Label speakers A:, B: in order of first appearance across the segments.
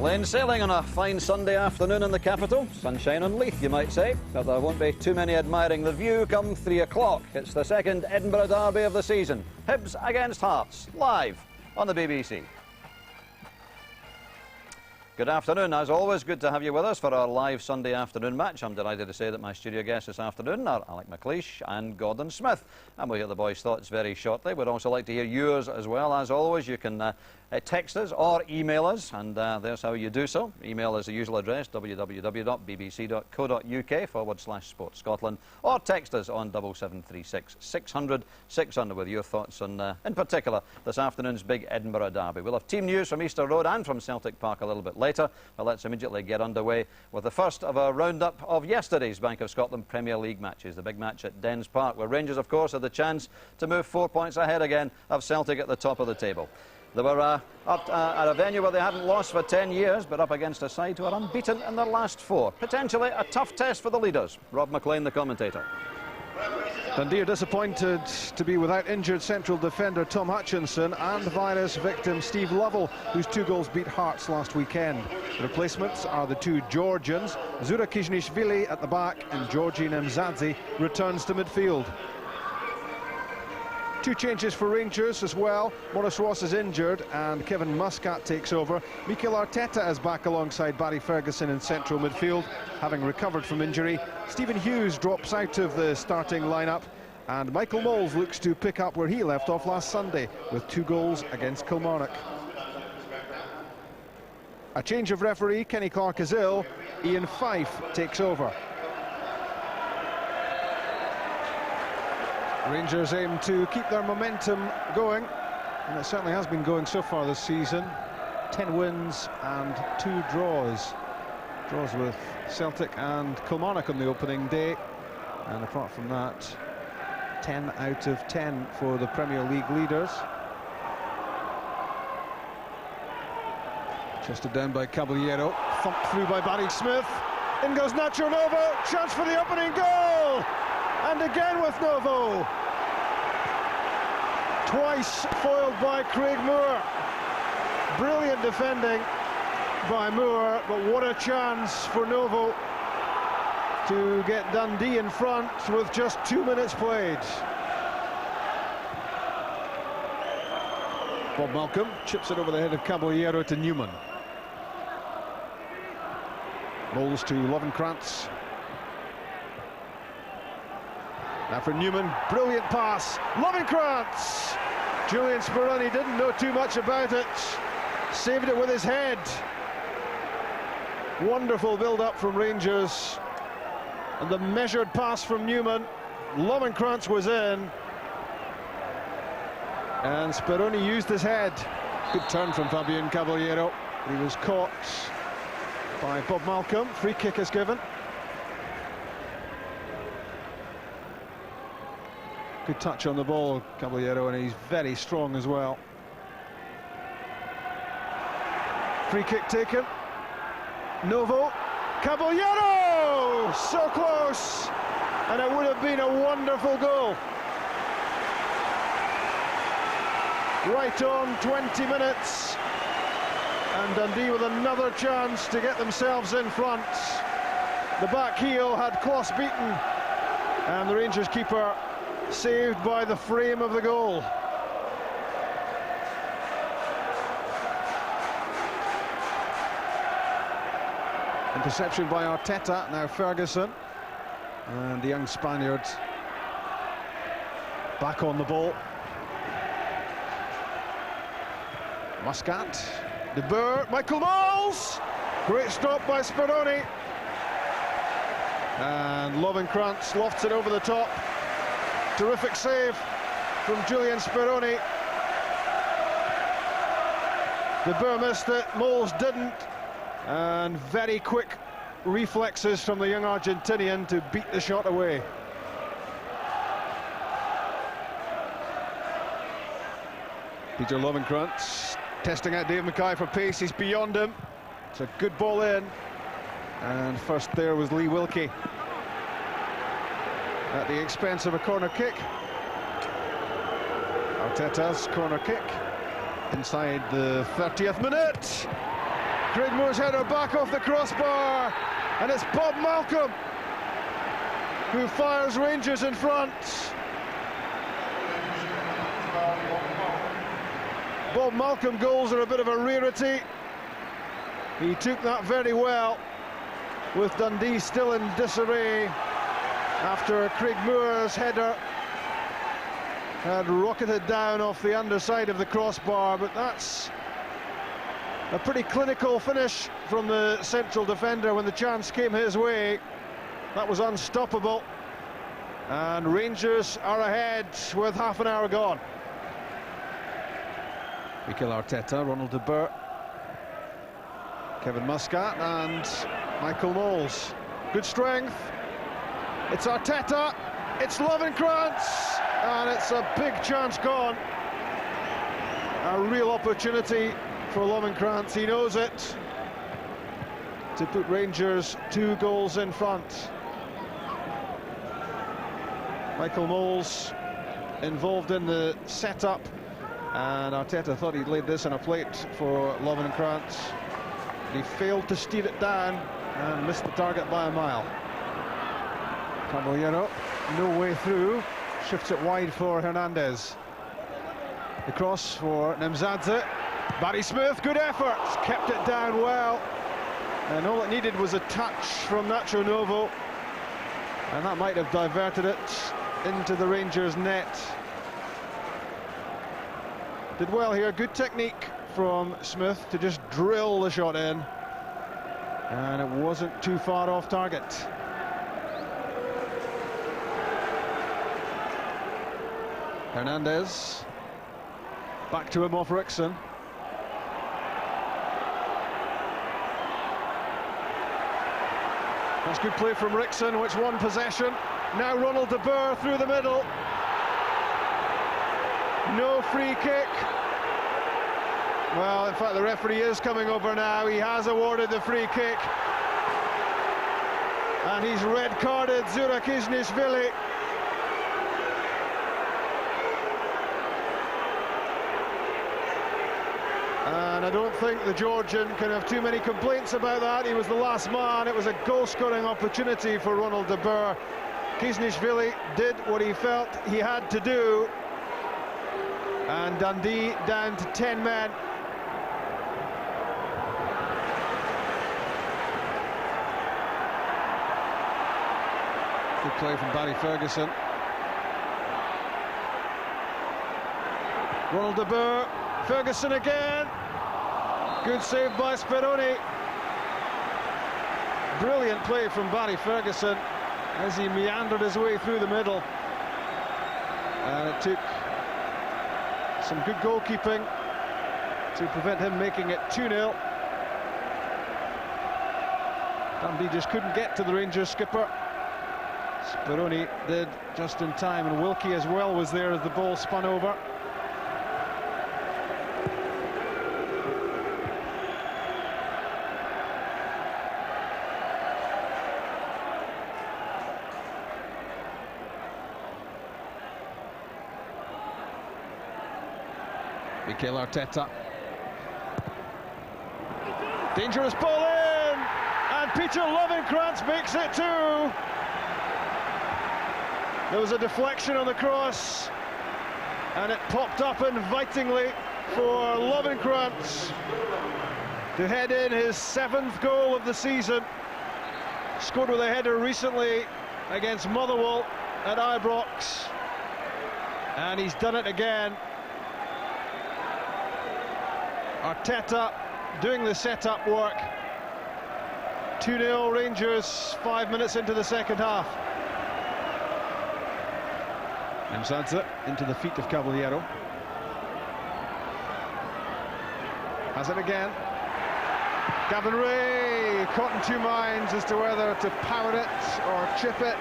A: Plain sailing on a fine Sunday afternoon in the capital. Sunshine on Leith, you might say, but there won't be too many admiring the view come 3 o'clock. It's the second Edinburgh derby of the season. Hibs against Hearts, live on the BBC. Good afternoon. As always, good to have you with us for our live Sunday afternoon match. I'm delighted to say that my studio guests this afternoon are Alec McLeish and Gordon Smith. And we'll hear the boys' thoughts very shortly. We'd also like to hear yours as well. As always, you can text us or email us, and there's how you do so. Email is the usual address, www.bbc.co.uk/Sports Scotland, or text us on 7736 600 600 with your thoughts on, in particular, this afternoon's big Edinburgh derby. We'll have team news from Easter Road and from Celtic Park a little bit later, but let's immediately get underway with the first of our roundup of yesterday's Bank of Scotland Premier League matches. The big match at Dens Park, where Rangers, of course, had the chance to move 4 points ahead again of Celtic at the top of the table. They were up at a venue where they hadn't lost for 10 years, but up against a side who are unbeaten in their last 4. Potentially a tough test for the leaders. Rob McLean, the commentator.
B: Dundee are disappointed to be without injured central defender Tom Hutchinson and virus victim Steve Lovell, whose 2 goals beat Hearts last weekend. The replacements are the 2 Georgians. Zura Kizhnishvili at the back and Georgi Nemzadze returns to midfield. 2 changes for Rangers as well. Maurice Ross is injured and Kevin Muscat takes over. Mikel Arteta is back alongside Barry Ferguson in central midfield, having recovered from injury. Stephen Hughes drops out of the starting lineup, and Michael Moles looks to pick up where he left off last Sunday with 2 goals against Kilmarnock. A change of referee, Kenny Clark is ill. Ian Fife takes over. Rangers aim to keep their momentum going, and it certainly has been going so far this season. 10 wins and 2 draws. Draws with Celtic and Kilmarnock on the opening day, and apart from that, 10 out of 10 for the Premier League leaders. Chested down by Caballero, thumped through by Barry Smith. In goes Nacho Novo, chance for the opening goal! And again with Novo. Twice foiled by Craig Moore. Brilliant defending by Moore, but what a chance for Novo to get Dundee in front with just 2 minutes played. Bob Malcolm chips it over the head of Caballero to Newman. Moles to Lovenkrantz. Now for Newman, brilliant pass, Lovenkrantz! Julian Speroni didn't know too much about it, saved it with his head. Wonderful build-up from Rangers, and the measured pass from Newman. Lovenkrantz was in, and Speroni used his head. Good turn from Fabian Caballero. He was caught by Bob Malcolm. Free kick is given. Good touch on the ball, Caballero, and he's very strong as well. Free kick taken. Novo, Caballero! So close! And it would have been a wonderful goal. Right on, 20 minutes. And Dundee with another chance to get themselves in front. The back heel had Kloss beaten, and the Rangers keeper saved by the frame of the goal. Interception by Arteta, now Ferguson. And the young Spaniard back on the ball. Muscat, De Boer, Michael Moles! Great stop by Speroni. And Lovenkrantz lofts it over the top. Terrific save from Julian Speroni. De Boer missed it, Moles didn't. And very quick reflexes from the young Argentinian to beat the shot away. Peter Lovenkrantz testing out Dave Mackay for pace, he's beyond him. It's a good ball in. And first there was Lee Wilkie. At the expense of a corner kick. Arteta's corner kick inside the 30th minute. Craig Moore's header back off the crossbar, and it's Bob Malcolm who fires Rangers in front. Bob Malcolm goals are a bit of a rarity. He took that very well, with Dundee still in disarray after Craig Moore's header had rocketed down off the underside of the crossbar. But that's a pretty clinical finish from the central defender when the chance came his way. That was unstoppable, and Rangers are ahead with half an hour gone. Mikel Arteta, Ronald de Boer, Kevin Muscat and Michael Knowles. Good strength. It's Arteta, it's Lovenkrantz, and it's a big chance gone. A real opportunity for Lovenkrantz, he knows it, to put Rangers 2 goals in front. Michael Knowles involved in the setup, and Arteta thought he'd laid this on a plate for Lovenkrantz. He failed to steer it down and missed the target by a mile. Caballero, no way through, shifts it wide for Hernandez. The cross for Nemzadze. Barry Smith, good effort, kept it down well, and all it needed was a touch from Nacho Novo, and that might have diverted it into the Rangers net. Did well here, good technique from Smith to just drill the shot in, and it wasn't too far off target. Hernandez, back to him off Rickson. That's good play from Rickson, which won possession. Now Ronald de Boer through the middle. No free kick. Well, in fact, the referee is coming over now. He has awarded the free kick. And he's red-carded Zura Kiznisvili. And I don't think the Georgian can have too many complaints about that. He was the last man. It was a goal-scoring opportunity for Ronald de Boer. Kiznisvili did what he felt he had to do. And Dundee down to 10 men. Good play from Barry Ferguson. Ronald de Boer, Ferguson again. Good save by Speroni. Brilliant play from Barry Ferguson as he meandered his way through the middle. And it took some good goalkeeping to prevent him making it 2-0. Dundee just couldn't get to the Rangers skipper. Speroni did just in time, and Wilkie as well was there as the ball spun over. Mikel Arteta. Dangerous ball in, and Peter Lovenkrantz makes it 2. There was a deflection on the cross, and it popped up invitingly for Lovenkrantz to head in his 7th goal of the season. Scored with a header recently against Motherwell at Ibrox, and he's done it again. Arteta doing the set-up work. 2-0 Rangers, 5 minutes into the second half. Nemzadze into the feet of Caballero. Has it again. Gavin Ray caught in 2 minds as to whether to power it or chip it.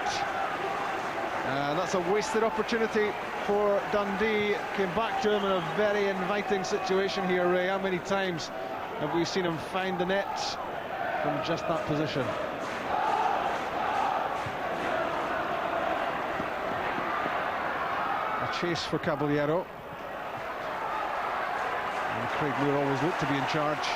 B: That's a wasted opportunity for Dundee. Came back to him in a very inviting situation here, Ray. How many times have we seen him find the net from just that position? A chase for Caballero. And Craig Moore always looked to be in charge.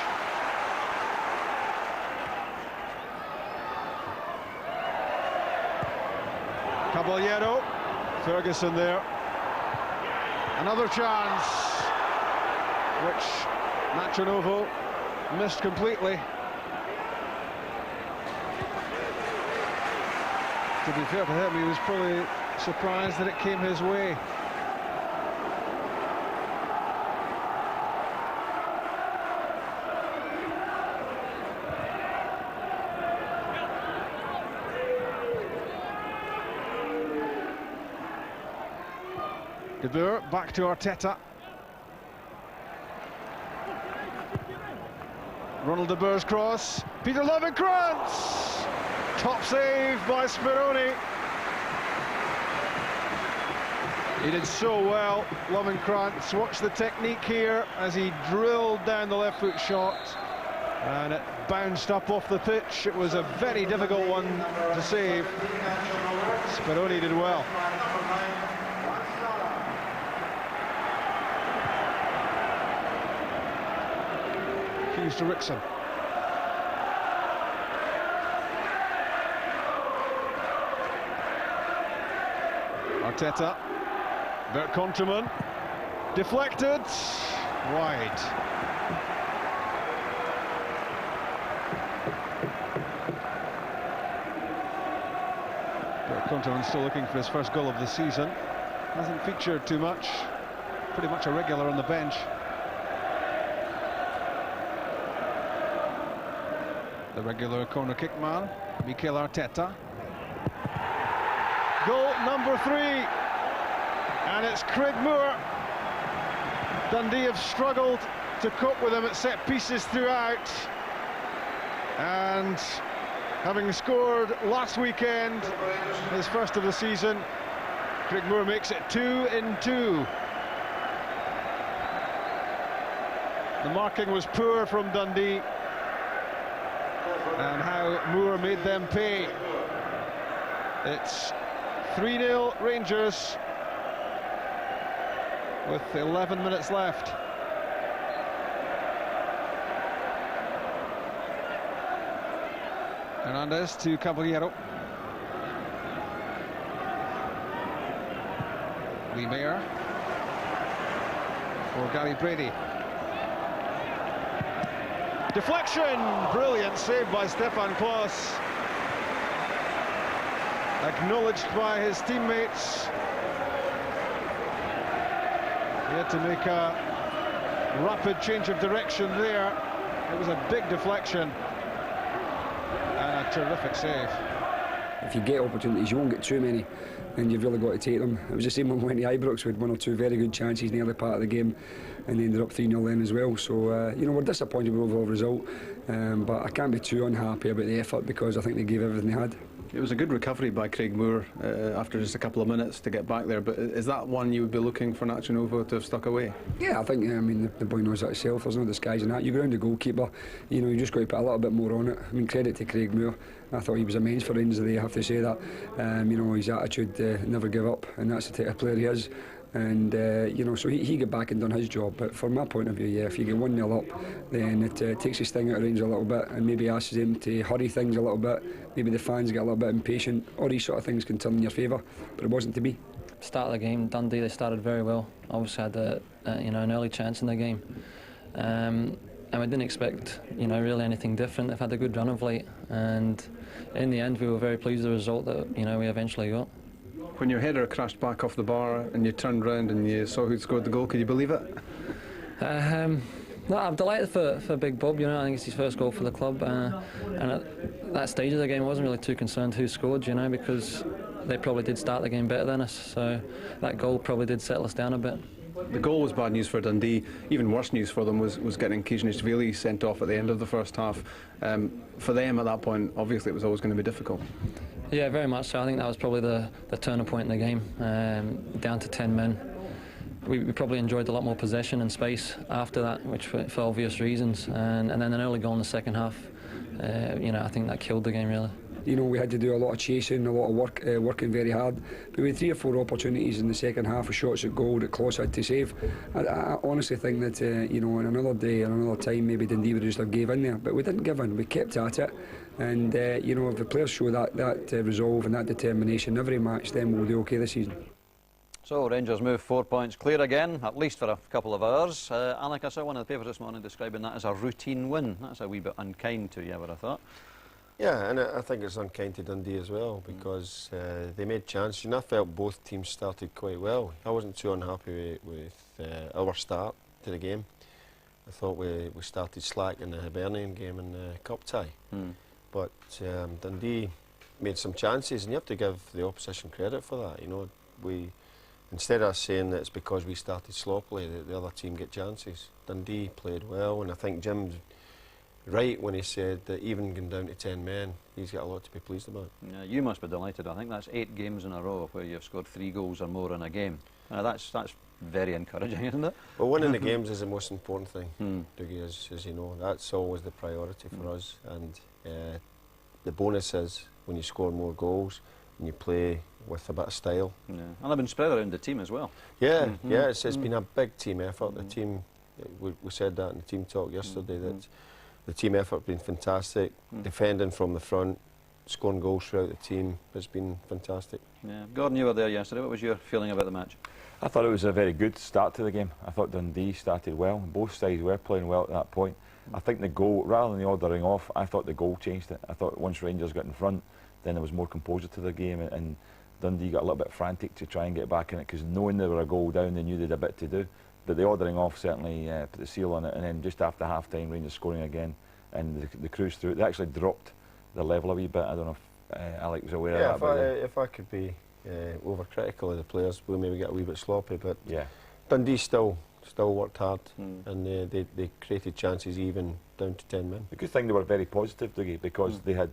B: Caballero, Ferguson there. Another chance, which Nachanovo missed completely. To be fair to him, he was probably surprised that it came his way. De Boer back to Arteta. Ronald De Boer's cross. Peter Lovenkrantz! Top save by Speroni. He did so well, Lovenkrantz. Watch the technique here as he drilled down the left foot shot. And it bounced up off the pitch. It was a very difficult one to save. Speroni did well. Hughes to Rickson. Arteta. Bert Kontraman. Deflected. Wide. Bert Kontraman still looking for his first goal of the season. Hasn't featured too much. Pretty much a regular on the bench. The regular corner kick man, Mikel Arteta. Goal number 3, and it's Craig Moore. Dundee have struggled to cope with him at set pieces throughout, and having scored last weekend, his first of the season, Craig Moore makes it 2 in 2. The marking was poor from Dundee, and how Moore made them pay. It's 3-0 Rangers with 11 minutes left. Hernandez to Caballero. Lee Mayer for Gary Brady. Deflection! Brilliant save by Stefan Klos. Acknowledged by his teammates. He had to make a rapid change of direction there. It was a big deflection. And a terrific save.
C: If you get opportunities, you won't get too many, and you've really got to take them. It was the same when we went to Ibrox with 1 or 2 very good chances in the early part of the game, and they ended up 3-0 then as well. So, you know, we're disappointed with the overall result, but I can't be too unhappy about the effort because I think they gave everything they had.
D: It was a good recovery by Craig Moore after just a couple of minutes to get back there, but is that one you would be looking for Nachanovo to have stuck away? Yeah,
C: I think, I mean, the boy knows that himself. There's no disguising that. You go round the goalkeeper, you know, you just got to put a little bit more on it. I mean, credit to Craig Moore. I thought he was immense for Rangers today, I have to say that. You know, his attitude, never give up, and that's the type of player he is. And, you know, so he got back and done his job. But from my point of view, yeah, if you get 1-0 up, then it takes his sting out of Rangers a little bit and maybe asks him to hurry things a little bit. Maybe the fans get a little bit impatient. All these sort of things can turn in your favour, but it wasn't to be.
E: Start of the game, Dundee, they started very well. Obviously had you know, an early chance in the game. And we didn't expect, you know, really anything different. They've had a good run of late, and in the end we were very pleased with the result that, you know, we eventually got.
D: When your header crashed back off the bar and you turned round and you saw who'd scored the goal, could you believe it?
E: No, I'm delighted for Big Bob. You know, I think it's his first goal for the club, and at that stage of the game I wasn't really too concerned who scored, you know, because they probably did start the game better than us, so that goal probably did settle us down a bit.
D: The goal was bad news for Dundee. Even worse news for them was getting Kijnishvili sent off at the end of the first half. For them at that point, obviously it was always going to be difficult.
E: Yeah, very much so. I think that was probably the turning point in the game. Down to 10 men. We probably enjoyed a lot more possession and space after that, which for obvious reasons. And then an early goal in the second half, you know, I think that killed the game really.
C: you know, we had to do a lot of chasing, a lot of work, working very hard. But we had 3 or 4 opportunities in the second half of shots at goal that Kloss had to save. I honestly think that, you know, on another day, on another time, maybe Dundee would just have gave in there. But we didn't give in, we kept at it. And, you know, if the players show that resolve and that determination every match, then we'll do okay this season.
A: So Rangers move 4 points clear again, at least for a couple of hours. Alec, I saw one of the papers this morning describing that as a routine win. That's a wee bit unkind to you, I would have thought.
F: Yeah, and I think it's unkind to Dundee as well, because they made chances, and I felt both teams started quite well. I wasn't too unhappy with our start to the game. I thought we started slack in the Hibernian game in the cup tie. But Dundee made some chances, and you have to give the opposition credit for that. You know, instead of saying that it's because we started sloppily, the other team get chances. Dundee played well, and I think Jim's right when he said that even going down to 10 men, he's got a lot to be pleased about.
A: Yeah, you must be delighted. I think that's 8 games in a row where you've scored 3 goals or more in a game. That's very encouraging, isn't it?
F: Well, winning the games is the most important thing, Dougie, as you know. That's always the priority for us, and the bonus is when you score more goals and you play with a bit of style.
A: Yeah. And they've been spread around the team as well.
F: Yeah, yeah, it's been a big team effort. The team, we said that in the team talk yesterday, that the team effort has been fantastic. Defending from the front, scoring goals throughout the team has been fantastic.
A: Yeah. Gordon, you were there yesterday. What was your feeling about the match?
G: I thought it was a very good start to the game. I thought Dundee started well. Both sides were playing well at that point. I think the goal, rather than the ordering off, I thought the goal changed it. I thought once Rangers got in front, then there was more composure to the game, and Dundee got a little bit frantic to try and get back in it, because knowing they were a goal down, they knew they had a bit to do. But the ordering off certainly put the seal on it, and then just after half-time, Rangers scoring again, and the cruise through it. They actually dropped the level a wee bit. I don't know if Alec was aware of that.
F: If I could be overcritical of the players, we maybe get a wee bit sloppy, but
G: yeah,
F: Dundee still worked hard, and they created chances even down to 10 men.
G: The good thing, they were very positive, Dougie, because they had,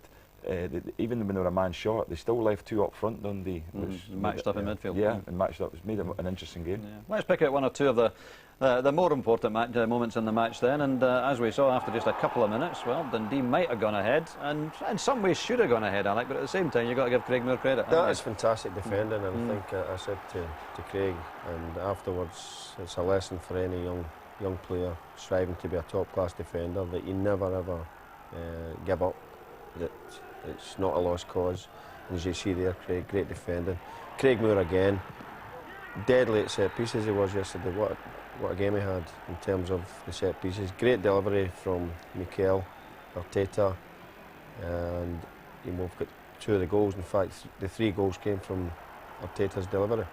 G: even when they were a man short, they still left 2 up front, Dundee. Which
A: matched up in midfield.
G: Yeah, and matched up. It made an interesting game.
A: Yeah. Let's pick out 1 or 2 of the more important moments in the match then, and as we saw after just a couple of minutes, well, Dundee might have gone ahead, and in some ways should have gone ahead, Alec, but at the same time you've got to give Craig Moore credit.
F: That is fantastic defending, and I think I said to Craig, and afterwards, it's a lesson for any young player striving to be a top-class defender, that you never ever give up, that it's not a lost cause. And as you see there, Craig, great defending. Craig Moore again, deadly at set pieces he was yesterday. What a game he had in terms of the set pieces. Great delivery from Mikel Arteta, and we've got 2 of the goals. In fact, the 3 goals came from Arteta's delivery.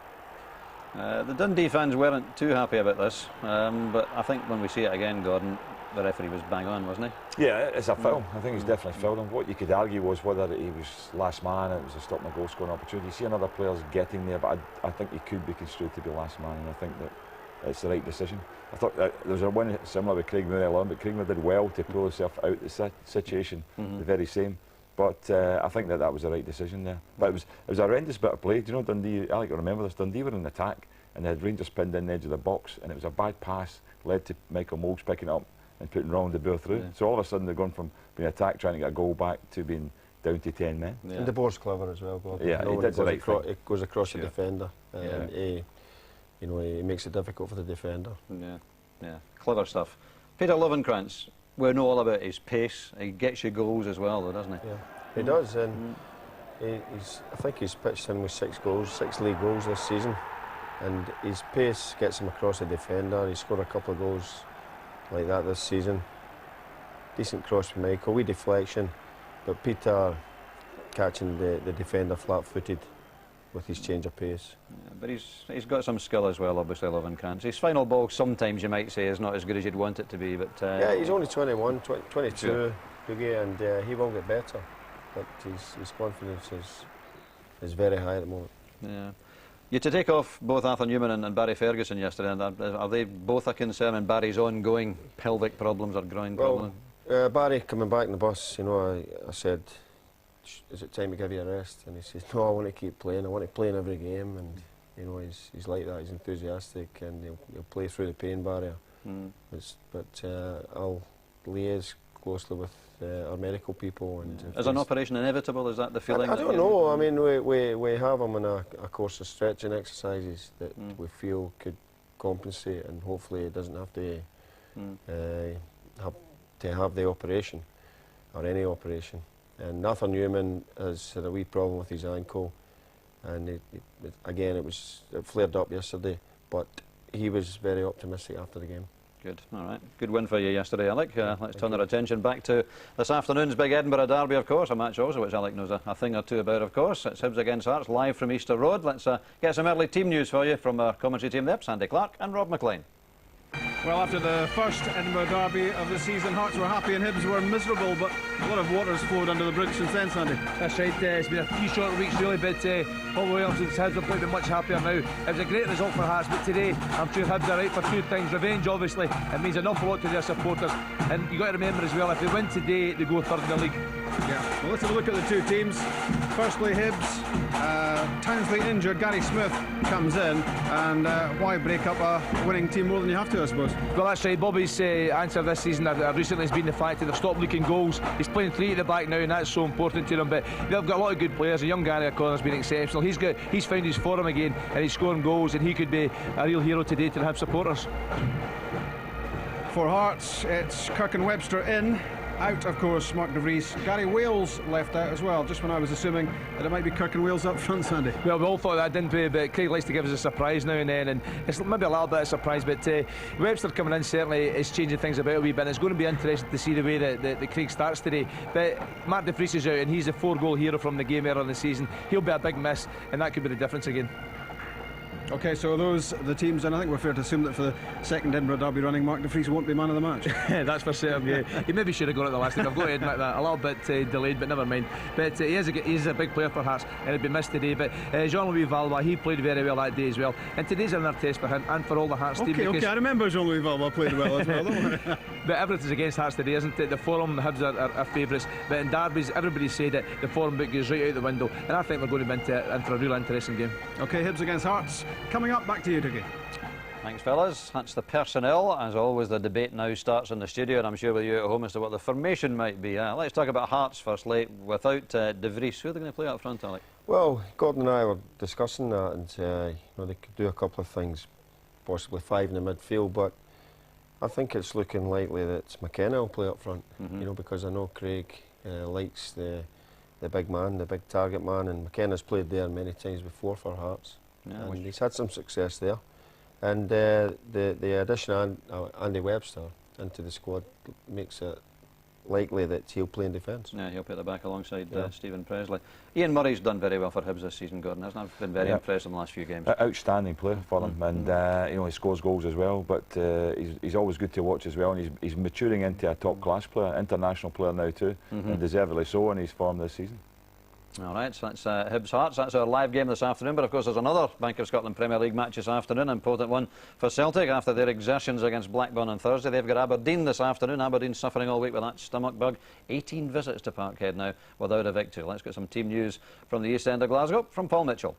A: The Dundee fans weren't too happy about this, but I think when we see it again, Gordon, the referee was bang on, wasn't he?
G: Yeah, it's a foul. I think he's definitely fouled him. What you could argue was whether he was last man, it was a stop and goal scoring opportunity. You see another players getting there, but I think he could be construed to be last man, and I think that it's the right decision. I thought there was a one similar with Craig Moore earlier on, but Craig Moore did well to pull himself out the situation, the very same. But I think that was the right decision there. But it was a horrendous bit of play. Do you know Dundee, Alec, I remember this, Dundee were in attack, and they had Rangers pinned in the edge of the box, and it was a bad pass, led to Michael Moulds picking it up and putting Roland de Boer through. Yeah. So all of a sudden they're gone from being attacked, trying to get a goal back, to being down to 10 men.
F: Yeah. And de Boer's clever as well, Gordon.
G: Yeah, he did the right thing.
F: It goes across the defender, and you know, he makes it difficult for the defender.
A: Yeah, yeah, clever stuff. Peter Lovenkrantz, we know all about his pace. He gets you goals as well, though, doesn't he?
F: Yeah, he does, and I think he's pitched in with 6 goals, 6 league goals this season, and his pace gets him across the defender. He scored a couple of goals like that this season. Decent cross from Michael, wee deflection, but Peter catching the defender flat-footed with his change of pace.
A: Yeah, but he's got some skill as well, obviously, Lovenkrantz. His final ball sometimes you might say is not as good as you'd want it to be, but
F: yeah, he's only 21, 22, and he will get better, but his confidence is very high at the moment.
A: Yeah. You to take off both Arthur Newman and Barry Ferguson yesterday, and are they both a concern in Barry's ongoing pelvic problems or groin problems?
F: Barry coming back in the bus, you know, I said, is it time to give you a rest? And he says, no, I want to keep playing. I want to play in every game. And you know, he's like that. He's enthusiastic, and he'll play through the pain barrier. But I'll liaise closely with our medical people. And
A: is an operation inevitable? Is that the feeling?
F: I don't know. I mean, we have him on a course of stretching exercises that we feel could compensate, and hopefully it doesn't have to have the operation or any operation. And Nathan Newman has had a wee problem with his ankle, and again it flared up yesterday, but he was very optimistic after the game.
A: Good, all right. Good win for you yesterday, Alec. Let's turn our attention back to this afternoon's big Edinburgh derby, of course, a match also which Alec knows a thing or two about, of course. It's Hibs against Hearts, live from Easter Road. Let's get some early team news for you from our commentary team there, Sandy Clark and Rob McLean.
H: Well, after the first Edinburgh derby of the season, Hearts were happy and Hibs were miserable, but a lot of water's flowed under the bridge since then, Sandy.
I: That's right, it's been a few short weeks really, but hopefully Hibs will be much happier now. It was a great result for Hearts, but today I'm sure Hibs are right for two things. Revenge, obviously, it means an awful lot to their supporters, and you've got to remember as well, if they win today, they go third in the league.
H: Yeah, well, let's have a look at the two teams. Firstly, Hibs, Townsley injured, Gary Smith comes in, and why break up a winning team more than you have to, I suppose?
I: Well, that's right. Bobby's answer this season recently has been the fact that they've stopped leaking goals. He's playing three at the back now, and that's so important to them. But they've got a lot of good players. A young Gary O'Connor's been exceptional. He's found his form again, and he's scoring goals, and he could be a real hero today to the Hibs supporters.
H: For Hearts, it's Kirk and Webster in. Out, of course, Mark de Vries. Gary Wales left out as well, just when I was assuming that it might be Kirk and Wales up front, Sandy.
I: Well, we all thought that, didn't we? But Craig likes to give us a surprise now and then, and it's maybe a little bit of surprise, but Webster coming in certainly is changing things about a wee bit. It's going to be interesting to see the way that Craig starts today. But Mark de Vries is out, and he's a 4-goal hero from the game earlier in the season. He'll be a big miss, and that could be the difference again.
H: OK, so those are the teams, and I think we're fair to assume that for the second Edinburgh derby running, Mark de Vries won't be man of the match.
I: That's for certain, yeah. He maybe should have gone at the last time. I've got to admit that. A little bit delayed, but never mind. But he's a big player for Hearts, and he'll be missed today. But Jean-Louis Valois, he played very well that day as well. And today's another test for him and for all the Hearts team.
H: OK, I remember Jean-Louis Valois played well as well, don't I?
I: But everything's against Hearts today, isn't it? The form, the Hibs are favourites. But in derbies, everybody said it, the form book goes right out the window. And I think we're going to be in for a real interesting game.
H: OK, Hibs against Hearts. Coming up, back to you, Dickie.
A: Thanks, fellas. That's the personnel. As always, the debate now starts in the studio, and I'm sure with you at home as to what the formation might be. Let's talk about Hearts firstly. Without de Vries, who are they going to play up front, Alec?
F: Well, Gordon and I were discussing that, and they could do a couple of things, possibly 5 in the midfield, but I think it's looking likely that McKenna will play up front. Because I know Craig likes the big man, the big target man, and McKenna's played there many times before for Hearts. Yeah, and he's had some success there. And the addition of Andy Webster into the squad makes it likely that he'll play in defence. Yeah, he'll play at the back alongside Stephen Presley. Ian Murray's done very well for Hibs this season, Gordon, hasn't he? I've been very impressed in the last few games.
G: Outstanding player for them, and he scores goals as well, but he's always good to watch as well, and he's maturing into a top-class player, international player now too, and deservedly so in his form this season.
A: All right, so that's Hibs Hearts. That's our live game this afternoon. But of course, there's another Bank of Scotland Premier League match this afternoon, an important one for Celtic after their exertions against Blackburn on Thursday. They've got Aberdeen this afternoon. Aberdeen suffering all week with that stomach bug. 18 visits to Parkhead now without a victory. Let's get some team news from the East End of Glasgow from Paul Mitchell.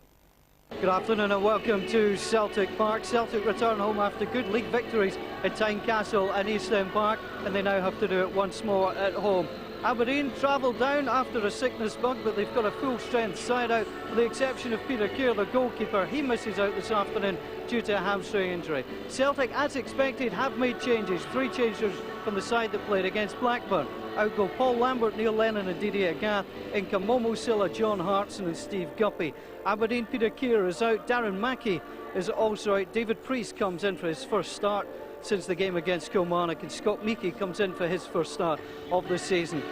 J: Good afternoon and welcome to Celtic Park. Celtic return home after good league victories at Tynecastle and East End Park, and they now have to do it once more at home. Aberdeen travelled down after a sickness bug, but they've got a full-strength side out, with the exception of Peter Keir, the goalkeeper. He misses out this afternoon due to a hamstring injury. Celtic, as expected, have made changes. 3 changes from the side that played against Blackburn. Out go Paul Lambert, Neil Lennon and Didier Gath. In come Momo Silla, John Hartson and Steve Guppy. Aberdeen, Peter Keir is out. Darren Mackey is also out. David Priest comes in for his first start since the game against Kilmarnock, and Scott Meekie comes in for his first start of the season.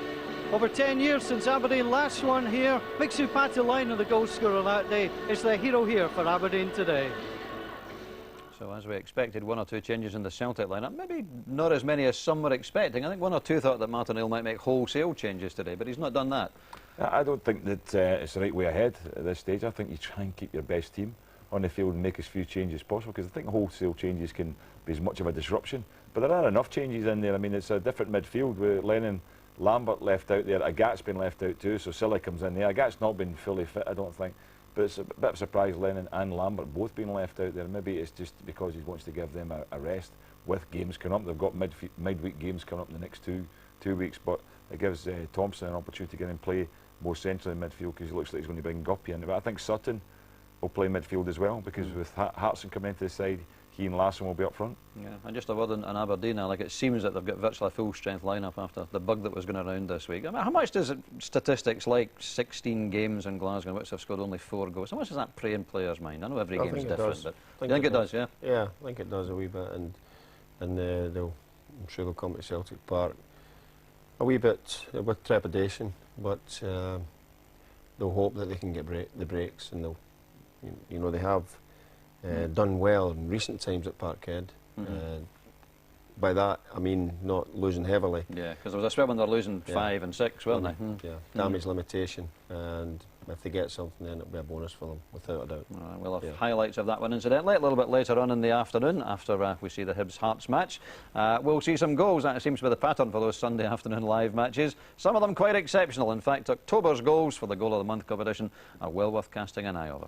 J: Over 10 years since Aberdeen last won here, Mixu Patelainen, the goal scorer that day, is the hero here for Aberdeen today.
A: So as we expected, 1 or 2 changes in the Celtic lineup. Maybe not as many as some were expecting. I think 1 or 2 thought that Martin O'Neill might make wholesale changes today, but he's not done that.
G: I don't think that it's the right way ahead at this stage. I think you try and keep your best team on the field and make as few changes as possible, because I think wholesale changes can be as much of a disruption. But there are enough changes in there. I mean, it's a different midfield with Lennon, Lambert left out there. Agat's been left out too, so Silla comes in there. Agat's not been fully fit, I don't think. But it's a bit of a surprise Lennon and Lambert both being left out there. Maybe it's just because he wants to give them a rest with games coming up. They've got midweek games coming up in the next 2 weeks, but it gives Thompson an opportunity to get in play more centrally in midfield, because he looks like he's going to bring Guppy in. But I think Sutton will play midfield as well, because with Hartson coming into the side, he and Larson will be up front.
A: Yeah, and just a word on Aberdeen, like it seems that they've got virtually a full-strength lineup after the bug that was going around this week. I mean, how much does statistics like 16 games in Glasgow, in which they've scored only 4 goals, how much does that play in players' mind? I know every game is different, but you think it does, yeah?
F: Yeah, I think it does a wee bit, and I'm sure they'll come to Celtic Park a wee bit with trepidation, but they'll hope that they can get the breaks, and they'll, you know, they have done well in recent times at Parkhead. By that, I mean not losing heavily.
A: Yeah, because there was a spell when they were losing 5 and 6, weren't they?
F: Yeah, damage limitation, and if they get something, then it'll be a bonus for them, without a doubt.
A: Right, we'll have highlights of that one, incidentally, a little bit later on in the afternoon, after we see the Hibs Hearts match. We'll see some goals. That seems to be the pattern for those Sunday afternoon live matches. Some of them quite exceptional. In fact, October's goals for the Goal of the Month competition are well worth casting an eye over.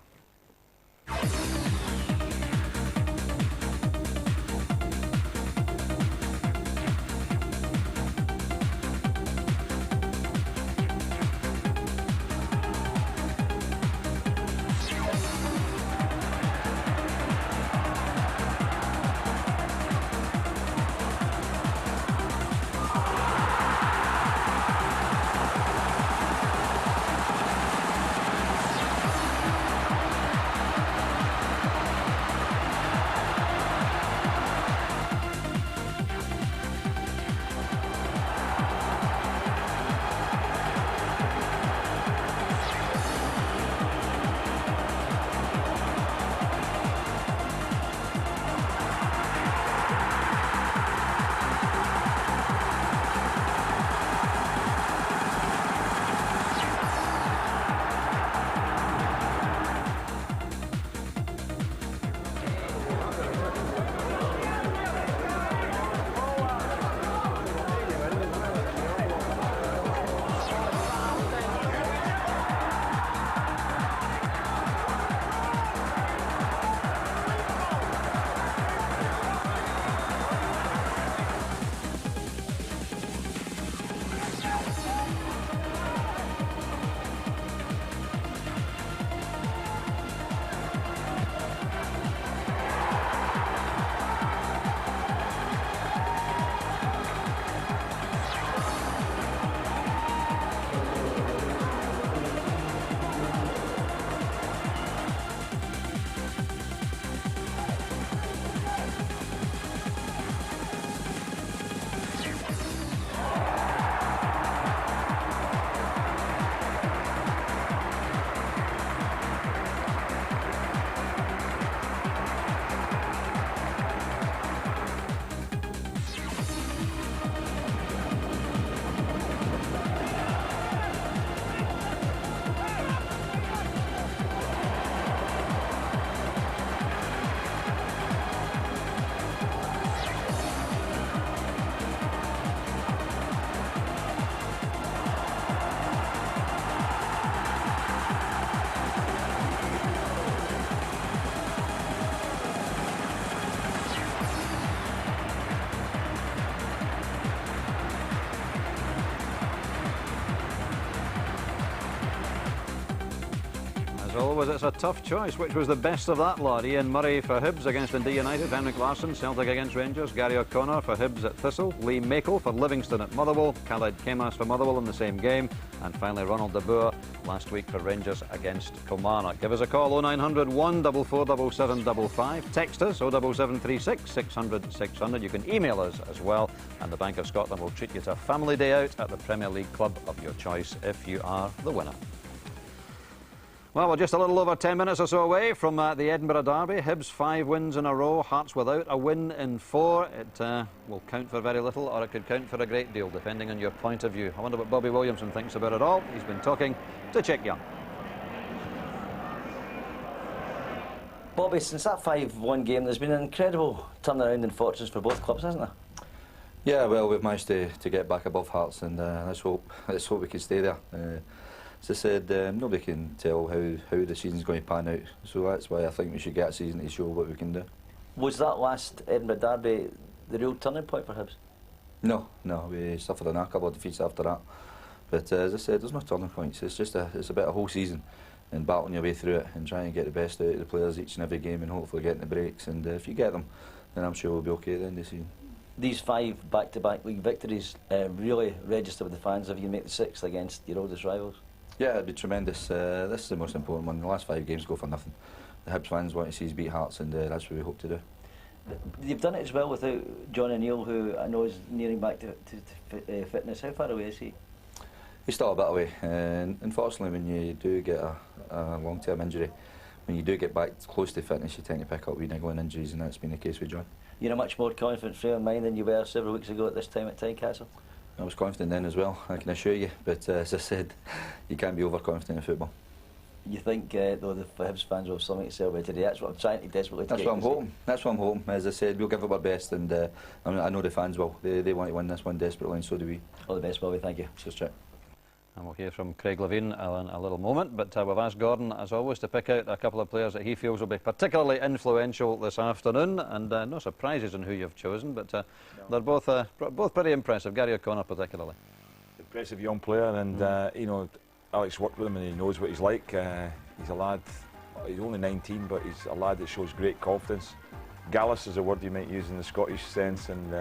A: Always, it's a tough choice. Which was the best of that lot? Ian Murray for Hibs against Dundee United, Henrik Larsson, Celtic against Rangers, Gary O'Connor for Hibs at Thistle, Lee Makel for Livingston at Motherwell, Khaled Kemas for Motherwell in the same game, and finally Ronald de Boer last week for Rangers against Kilmarnock. Give us a call 0900 144 7755. Text us 07736 600 600. You can email us as well, and the Bank of Scotland will treat you to a family day out at the Premier League club of your choice if you are the winner. Well, we're just a little over 10 minutes or so away from the Edinburgh Derby. Hibs 5 wins in a row, Hearts without a win in 4. It will count for very little, or it could count for a great deal, depending on your point of view. I wonder what Bobby Williamson thinks about it all. He's been talking to Chick Young.
K: Bobby, since that 5-1 game, there's been an incredible turnaround in fortunes for both clubs, hasn't there?
L: Yeah, well, we've managed to get back above Hearts, and let's hope we can stay there. As I said, nobody can tell how the season's going to pan out, so that's why I think we should get a season to show what we can do.
K: Was that last Edinburgh Derby the real turning point for Hibs?
L: No, we suffered a couple of defeats after that. But as I said, there's no turning points. It's just it's about a whole season and battling your way through it and trying to get the best out of the players each and every game and hopefully getting the breaks. And if you get them, then I'm sure we'll be okay at the end of the season.
K: These 5 back-to-back league victories really register with the fans if you make the 6th against your oldest rivals.
L: Yeah, it'd be tremendous. This is the most important one. The last 5 games go for nothing. The Hibs fans want to see us beat Hearts, and that's what we hope to do.
K: You've done it as well without John O'Neill, who I know is nearing back to fitness. How far away is he?
L: He's still a bit away, and unfortunately when you do get a long-term injury, when you do get back close to fitness, you tend to pick up wee niggling injuries, and that's been the case with John.
K: You're a much more confident frame of mind than you were several weeks ago at this time at Tynecastle?
L: I was confident then as well, I can assure you, but as I said, you can't be overconfident in football.
K: You think, though, the Hibs fans will have something to celebrate today? That's what I'm trying to desperately
L: That's what I'm hoping. That's what I'm hoping. As I said, we'll give it our best, and I know the fans will. They want to win this one desperately, and so do we.
K: All the best, Bobby. Thank you.
L: Cheers, Jack.
A: And we'll hear from Craig Levein in a little moment, but we've asked Gordon, as always, to pick out a couple of players that he feels will be particularly influential this afternoon, and no surprises in who you've chosen, but they're both pretty impressive, Gary O'Connor particularly.
G: Impressive young player, and you know, Alex worked with him and he knows what he's like. He's a lad, he's only 19, but he's a lad that shows great confidence. Gallus is a word you might use in the Scottish sense, and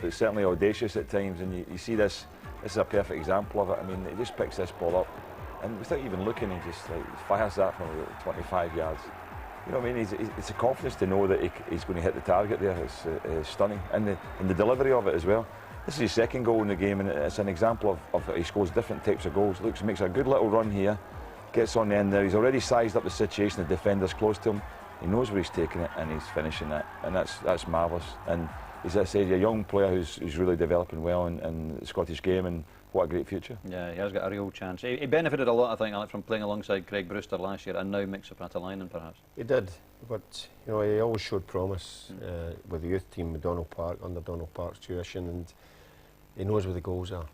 G: but certainly audacious at times, and you see this. This is a perfect example of it. I mean, he just picks this ball up, and without even looking, he just fires that from 25 yards. You know what I mean? It's a confidence to know that he's going to hit the target there. It's stunning, and the delivery of it as well. This is his 2nd goal in the game, and it's an example of he scores different types of goals. Looks, makes a good little run here, gets on the end there. He's already sized up the situation. The defender's close to him. He knows where he's taking it, and he's finishing it, and that's marvellous. And as I say, a young player who's really developing well in the Scottish game, and what a great future. Yeah, he has got a real chance. He benefited a lot, I think, Alec, from playing alongside Craig Brewster last year, and now mixed up Atalainen, perhaps.
F: He did, but you know, he always showed promise with the youth team with Donald Park, under Donald Park's tuition, and he knows where the goals are.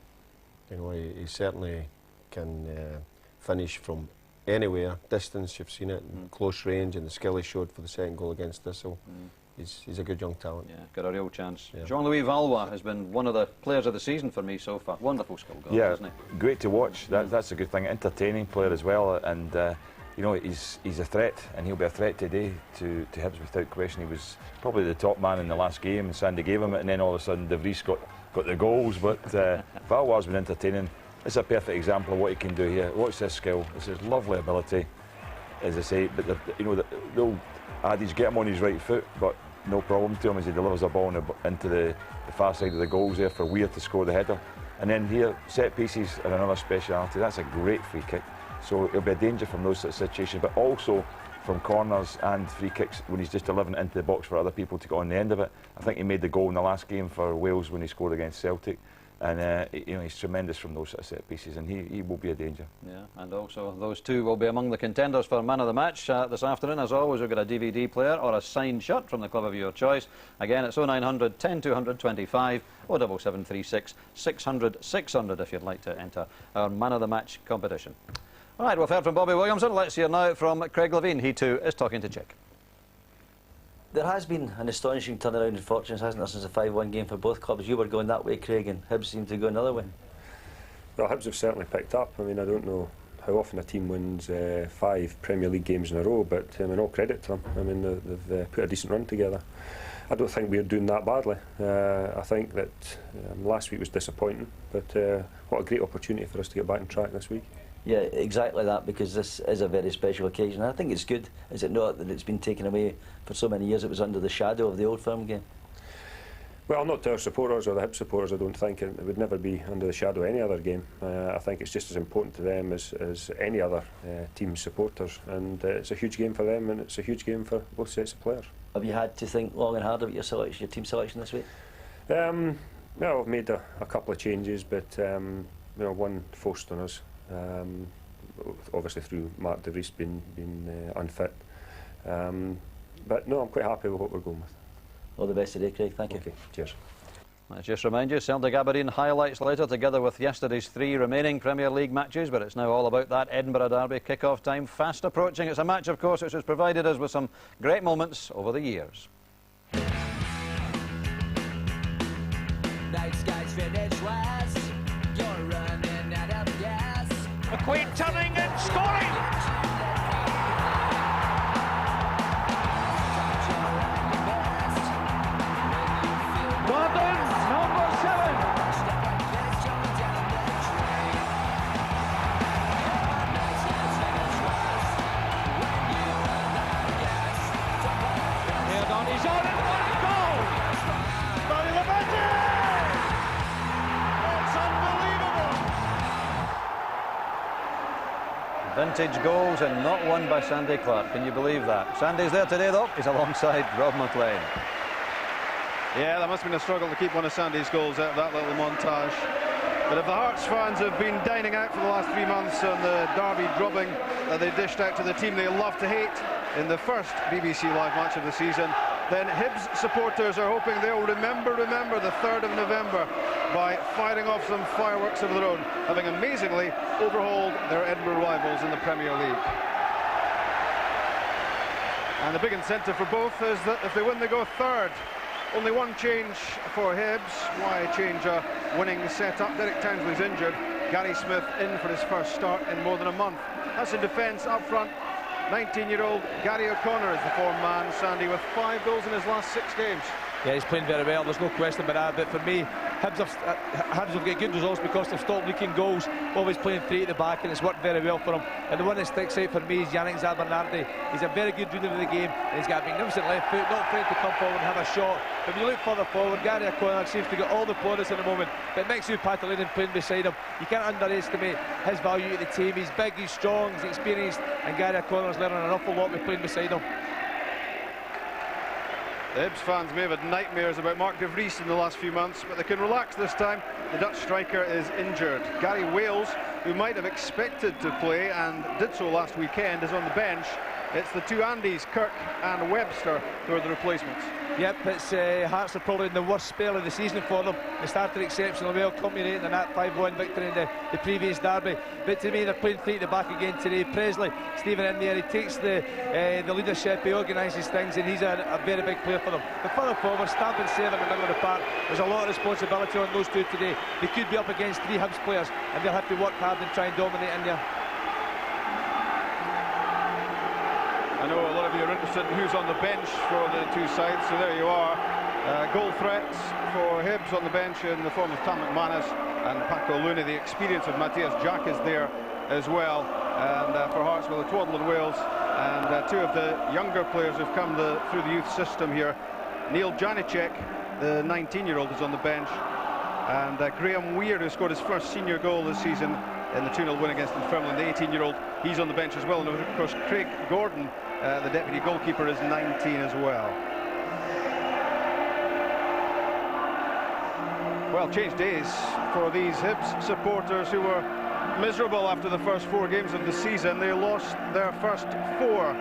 F: You know, he certainly can finish from anywhere, distance, you've seen it, close range, and the skill he showed for the 2nd goal against Thistle. He's a good young talent. Yeah, got a real chance. Yeah. Jean-Louis Valois has been one of the players of the season for me so far. Wonderful skill goal, isn't he? Great to watch. That's a good thing. Entertaining player as well, and you know, he's a threat, and he'll be a threat today to Hibs without question. He was probably the top man in the last game, and Sandy gave him it, and then all of a sudden De Vries got the goals. But Valois has been entertaining. It's a perfect example of what he can do here. Watch this skill. It's his lovely ability, as I say. But you know, they'll adage, get him on his right foot, but no problem to him as he delivers a ball into the far side of the goals there for Weir to score the header. And then here, set pieces are another speciality. That's a great free kick. So it'll be a danger from those sort of situations, but also from corners and free kicks when he's just delivering it into the box for other people to get on the end of it. I think he made the goal in the last game for Wales when he scored against Celtic. And you know, he's tremendous from those sort of set pieces, and he will be a danger. Yeah, and also those two will be among the contenders for man of the match this afternoon. As always, we've got a DVD player or a signed shirt from the club of your choice. Again, it's 0900 10 225 or 7736 600 600 if you'd like to enter our man of the match competition. All right, we've heard from Bobby Williamson. Let's hear now from Craig Levein. He too is talking to Chick.
K: There has been an astonishing turnaround in fortunes, hasn't there, since the 5-1 game for both clubs? You were going that way, Craig, and Hibs seemed to go another way.
M: Well, Hibs have certainly picked up. I mean, I don't know how often a team wins 5 Premier League games in a row, but I mean, all credit to them. I mean, they've put a decent run together. I don't think we're doing that badly. I think that last week was disappointing, but what a great opportunity for us to get back on track this week.
K: Yeah, exactly that, because this is a very special occasion. I think it's good, is it not, that it's been taken away for so many years? It was under the shadow of the Old Firm game.
M: Well, not to our supporters or the Hibs supporters, I don't think. It would never be under the shadow of any other game. I think it's just as important to them as any other team's supporters, and it's a huge game for them, and it's a huge game for both sets of players.
K: Have you had to think long and hard about your team selection this week?
M: Well, I've made a couple of changes, but you know, one forced on us. Obviously through Mark De Vries being unfit, but no, I'm quite happy with what we're going with.
K: All the best today, Craig. Thank you.
M: Okay, cheers.
A: Let's just remind you, Celtic Aberdeen highlights later, together with yesterday's 3 remaining Premier League matches, but it's now all about that Edinburgh derby kick-off time fast approaching. It's a match, of course, which has provided us with some great moments over the years.
N: Night sky McQueen turning and scoring! Gordon, number 7. He's on and what a goal! By the magic! It's unbelievable!
A: Vintage goals and not one by Sandy Clark. Can you believe that? Sandy's there today though. He's alongside Rob McLean.
B: Yeah, that must have been a struggle to keep one of Sandy's goals out of that little montage. But if the Hearts fans have been dining out for the last 3 months on the Derby drubbing that they dished out to the team they love to hate in the first BBC Live match of the season, then Hibs supporters are hoping they'll remember the 3rd of November by firing off some fireworks of their own, having amazingly overhauled their Edinburgh rivals in the Premier League. And the big incentive for both is that if they win, they go 3rd. Only one change for Hibs. Why change a winning setup? Derek Townsley's injured. Gary Smith in for his first start in more than a month. That's in defence. Up front, 19-year-old Gary O'Connor is the form man, Sandy, with 5 goals in his last 6 games.
I: Yeah, he's playing very well, there's no question about that, but for me, Hibs have got good results because they've stopped leaking goals, always playing 3 at the back, and it's worked very well for them. And the one that sticks out for me is Yannick Zabernardi. He's a very good reader of the game, and he's got a magnificent left foot, not afraid to come forward and have a shot. But when you look further forward, Gary O'Connor seems to get all the plaudits at the moment, but Mixu Patalinen playing beside him, you can't underestimate his value to the team. He's big, he's strong, he's experienced, and Gary O'Connor's learning an awful lot with playing beside him.
B: The Hibs fans may have had nightmares about Mark de Vries in the last few months, but they can relax this time. The Dutch striker is injured. Gary Wales, who might have expected to play and did so last weekend, is on the bench. It's the 2 Andys, Kirk and Webster, who are the replacements.
I: Yep, it's Hearts are probably in the worst spell of the season for them. They started exceptionally well, culminating in that 5-1 victory in the previous derby. But to me, they're playing 3 at the back again today. Presley, Stephen in there, he takes the leadership, he organises things, and he's a very big player for them. But further forward, stamping Seven in the middle of the park, there's a lot of responsibility on those 2 today. They could be up against 3 Hibs players, and they'll have to work hard and try and dominate in there.
B: I know a lot of you are interested in who's on the bench for the 2 sides, so there you are. Goal threats for Hibs on the bench in the form of Tam McManus and Paco Luna. The experience of Matthias Jack is there as well. And for Hearts, well, the Twaddle and Wales, and 2 of the younger players who've come through the youth system here. Neil Janicek, the 19-year-old, is on the bench. And Graham Weir, who scored his first senior goal this season in the 2-0 win against Dunfermline, the 18-year-old, he's on the bench as well. And of course, Craig Gordon, the deputy goalkeeper, is 19 as well. Well, changed days for these Hibs supporters who were miserable after the first 4 games of the season. They lost their first 4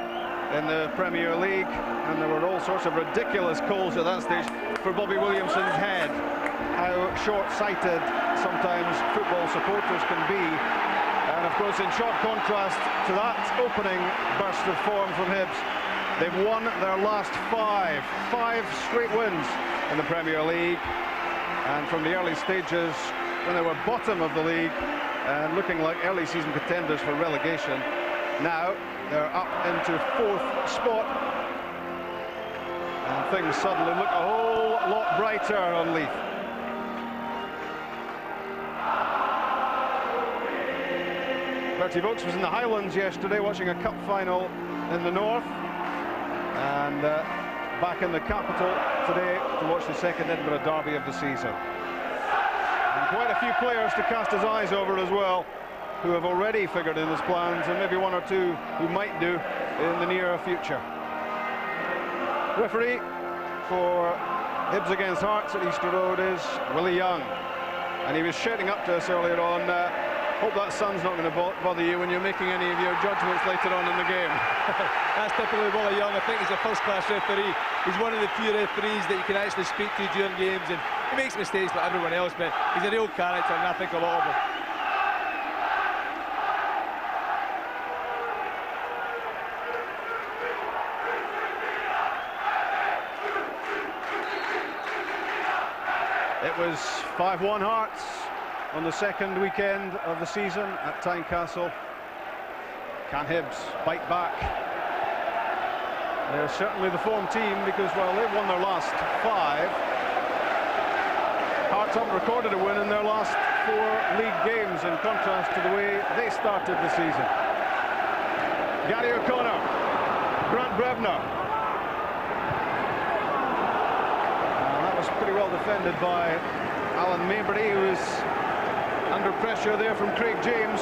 B: in the Premier League, and there were all sorts of ridiculous calls at that stage for Bobby Williamson's head. How short-sighted sometimes football supporters can be. And of course, in sharp contrast to that opening burst of form from Hibs, they've won their last 5 straight wins in the Premier League. And from the early stages, when they were bottom of the league and looking like early season contenders for relegation, now they're up into 4th spot. And things suddenly look a whole lot brighter on Leith. Bertie Vogts was in the Highlands yesterday watching a cup final in the north, and back in the capital today to watch the 2nd Edinburgh derby of the season. And quite a few players to cast his eyes over as well, who have already figured in his plans, and maybe 1 or 2 who might do in the near future. Referee for Hibs against Hearts at Easter Road is Willie Young, and he was shouting up to us earlier on, hope that sun's not going to bother you when you're making any of your judgments later on in the game.
I: That's typically Willie Young. I think he's a first-class referee. He's one of the few referees that you can actually speak to during games, and he makes mistakes like everyone else, but he's a real character, and I think a lot of them.
B: It It was 5-1 Hearts on the second weekend of the season at Tynecastle. Can Hibs bite back? They're certainly the form team because, well, they've won their last 5. Hearts haven't recorded a win in their last 4 league games, in contrast to the way they started the season. Gary O'Connor, Grant Brevner. That was pretty well defended by Alan Maybury, who was under pressure there from Craig James.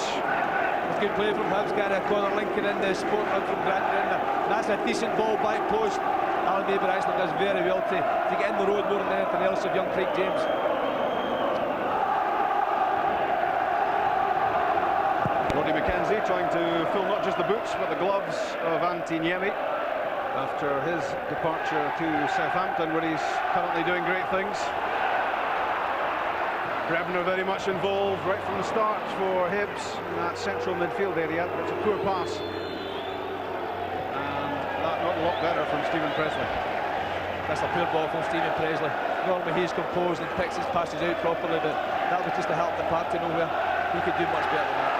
I: Good play from Hibs. Gary O'Connor linking in the support run from Grant Brevner. That's a decent ball back post. Alan Maybury actually does very well to get in the road more than anything else of young Craig James.
B: Roddy McKenzie trying to fill not just the boots but the gloves of Antti Niemi after his departure to Southampton, where he's currently doing great things. Brevner very much involved right from the start for Hibs in that central midfield area. It's a poor pass. And that not a lot better from Stephen Presley.
I: That's a poor ball from Stephen Presley. Normally he's composed and picks his passes out properly, but that was just a help the park to nowhere. He could do much better than that.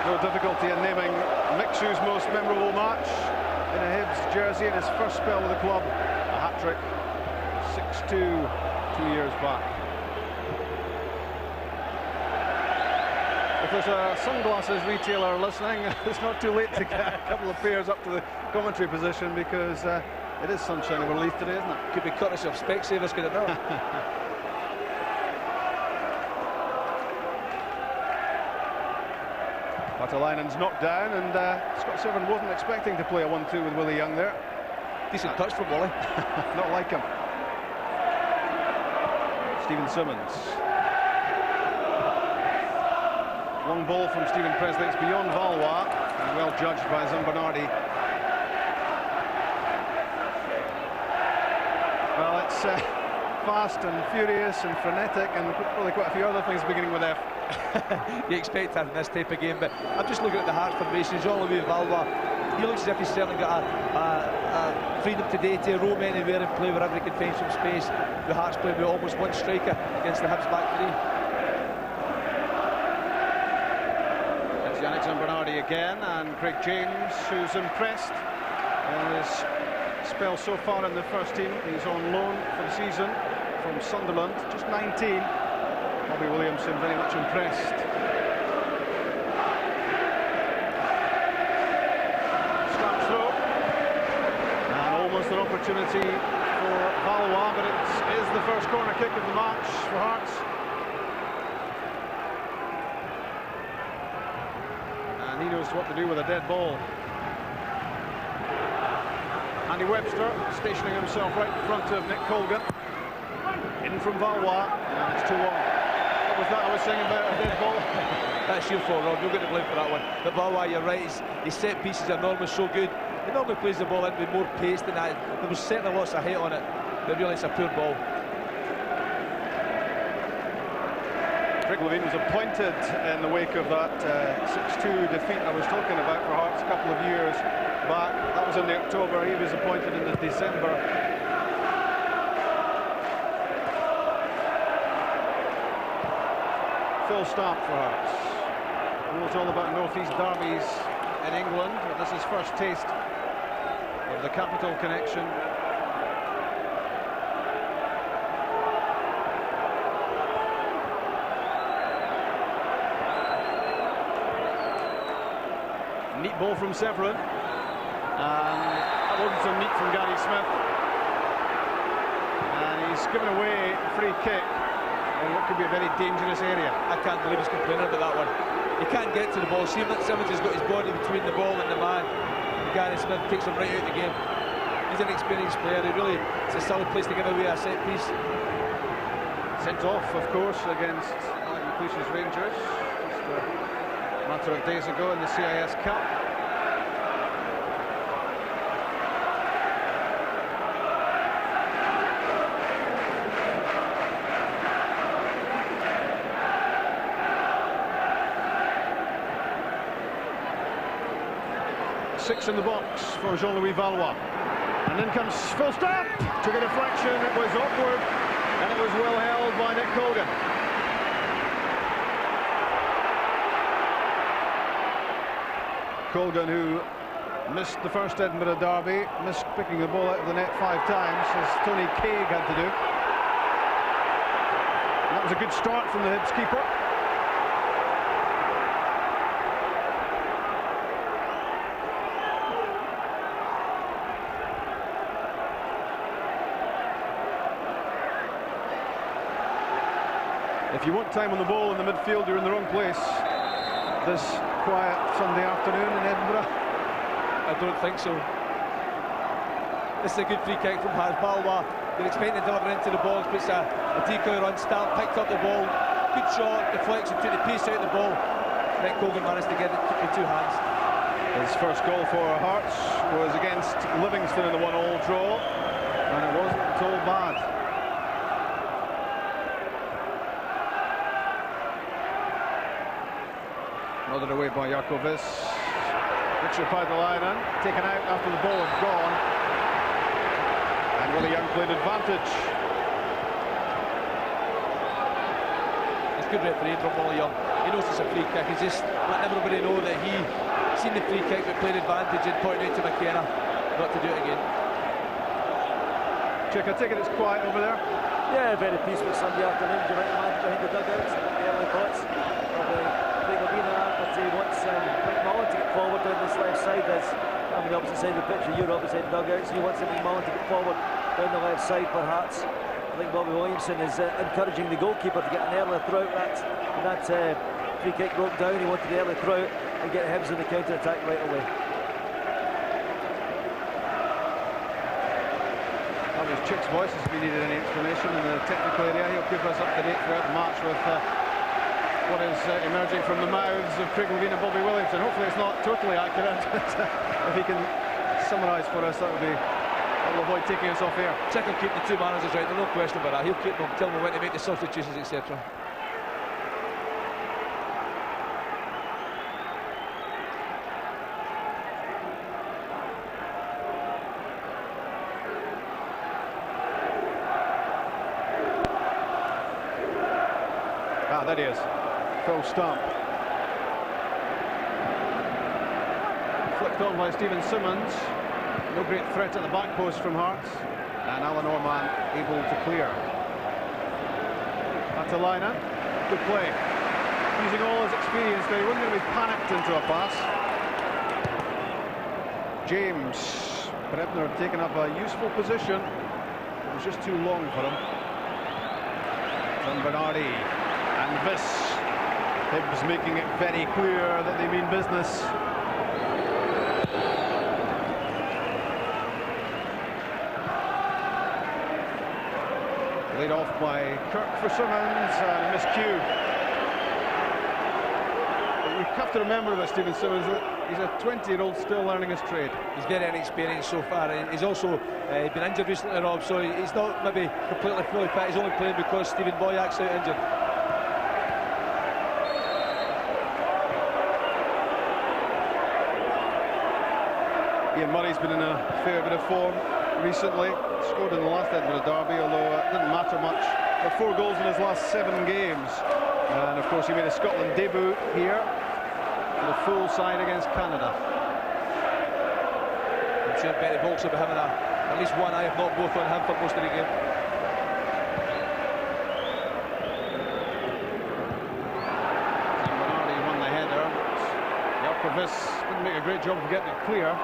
B: No difficulty in naming Mixu's most memorable match in a Hibs jersey in his first spell with the club. A hat-trick, 6-2, 2 years back. If there's a sunglasses retailer listening, it's not too late to get a couple of pairs up to the commentary position, because it is sunshiny relief today, isn't it?
I: Could be courtesy of Specsavers, could it not?
B: Patalainen's knocked down, and Scott Severn wasn't expecting to play a 1-2 with Willie Young there.
I: Decent touch from Willie.
B: Not like him. Stephen Simmons. Long ball from Stephen Presley. It's beyond Valois, and well judged by Zambonardi. Well, it's fast and furious and frenetic, and probably quite a few other things beginning with F.
I: You expect that in this type of game, but I'm just looking at the Hearts formation. Jean-Louis Valois, he looks as if he's certainly got a freedom today to roam anywhere and play wherever he can find some space. The Hearts play with almost one striker against the Hibs back three.
B: It's Yannick Zambonardi again, and Craig James, who's impressed in his spell so far in the first team. He's on loan for the season from Sunderland, just 19. Bobby Williamson very much impressed. Strap throw. And almost an opportunity for Valois, but it is the first corner kick of the match for Hearts. And he knows what to do with a dead ball. Andy Webster stationing himself right in front of Nick Colgan. In from Valois, and it's 2-1. What was that I was saying about a dead ball?
I: That's your fault, Rob. You'll get the blame for that one. But Valois, you're right. His set pieces are normally so good. He normally plays the ball in with more pace than that. There was certainly lots of height on it, but really it's a poor ball.
B: Greg Levine was appointed in the wake of that 6-2 defeat I was talking about for Hearts a couple of years back. That was in the October. He was appointed in the December. Full start for Hearts. It's all about northeast derbies in England. This is first taste of the capital connection. Neat ball from Severin, and that wasn't so neat from Gary Smith, and he's given away a free kick in what could be a very dangerous area.
I: I can't believe he's complaining about that one. He can't get to the ball. Simmons has got his body between the ball and the man, and Gary Smith takes him right out of the game. He's an experienced player. It's a solid place to give away a set piece.
B: Sent off, of course, against Alec McLeish's Rangers just a matter of days ago in the CIS Cup. 6 in the box for Jean-Louis Valois. And in comes Phil Stamp. Took a deflection, it was awkward, and it was well held by Nick Colgan. Colgan, who missed the first Edinburgh derby, missed picking the ball out of the net 5 times, as Tony Craig had to do. And that was a good start from the Hibs keeper. If you want time on the ball in the midfield, you're in the wrong place this quiet Sunday afternoon in Edinburgh.
I: I don't think so. This is a good free kick from Valois. They're expecting to deliver into the box, puts a decoy run, Stamp picked up the ball, good shot, deflection, took the piece out of the ball. Nick Colgan managed to get it with 2 hands.
B: His first goal for Hearts was against Livingston in the 1-1 draw, and it wasn't at all bad. Nodded away by Jakovic. Richard Paidelainen taken out after the ball had gone. And Willie Young played advantage.
I: It's good referee from Willie Young. He knows it's a free kick. He's just letting everybody know that he seen the free kick but played advantage and pointing out to McKenna not to do it again.
B: Chick, I take it it's quiet over there?
O: Yeah, very peaceful Sunday afternoon. You might imagine behind the dugouts, the early thoughts of he wants McMullen to get forward down this left side. I'm on the opposite side of the pitch, you're opposite dugouts. He wants McMullen to get forward down the left side, perhaps. I think Bobby Williamson is encouraging the goalkeeper to get an early throw out. That free kick broke down. He wanted the early throw out and get Hibs in the counter attack right away.
B: Obviously, Chick's voice has been needed any explanation in the technical area. He'll keep us up to date throughout the match with what is emerging from the mouths of Craig Levein and Bobby Williamson. Hopefully it's not totally accurate, but if he can summarise for us, that will avoid taking us off air.
I: Chick will keep the 2 managers out, there's no question about that. He'll keep them, tell them when to make the substitutions, etc.
B: Ah, there he is. Phil Stamp. Flicked on by Stephen Simmons. No great threat at the back post from Hearts. And Alan Orman able to clear. Paidelainen. Good play. Using all his experience there. He wasn't going to be panicked into a pass. James. Brebner taking up a useful position. It was just too long for him. San Bernardi. And this. Hibs making it very clear that they mean business. Laid off by Kirk for Simmons and miscue. You have to remember that Stephen Simmons, he's a 20-year-old still learning his trade.
I: He's very inexperienced so far. He's also been injured recently, Rob, so he's not maybe completely fully fit. He's only playing because Stephen Boyak's out injured.
B: Ian Murray's been in a fair bit of form recently. Scored in the last Edinburgh derby, although it didn't matter much. But 4 goals in his last 7 games. And of course he made a Scotland debut here for the full side against Canada.
I: I'm sure Betty Volks will be having at least one eye, if not both, on him for most of the game.
B: Bernardi won the header. Jakovic didn't make a great job of getting it clear.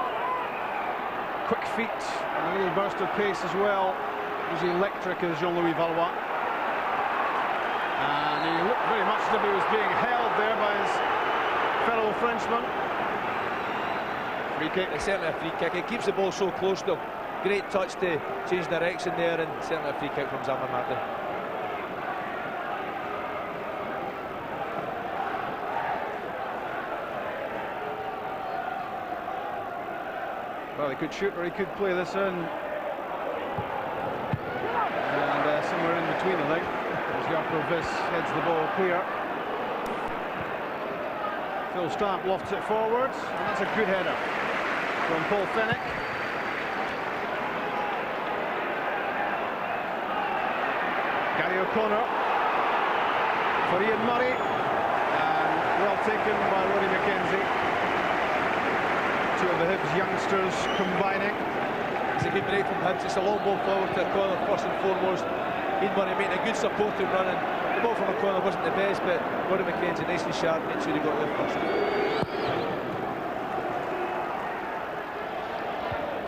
B: Quick feet and a little burst of pace as well. He's electric as Jean-Louis Valois. And he looked very much as if he was being held there by his fellow Frenchman. Free kick.
I: It's certainly a free kick. It keeps the ball so close to him. Great touch to change direction there, and certainly a free kick from San Bernardi.
B: Well, he could shoot or he could play this in. And somewhere in between, I think, as Jakovic heads the ball clear. Phil Stamp lofts it forwards, and that's a good header. from Paul Fennick. Gary O'Connor for Ian Murray, and well taken by Rory McKenzie. Two of the Hibs youngsters combining.
I: It's a good break from Hibs. It's a long ball forward to O'Connor first and foremost. Ian Murray making a good supporting run, and the ball from O'Connor wasn't the best, but Rory McKenzie nice and sharp, made sure he got there first.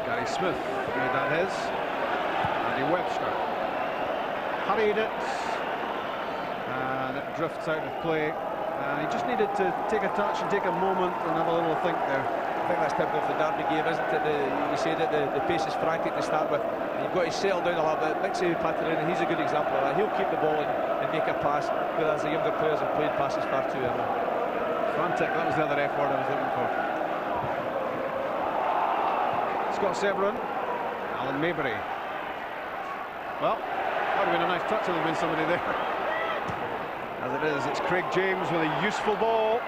B: Gary Smith made that his. Andy Webster hurried it, and it drifts out of play. And he just needed to take a touch and take a moment and have a little think there.
I: I think that's typical of the Derby game, isn't it? You say that the pace is frantic to start with. You've got to settle down a little bit. Mixie Paterina, he's a good example of that. He'll keep the ball and make a pass, whereas the younger players have played passes far too early.
B: Frantic, that was the other F word I was looking for. Scott Severin, Alan Maybury. Well, that would have been a nice touch if there had been somebody there. As it is, it's Craig James with a useful ball,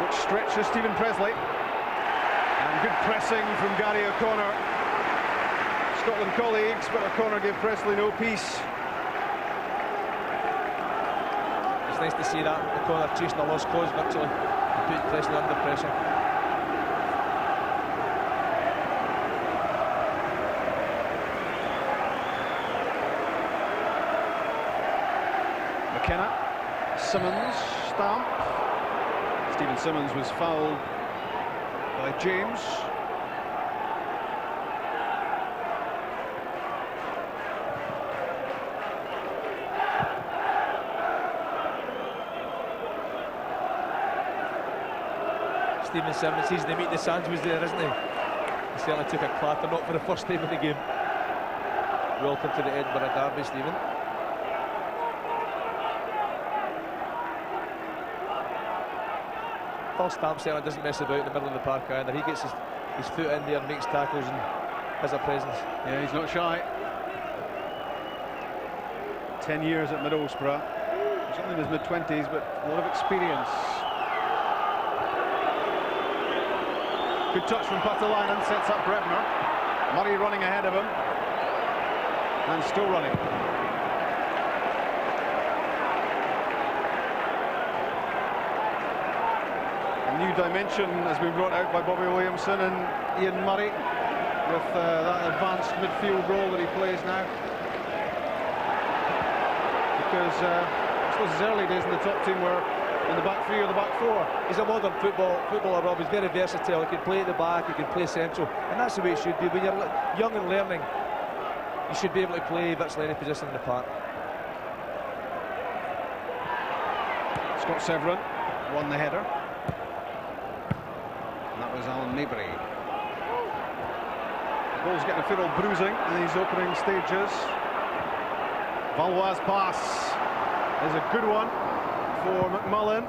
B: which stretches Stephen Presley. And good pressing from Gary O'Connor. Scotland colleagues, but O'Connor gave Presley no peace.
I: It's nice to see that O'Connor chasing a lost cause virtually and put Presley under pressure.
B: McKenna, Simmons, stamp. Stephen Simmons was fouled by James.
I: Stephen Simmons, he's in the meat of the sands was there, isn't he? He certainly took a clatter, not for the first time in the game. Welcome to the Edinburgh Derby, Stephen. Paul Stamp certainly doesn't mess about in the middle of the park either. He gets his foot in there and makes tackles and has a presence.
B: Yeah, he's not shy. 10 years at Middlesbrough. He's only in his mid-20s, but a lot of experience. Good touch from Patalainen, sets up Brebner. Murray running ahead of him. And still running. A new dimension has been brought out by Bobby Williamson and Ian Murray with that advanced midfield role that he plays now. Because I suppose his early days in the top team were in the back three or the back four.
I: He's a modern footballer, Rob. He's very versatile. He can play at the back, he can play central, and that's the way it should be. When you're young and learning, you should be able to play virtually any position in the park.
B: Scott Severin won the header. And that was Alan Maybury. The ball's getting a fair old bruising in these opening stages. Valois' pass is a good one for McMullen.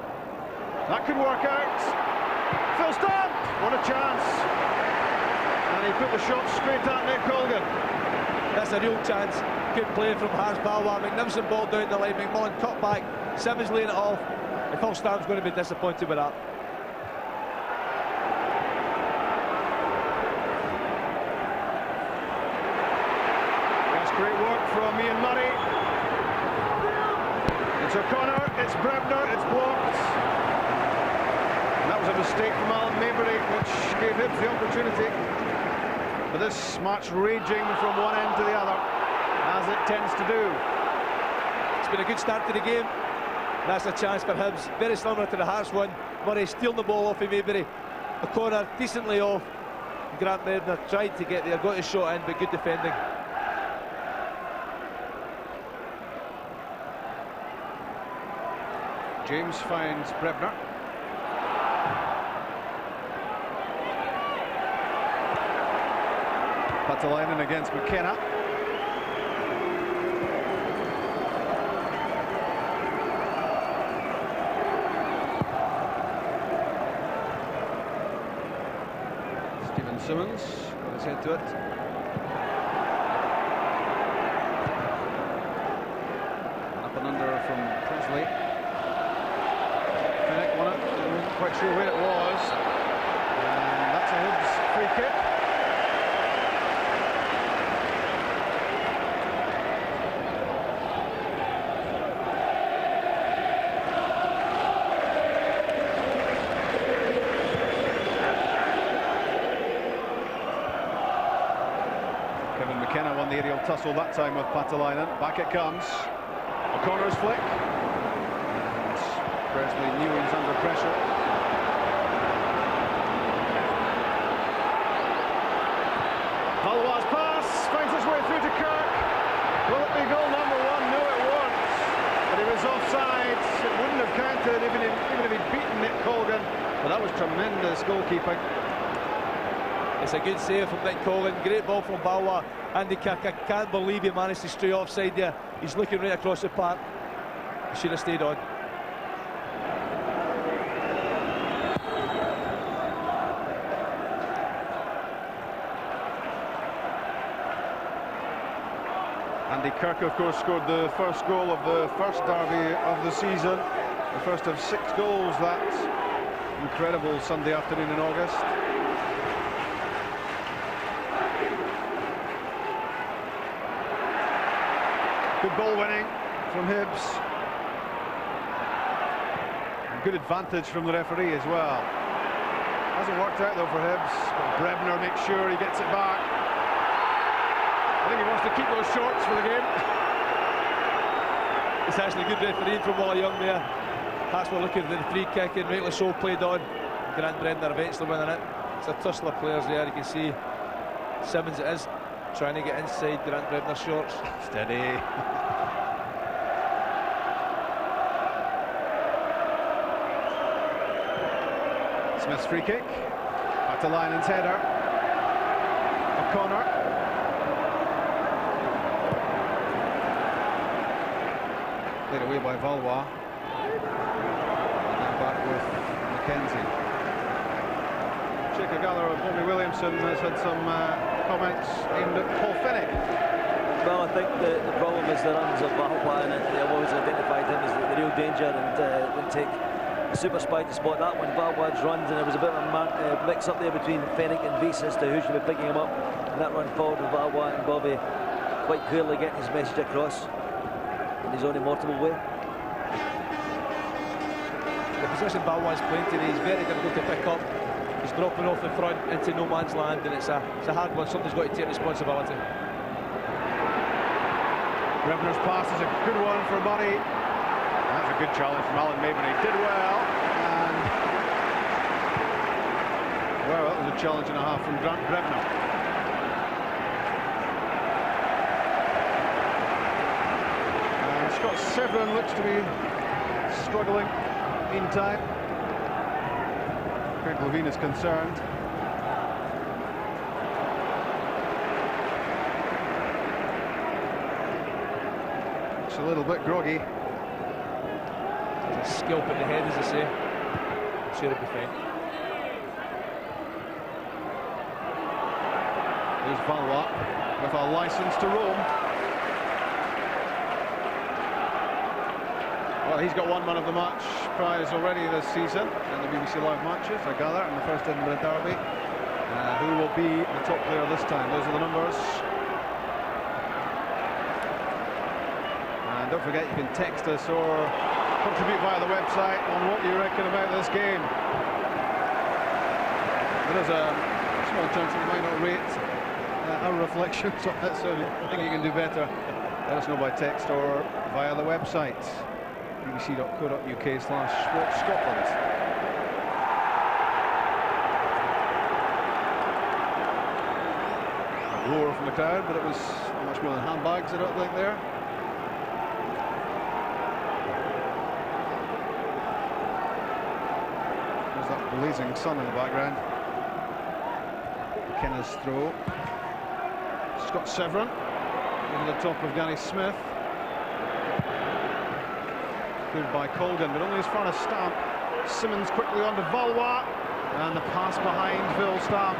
B: That could work out. Phil Stamp, what a chance. And he put the shot straight at Nick Colgan.
I: That's a real chance. Good play from Hans Valois. Magnificent ball down the line. McMullen cut back. Simmons laying it off. And Phil Stamp's going to be disappointed with that.
B: That's great work from Ian Murray. It's O'Connor, it's Brebner, it's blocked. And that was a mistake from Alan Maybury, which gave Hibs the opportunity. But this match raging from one end to the other, as it tends to do.
I: It's been a good start to the game. That's a chance for Hibs, very similar to the Hearts one. Murray stealing the ball off of Maybury. O'Connor decently off. Grant Brebner tried to get there, got his shot in, but good defending.
B: James finds Brebner. Patalainen against McKenna. Stephen Simmons got his head to it. Up and under from Presley. Fennick won it. I wasn't quite sure where it was. And that's a Hibs free kick. the aerial tussle that time with Patalainen. Back it comes. O'Connor's flick. And Presley knew he was under pressure. Valois' pass finds its way through to Kirk. Will it be goal number 1? No, it won't. But he was offside. It wouldn't have counted even if he'd beaten Nick Colgan. But that was tremendous goalkeeping.
I: It's a good save from Nick Colgan. Great ball from Valois. Andy Kirk, I can't believe he managed to stray offside there. He's looking right across the park. He should have stayed on.
B: Andy Kirk, of course, scored the first goal of the first derby of the season. The first of 6 goals that incredible Sunday afternoon in August. Good ball winning from Hibs. Good advantage from the referee as well. Hasn't worked out though for Hibs, but Brebner makes sure he gets it back. I think he wants to keep those shorts for the game.
I: It's actually good refereeing from Wally Young there. That's what looking at the free kick and rightly so played on. Grant Brebner eventually winning it. It's a tussle of players there. You can see Simmons it is trying to get inside Grant Brebner's shorts.
B: Steady. Smith's free kick. Patalainen's header. O'Connor. Played away by Valois. And now back with McKenzie. Shaker Gallagher of Bobby Williamson has had some comments aimed at Paul Fennick.
O: Well, I think the problem is the runs of Valois, and they've always identified him as the real danger, and it would take a super spy to spot that one. Valois runs, and there was a bit of a mix up there between Fennick and Weiss as to who should be picking him up. And that run forward with Valois and Bobby quite clearly getting his message across in his own immortal way.
I: The position Valois is playing today is very difficult to pick up. He's dropping off the front into no man's land, and it's a hard one. Somebody's got to take responsibility.
B: Brebner's pass is a good one for Murray. That's a good challenge from Alan Maben. He did well, and well, that was a challenge and a half from Grant Brebner. And Scott Severin looks to be struggling meantime. Craig Levine is concerned. Looks a little bit groggy.
I: It's a scalp at the head, as I say. I'm sure it'll be fine.
B: There's Valois with a licence to roam. Well, he's got one man of the match prize already this season in the BBC Live matches, I gather, in the first Edinburgh derby. Who will be the top player this time? Those are the numbers. And don't forget, you can text us or contribute via the website on what you reckon about this game. There is a small chance that you might not rate our reflections on it, so I think you can do better. Let us know by text or via the website, bbc.co.uk/sportscotland. A roar from the crowd, but it was not much more than handbags, I don't think, there. There's that blazing sun in the background. McKenna's throw. Scott Severin over the top of Gary Smith. Cleared by Colgan, but only as far as Stamp. Simmons quickly onto Valois, and the pass behind Phil Stamp.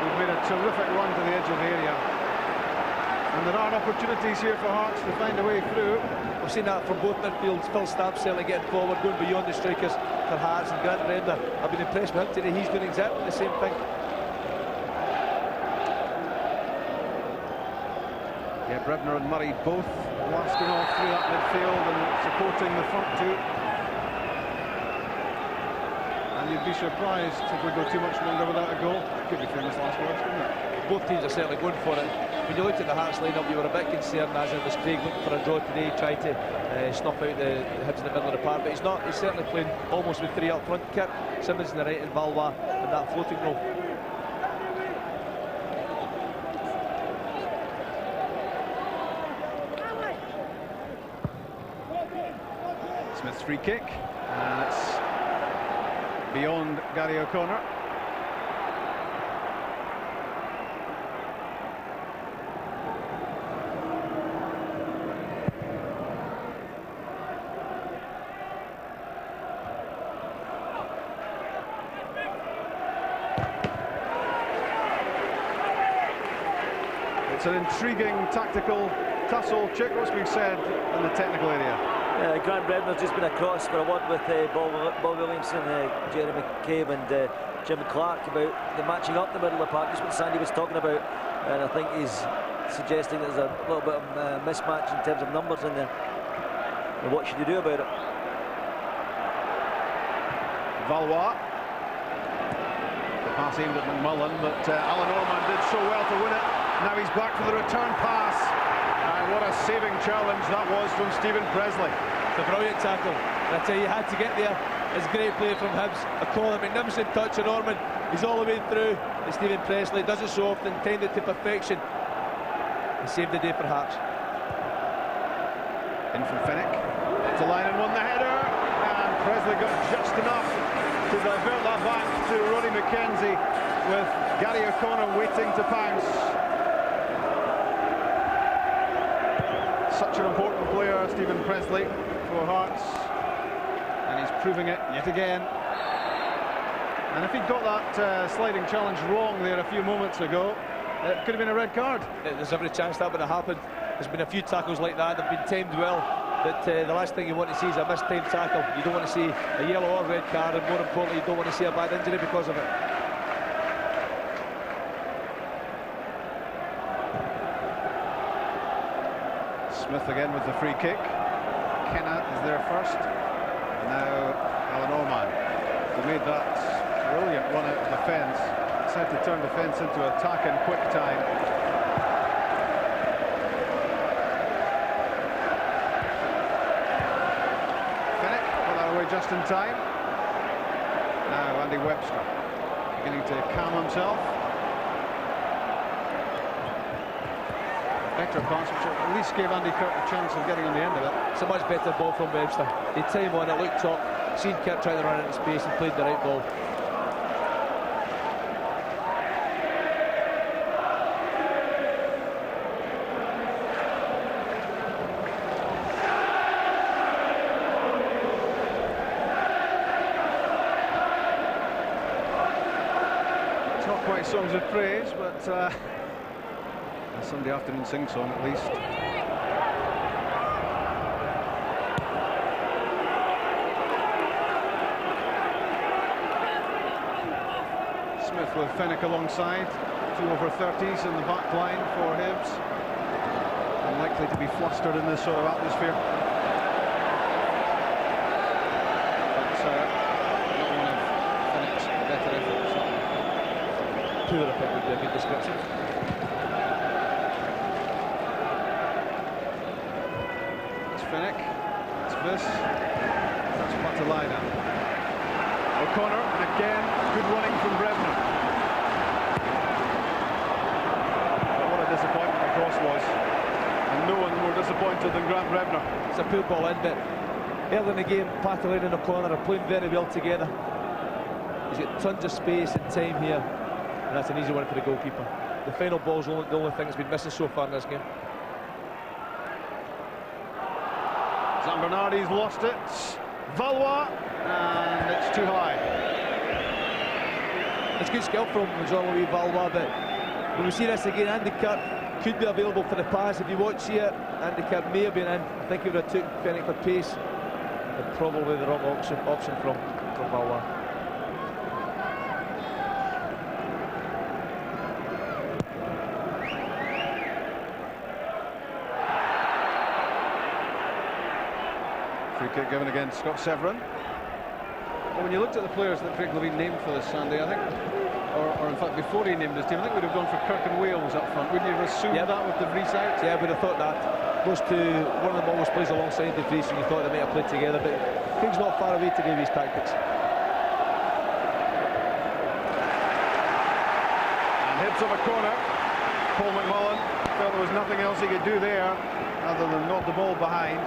B: We've made a terrific run to the edge of the area, and there are opportunities here for Hearts to find a way through.
I: We've seen that from both midfields. Phil Stamp certainly getting forward, going beyond the strikers for Hearts, and Grant Brebner. I've been impressed with him today. He's doing exactly the same thing.
B: Yeah, Brebner and Murray both blasting off through that midfield and supporting the front two. And you'd be surprised if we go too much longer without a goal. Could be famous last words, wouldn't it?
I: Both teams are certainly going for it. when you looked at the Hearts line-up, you were a bit concerned, as it was Craig looking for a draw today, tried to snuff out the Hibs in the middle of the park, but he's not. He's certainly playing almost with three up front. Kirk, Simmons on the right and Valois in that floating role.
B: Smith's free kick, and it's beyond Gary O'Connor. It's an intriguing tactical tussle. Chick, what's being said in the technical area?
O: Grant Brebner's just been across for a word with Bob Williamson, Jeremy McCabe and Jim Clark about the matching up the middle of the park, just what Sandy was talking about, and I think he's suggesting there's a little bit of mismatch in terms of numbers in there. And what should you do about it?
B: Valois. The pass aimed at McMullen, but Alan Orman did so well to win it. Now he's back for the return pass. And what a saving challenge that was from Stephen Presley.
I: It's a brilliant tackle. And I tell you, he had to get there. It's a great play from Hibs. A call, a magnificent touch on Orman. He's all the way through. And Stephen Presley does it so often, timed it to perfection. He saved the day for Hearts.
B: In from Finnick. To line and won the header. And Presley got just enough to divert that back to Roddy McKenzie, with Gary O'Connor waiting to pounce. Such an important player, Stephen Presley, for Hearts, and he's proving it yet again. And if he'd got that sliding challenge wrong there a few moments ago, it could have been a red card.
I: There's every chance that would have happened. There's been a few tackles like that, they've been timed well, but the last thing you want to see is a mistimed tackle. You don't want to see a yellow or red card, and more importantly, you don't want to see a bad injury because of it.
B: Smith again with the free kick. Kenna is there first. And now Alan Orman, who made that brilliant run out of defence. Decided to turn defence into attack in quick time. Finnick put that away just in time. Now Andy Webster beginning to calm himself. Better pass, which at least gave Andy Kirk a chance of getting on the end of it.
I: It's a much better ball from Webster. He had time on it, looked top, seen Kirk trying to run into space and played the right ball.
B: It's not quite songs of praise, but a Sunday afternoon sing-song at least. Smith with Finnick alongside. 2 over 30s in the back line for Hibs. Unlikely to be flustered in this sort of atmosphere. But not one of Finnick's better efforts.
I: Poor, I think, would be a good description.
B: Finnick, it's Viss, that's Patalina. O'Connor, and again, good running from Brebner. But what a disappointment the cross was. And no one more disappointed than Grant Brebner.
I: It's a poor ball in, but early in the game, Patalina and O'Connor are playing very well together. He's got tons of space and time here, and that's an easy one for the goalkeeper. The final ball's the only thing that's been missing so far in this game.
B: Bernardi's lost it. Valois, and it's too high.
I: It's good skill from Jean-Louis Valois, but when we see this again, Andy Kirk could be available for the pass. If you watch here, Andy Kirk may have been in. I think he would have took Finnick for pace, but probably the wrong option from Valois.
B: Free kick given against Scott Severin. Well, when you looked at the players that Craig Levine named for this Sunday, I think or in fact before he named his team, I think we'd have gone for Kirk and Wales up front. Wouldn't you have assumed that with De Vries out?
I: Yeah, we'd have thought that. Those two, one of them always plays alongside De Vries, and you thought they might have played together, but Craig's not far away today with his tactics.
B: And Hibs of a corner. Paul McMullen felt there was nothing else he could do there other than knock the ball behind.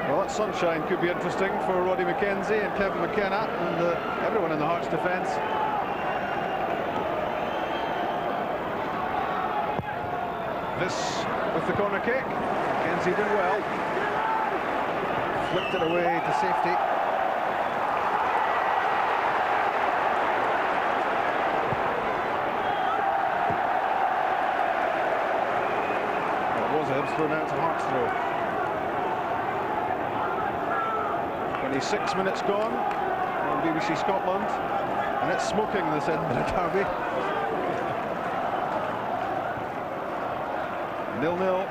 B: Well, that sunshine could be interesting for Roddy McKenzie and Kevin McKenna and everyone in the Hearts defence. This with the corner kick. McKenzie did well. Flicked it away to safety. Well, it was Hibs thrown out to Hearts throw. 26 minutes gone on BBC Scotland, and it's smoking this Edinburgh derby. 0-0.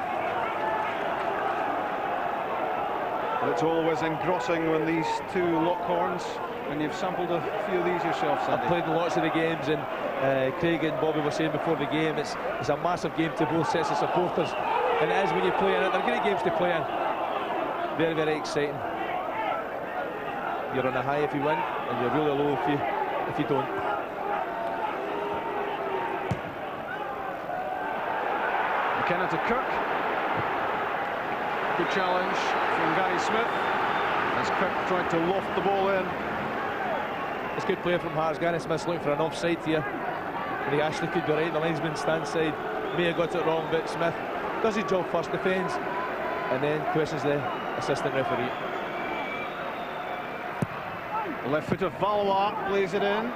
B: And it's always engrossing when these two lock horns, and you've sampled a few of these yourself, Sandy.
I: I've played in lots of the games, and Craig and Bobby were saying before the game, it's a massive game to both sets of supporters, and it is when you play in it. They're great games to play in. Very, very exciting. You're on a high if you win, and you're really low if you don't.
B: McKenna to Kirk. Good challenge from Gary Smith as Kirk tried to loft the ball in.
I: It's good play from Hearts. Gary Smith's looking for an offside here, and he actually could be right. The linesman stands side, may have got it wrong, but Smith does his job first, defends, and then questions the assistant referee.
B: The left foot of Valois plays it in.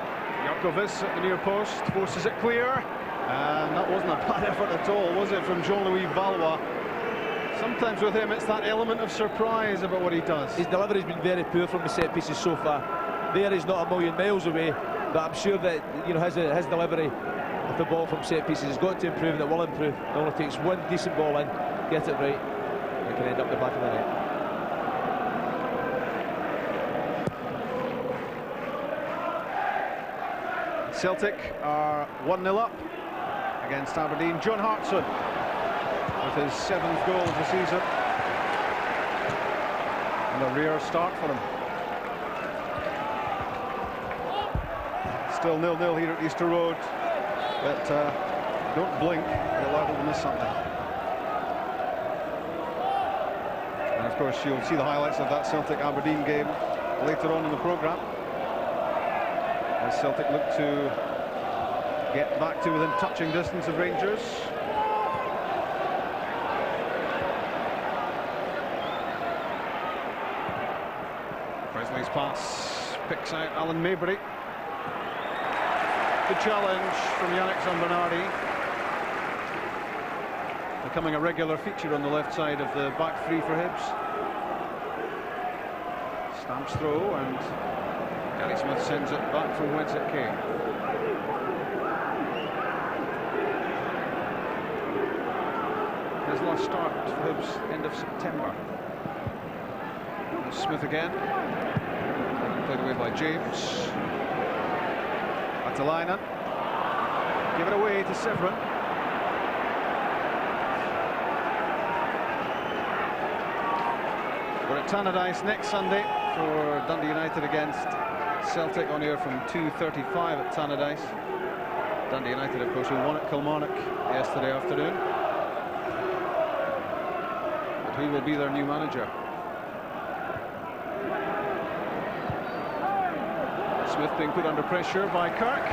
B: Jarkovic at the near post forces it clear, and that wasn't a bad effort at all, was it, from Jean-Louis Valois? Sometimes with him it's that element of surprise about what he does.
I: His delivery's been very poor from the set pieces so far. There he's not a million miles away, but I'm sure that his delivery of the ball from set pieces has got to improve, and it will improve. It only takes one decent ball in, get it right, and it can end up the back of the net.
B: Celtic are 1-0 up against Aberdeen. John Hartson with his 7th goal of the season, and a rare start for him. Still 0-0 here at Easter Road, but don't blink, you're liable to miss something. And of course you'll see the highlights of that Celtic-Aberdeen game later on in the programme, as Celtic look to get back to within touching distance of Rangers. Presley's pass picks out Alan Maybury. Good challenge from Yannick Zambonardi, becoming a regular feature on the left side of the back three for Hibs. Stamps throw, and Gary Smith sends it back from whence it came. His last start for Hibs, end of September. Smith again. Played away by James. Atalainen. Give it away to Severin. We're at Tannadice next Sunday for Dundee United against Celtic, on air from 2:35 at Tannadice. Dundee United, of course, who won at Kilmarnock yesterday afternoon. But who will be their new manager? Smith being put under pressure by Kirk.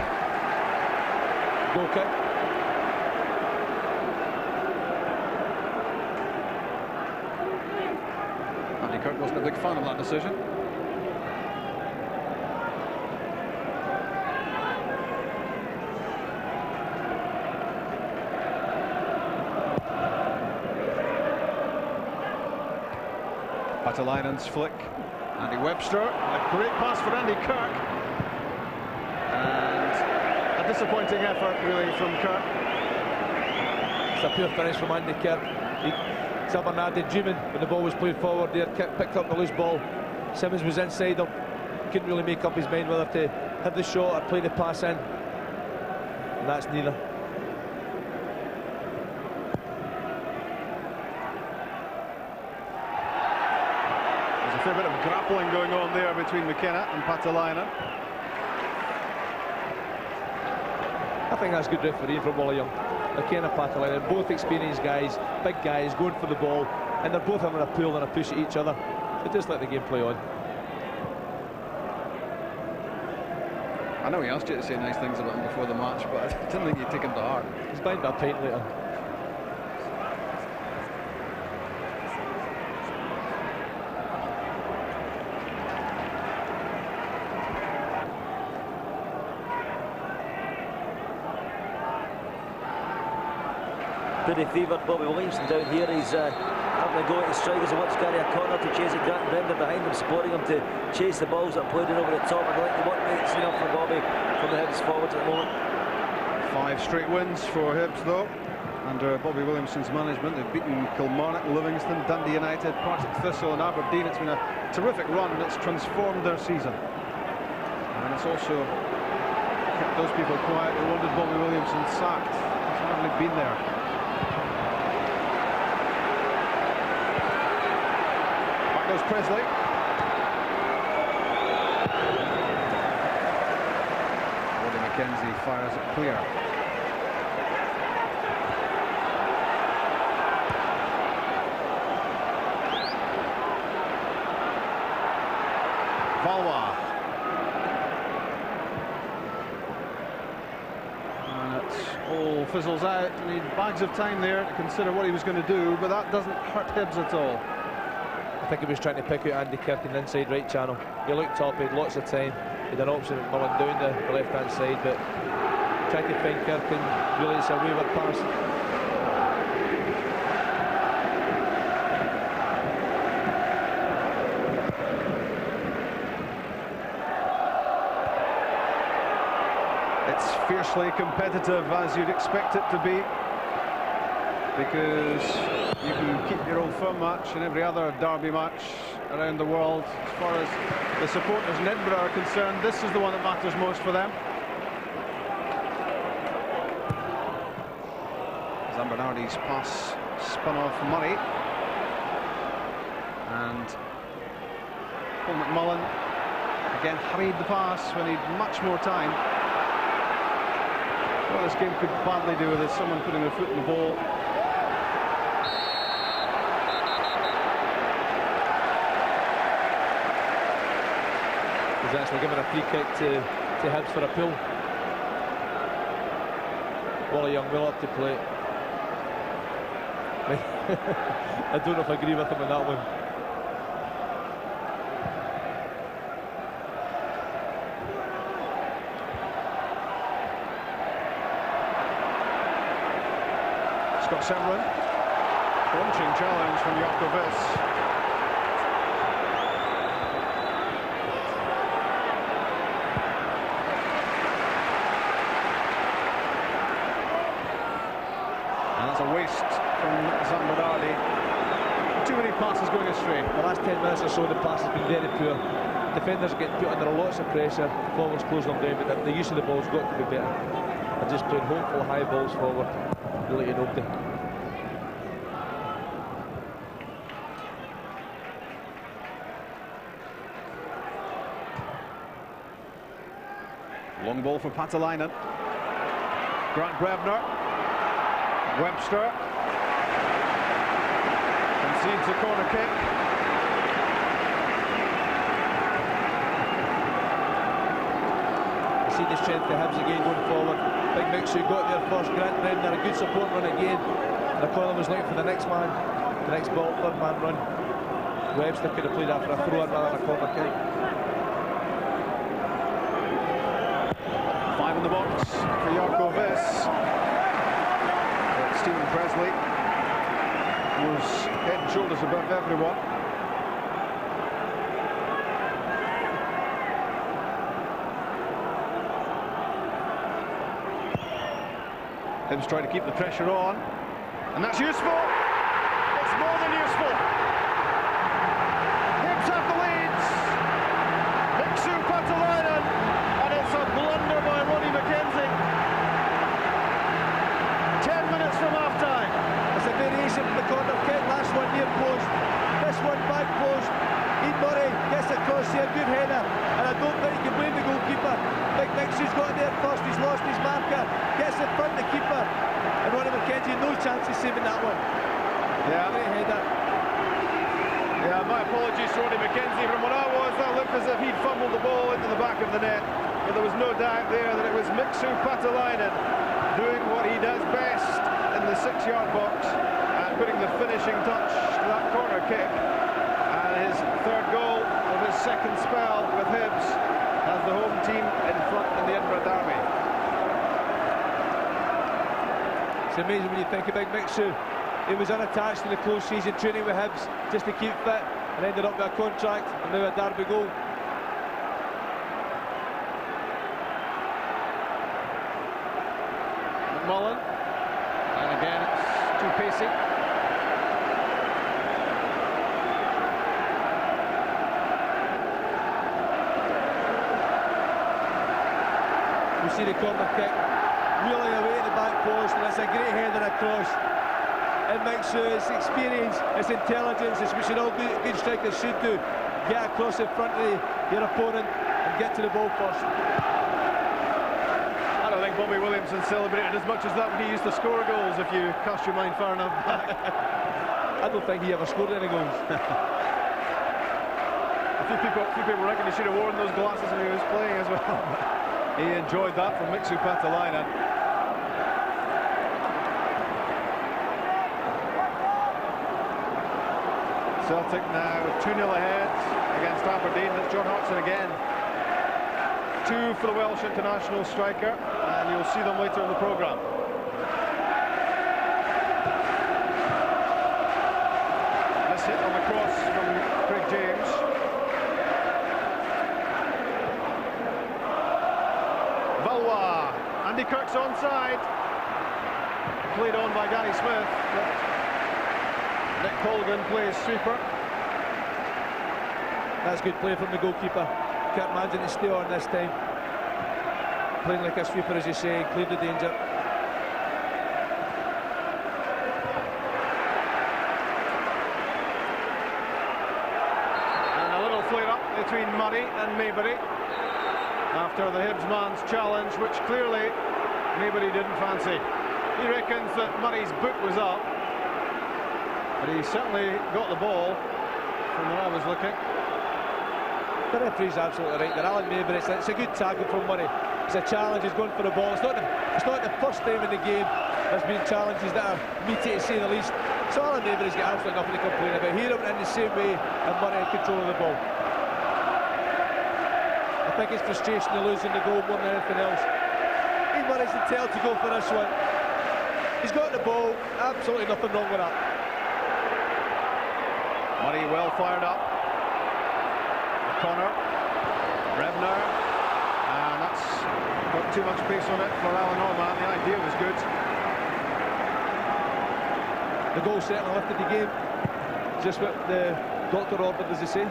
B: Goal kick. Andy Kirk wasn't a big fan of that decision. Atalainen's flick. Andy Webster, a great pass for Andy Kirk. And a disappointing effort, really, from Kirk.
I: It's a pure finish from Andy Kirk. Bernardi dreaming when the ball was played forward there, picked up the loose ball. Simmons was inside him, couldn't really make up his mind whether to hit the shot or play the pass in, and that's neither.
B: There's a fair bit of grappling going on there between McKenna and Patalainen.
I: I think that's good refereeing from Wally Young. McKenna, Patalainen, both experienced guys, big guys, going for the ball, and they're both having a pull and a push at each other. They just let the game play on.
H: I know he asked you to say nice things about him before the match, but I didn't think you'd take him to heart.
I: He's buying me a pint later.
O: Pretty fevered Bobby Williamson down here. He's having a go at his strikers and wants Gary a corner to chase it. Grant and Brenda behind him, supporting him to chase the balls that are played in over the top. I'd like the work rate's enough for Bobby from the Hibs forwards at the moment.
B: 5 straight wins for Hibs, though, under Bobby Williamson's management. They've beaten Kilmarnock, Livingston, Dundee United, Partick Thistle and Aberdeen. It's been a terrific run and it's transformed their season. And it's also kept those people quiet who wanted Bobby Williamson sacked. He's hardly been there. Back goes Presley. Roddy McKenzie fires it clear. Valois. And it all fizzles out, and he had bags of time there to consider what he was going to do, but that doesn't hurt Hibs at all.
I: I think he was trying to pick out Andy Kirk in the inside right channel. He looked up, he had lots of time. He had an option at Mullen down the left-hand side, but tried to find Kirk, and really it's a wayward pass.
B: It's fiercely competitive, as you'd expect it to be, because you can keep your Old Firm match and every other derby match around the world. As far as the supporters in Edinburgh are concerned, this is the one that matters most for them. Zambernardi's pass spun off Murray, and Paul McMullen again hurried the pass when he'd much more time. What this game could badly do with is someone putting their foot in the ball.
I: He's actually given a free kick to Hibs for a pull. Wally Young will up to play. I don't know if I agree with him on that one.
B: Scott Semlin, launching challenge from Jarko Viss. And that's a waste from Zambernardi. Too many passes going astray.
I: The last 10 minutes or so, the pass has been very poor. Defenders are getting put under lots of pressure, forwards closing them down, but the use of the ball's got to be better. They're just playing hopeful high balls forward, really to nobody.
B: Long ball for Patalainen. Grant Brebner. Webster. Concedes a corner kick.
I: You see the strength of Hibs again going forward. Big Mix who got there first. Grant Brebner, a good support run again. McCollum was looking for the next man. The next ball, third man run. Webster could have played that for a throw-in rather than a corner kick.
B: In the box for Jarko Viss. But Stephen Presley was head and shoulders above everyone. Hibs trying to keep the pressure on, and that's useful. It's
N: more than useful. Hibs have the leads. Mixu Patalainen, and it's a blunder by Ronnie McKenzie. 10 minutes from half-time.
P: It's a variation from the corner kick. Last one near post. This one back post. Ian Murray gets across here, good header, and I don't think you can blame the goalkeeper. Big Mixu's got in there first, he's lost his marker, gets in front of the keeper, and Ronnie McKenzie no chance of saving that one.
B: Yeah.
P: Great header.
B: Yeah, my apologies to Ronnie McKenzie. From what I was, that looked as if he'd fumbled the ball into the back of the net, but there was no doubt there that it was Mixu Patalainen doing what he does best in the 6-yard box and putting the finishing touch to that corner kick. And his third goal of his second spell with Hibs has the home team in front in the Edinburgh Derby.
P: It's amazing when you think about Mixu. He was unattached in the close season training with Hibs just to keep fit and ended up with a contract and now a Derby goal.
B: McMullen, and again it's too pacey.
P: We see the corner kick wheeling away at the back post, and it's a great header across. It makes its experience, its intelligence, it's what all good strikers should do. Get across in front of your opponent and get to the ball first.
B: I don't think Bobby Williamson celebrated as much as that when he used to score goals, if you cast your mind far enough back.
P: I don't think he ever scored any goals.
B: A few people reckon he should have worn those glasses when he was playing as well. He enjoyed that from Mixu Patalainen. Celtic now 2-0 ahead against Aberdeen. That's John Hartson again. 2 for the Welsh international striker, and you'll see them later in the programme. This hit on the cross from Craig James. Valois. Andy Kirk's onside. Played on by Gary Smith. Nick Colgan plays sweeper.
P: That's good play from the goalkeeper. Kirk managing to stay on this time. Playing like a sweeper, as you say, cleared the danger.
B: And a little flare-up between Murray and Maybury after the Hibs man's challenge, which clearly Maybury didn't fancy. He reckons that Murray's boot was up, but he certainly got the ball from where I was looking.
P: The referee's absolutely right there. Alan Maybury, it's a good tackle from Murray. It's a challenge, he's going for the ball. It's not the first time in the game there's been challenges that are meaty, to say the least. So Alan Maybury's got absolutely nothing to complain about. Here it went in the same way, and Murray had control of the ball. I think it's frustration of losing the goal more than anything else. Ian Murray's entitled to go for this one. He's got the ball, absolutely nothing wrong with that.
B: Murray well fired up. Connor, Rebner, and that's got too much pace on it for Alan Norman. The idea was good.
P: The goal certainly lifted the game. Just what the doctor ordered, as they say.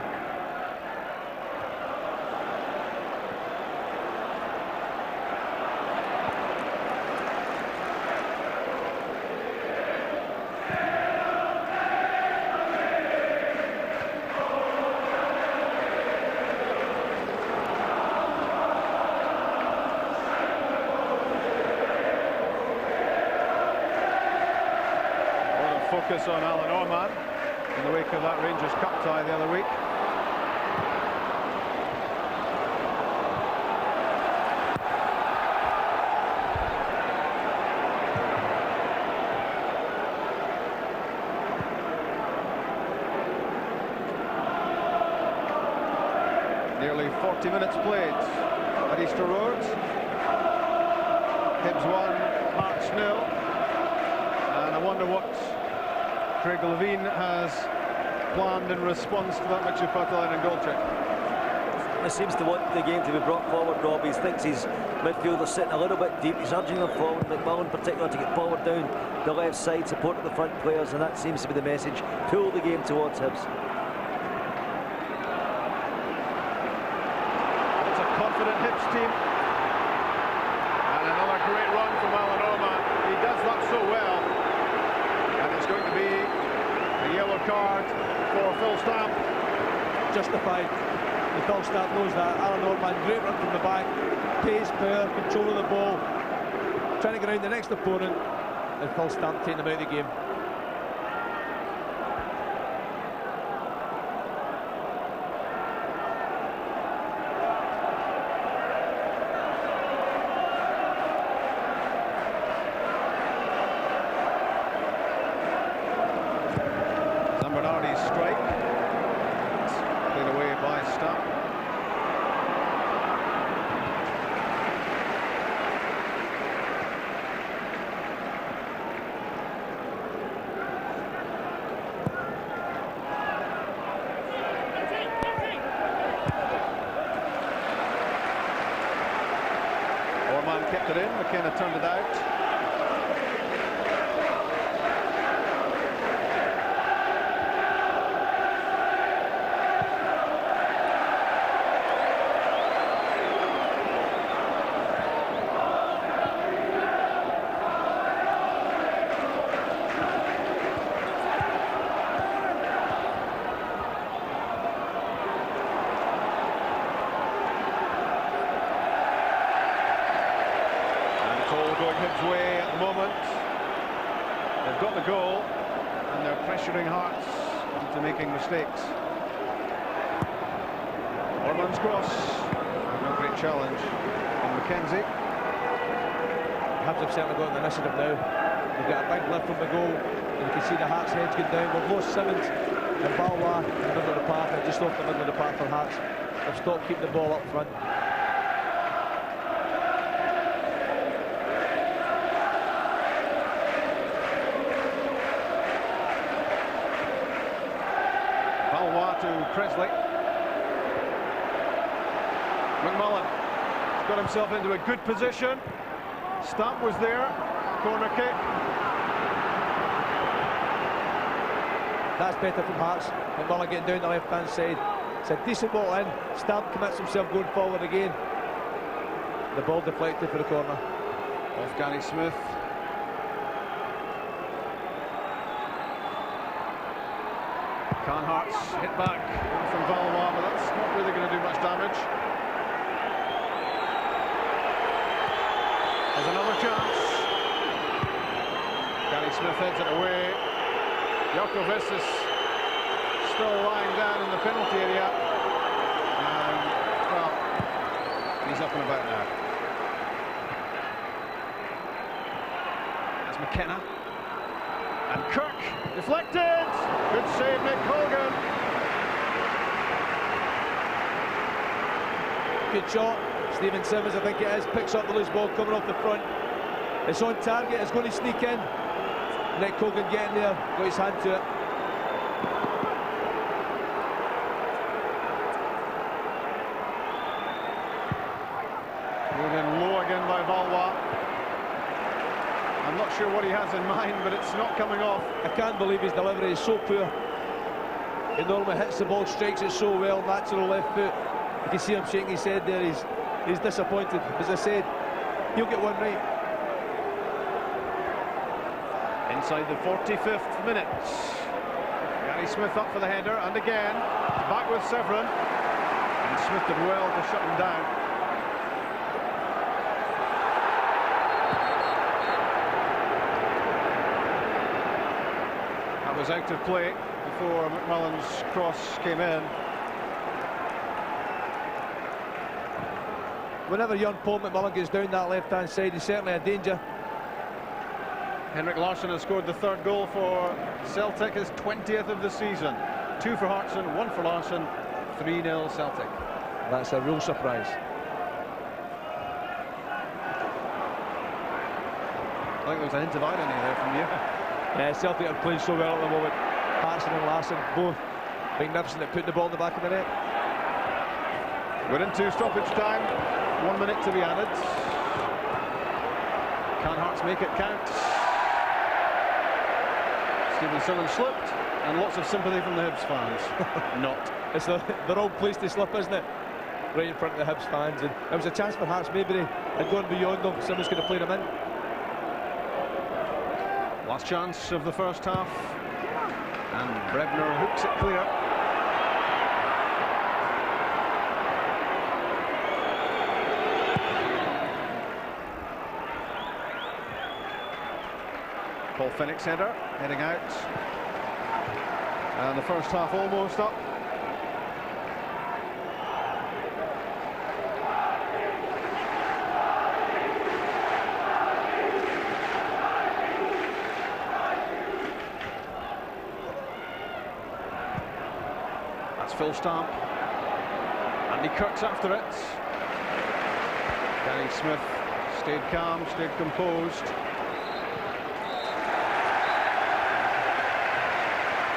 B: Focus on Alan Orman in the wake of that Rangers Cup tie the other week. Nearly 40 minutes played at Easter Road. Hibs 1, Hearts 0. And I wonder what Craig Levine has planned in response to that Mixu Patalainen goal check.
O: certainly seems to want the game to be brought forward, Rob. He thinks his midfielders sitting a little bit deep. He's urging them forward, McMullen particularly, to get forward down the left side, support the front players, and that seems to be the message. Pull the game towards Hibs.
B: It's a confident Hibs team. And another great run from Alan Oma. He does that so well. And it's going to be a yellow card for Phil Stamp.
P: Justified. The Phil Stamp knows that. Alan Orman, great run from the back. Pace, power, control of the ball. Trying to get around the next opponent. And Phil Stamp taking him out of the game.
B: Zambernardi's strike. Played away by Stamp. Orman kept it in, McKenna turned it out. Going Hibs' way at the moment. They've got the goal and they're pressuring Hearts into making mistakes. Orman's cross. No great challenge from Mackenzie.
P: Hibs have certainly got the initiative now. They've got a big lift from the goal, and you can see the Hearts' heads going down. We've lost Simmons and Valois in the middle of the park, and just off the middle of the park for Hearts. They've stopped keeping the ball up front.
B: To Presley. McMullen has got himself into a good position. Stamp was there. Corner kick.
P: That's better from Hearts. McMullen getting down the left-hand side. It's a decent ball in. Stamp commits himself going forward again. The ball deflected for the corner.
B: Off Gary Smith. Can Hearts hit back from Valois, but that's not really going to do much damage. There's another chance. Gary Smith heads it away. Jokovic is still lying down in the penalty area. And, well, he's up and about now. That's McKenna. And Kirk, deflected! Good save, Nick Hogan.
P: Good shot. Stephen Simmons, I think it is, picks up the loose ball coming off the front. It's on target, it's going to sneak in. Nick Hogan getting there, got his hand to it.
B: Moved in low again by Valois. I'm not sure what he has in mind, but it's not coming off.
P: I can't believe his delivery is so poor. He normally hits the ball, strikes it so well, natural left foot. You can see him shaking his head there, he's disappointed. As I said, he'll get one right.
B: Inside the 45th minute. Gary Smith up for the header, and again, back with Severin. And Smith did well to shut him down. Was out of play before McMullen's cross came in.
P: Whenever young Paul McMullen gets down that left-hand side, he's certainly a danger.
B: Henrik Larsson has scored the third goal for Celtic, his 20th of the season. 2 for Hartson, 1 for Larsson, 3-0 Celtic.
P: That's a real surprise.
B: I think there was a hint of irony there from you.
P: Yeah, Celtic are playing so well at the moment. Hartson and Larsson both magnificent at putting the ball in the back of the net.
B: We're into stoppage time. 1 minute to be added. Can Hearts make it count? Stephen Simmons slipped, and lots of sympathy from the Hibs fans. Not.
I: It's the wrong place to slip, isn't it? Right in front of the Hibs fans, and it was a chance for Hearts maybe had gone beyond them. Simmons could have played him in.
B: Last chance of the first half, and Brebner hooks it clear. Paul Phoenix header, heading out. And the first half almost up. That's Phil Stamp. Andy Kirk's after it. Danny Smith stayed calm, stayed composed.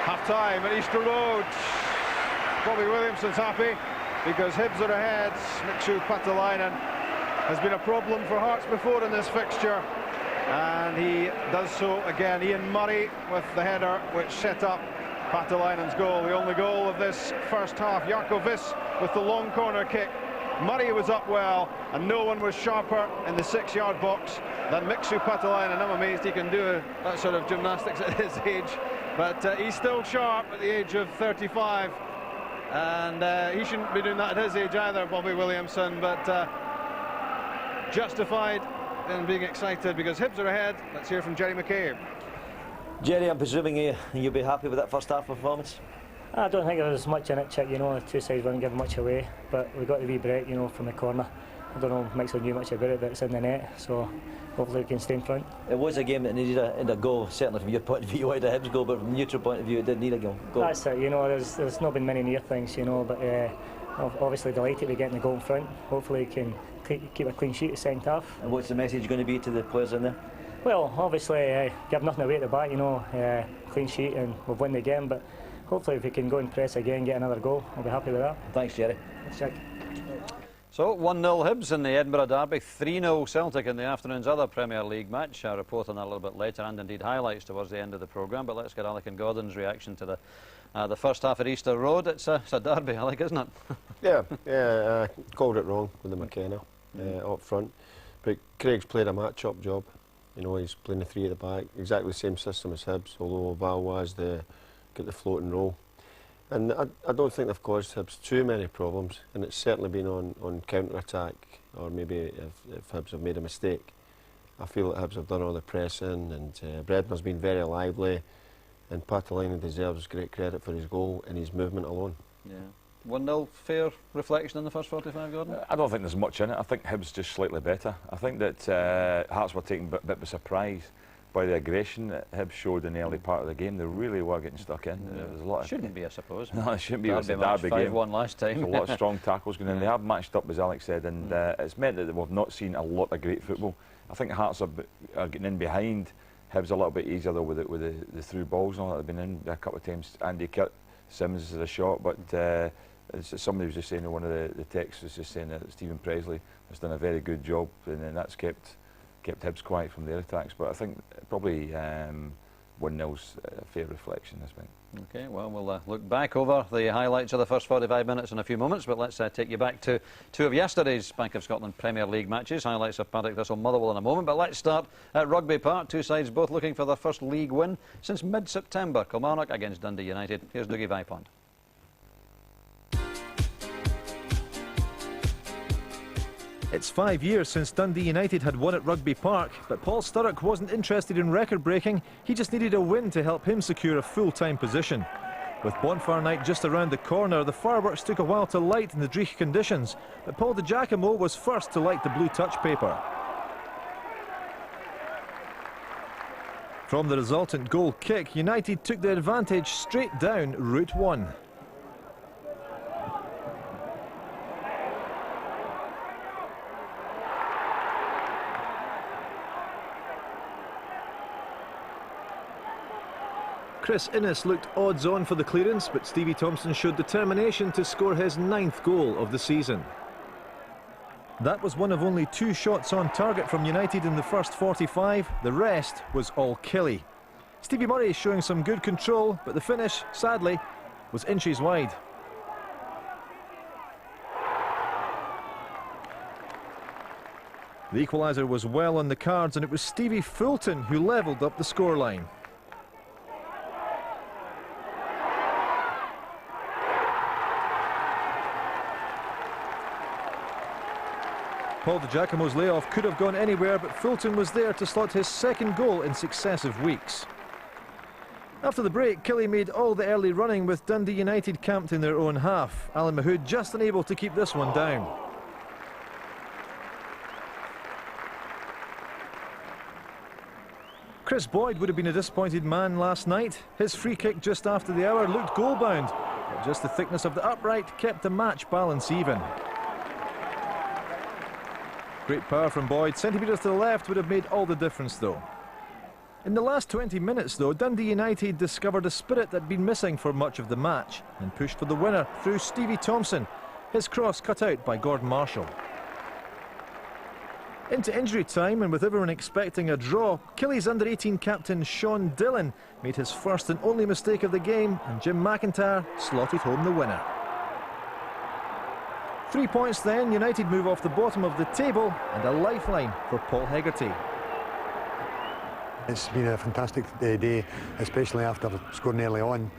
B: Half-time at Easter Road. Bobby Williamson's happy because Hibs are ahead. Miksu Patalainen has been a problem for Hearts before in this fixture, and he does so again. Ian Murray with the header which set up Patalainen's goal, the only goal of this first half. Jarko Vis with the long corner kick. Murray was up well, and no one was sharper in the 6-yard box than Miksu Patalainen. I'm amazed he can do that sort of gymnastics at his age, but he's still sharp at the age of 35, and he shouldn't be doing that at his age either, Bobby Williamson, but justified in being excited because Hibs are ahead. Let's hear from Jerry McCabe.
K: Jerry, I'm presuming you'll be happy with that first half performance?
Q: I don't think there was much in it, Chick. You know, the two sides weren't giving much away, but we got the wee break, you know, from the corner. I don't know if Mixon knew much about it, but it's in the net, so hopefully we can stay in front. It was a game that needed a goal, certainly from your point of view. You wanted a Hibs goal, but from a neutral point of view, it did need a goal. That's it, you know, there's not been many near things, you know, but obviously delighted with getting the goal in front. Hopefully we can keep a clean sheet the second half. And what's the message going to be to the players in there? Well, obviously, give nothing away at the back, you know, clean sheet, and we've won the game, but hopefully if we can go and press again, get another goal, I'll be happy with that. Thanks, Jerry. Thanks, Jack.
A: So 1-0 Hibs in the Edinburgh Derby, 3-0 Celtic in the afternoon's other Premier League match. I'll report on that a little bit later, and indeed highlights towards the end of the programme, but let's get Alec and Gordon's reaction to the first half at Easter Road. It's a derby, Alec, isn't it?
F: Yeah, called it wrong with the McKenna up front, but Craig's played a match-up job. You know, he's playing the three at the back, exactly the same system as Hibs, although Valois got the floating role. And I don't think they've caused Hibs too many problems, and it's certainly been on counter-attack, or maybe if Hibs have made a mistake. I feel that Hibs have done all the pressing, and Bredner's been very lively, and Patalainen deserves great credit for his goal and his movement alone.
A: Yeah. 1-0, fair reflection in the first 45, Gordon?
G: I don't think there's much in it. I think Hibs just slightly better. I think that Hearts were taken a bit of a surprise by the aggression that Hibs showed in the early part of the game. They really were getting stuck in.
A: Yeah.
G: There's a lot of
A: shouldn't be, I suppose.
G: No, it shouldn't be. It's a
A: derby
G: game.
A: 5-1 last time.
G: There's a lot of strong tackles going in. They have matched up, as Alex said, and it's meant that we've not seen a lot of great football. I think Hearts are getting in behind Hibs a little bit easier though with the through balls and all that. They've been in a couple of times. Andy Kirk, Simmons is a shot, but somebody was just saying in one of the texts was just saying that Stephen Presley has done a very good job, and then that's kept Hibs quiet from their attacks. But I think probably 1-0's a fair reflection this week.
A: Okay, well, we'll look back over the highlights of the first 45 minutes in a few moments, but let's take you back to two of yesterday's Bank of Scotland Premier League matches. Highlights of Partick Thistle Motherwell in a moment, but let's start at Rugby Park. Two sides both looking for their first league win since mid-September. Kilmarnock against Dundee United. Here's Dougie Vipond.
R: It's 5 years since Dundee United had won at Rugby Park, but Paul Sturrock wasn't interested in record-breaking. He just needed a win to help him secure a full-time position. With bonfire night just around the corner, the fireworks took a while to light in the dreich conditions, but Paul Di Giacomo was first to light the blue touch paper. From the resultant goal kick, United took the advantage straight down Route 1. Chris Innes looked odds-on for the clearance, but Stevie Thompson showed determination to score his 9th goal of the season. That was one of only 2 shots on target from United in the first 45. The rest was all Kelly. Stevie Murray showing some good control, but the finish, sadly, was inches wide. The equaliser was well on the cards, and it was Stevie Fulton who levelled up the scoreline. Paul Di Giacomo's layoff could have gone anywhere, but Fulton was there to slot his 2nd goal in successive weeks. After the break, Kelly made all the early running with Dundee United camped in their own half. Alan Mahood just unable to keep this one down. Chris Boyd would have been a disappointed man last night. His free kick just after the hour looked goal-bound, but just the thickness of the upright kept the match balance even. Great power from Boyd. Centimetres to the left would have made all the difference, though. In the last 20 minutes, though, Dundee United discovered a spirit that had been missing for much of the match and pushed for the winner through Stevie Thompson. His cross cut out by Gordon Marshall. Into injury time, and with everyone expecting a draw, Killy's under-18 captain Sean Dillon made his first and only mistake of the game, and Jim McIntyre slotted home the winner. 3 points then, United move off the bottom of the table, and a lifeline for Paul Hegarty.
S: It's been a fantastic day, especially after scoring early on.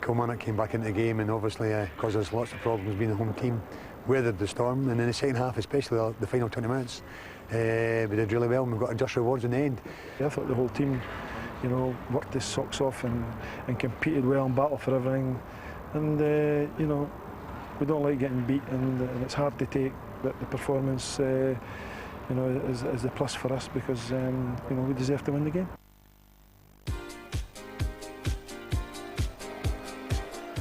S: Kilmarnock came back into the game and obviously caused us lots of problems being a home team. Weathered the storm, and in the second half, especially the final 20 minutes, we did really well and we got just rewards in the end.
T: I thought the whole team, you know, worked their socks off and competed well and battled for everything. And, you know, we don't like getting beat, and it's hard to take that the performance, you know, is the plus for us because, you know, we deserve to win the game.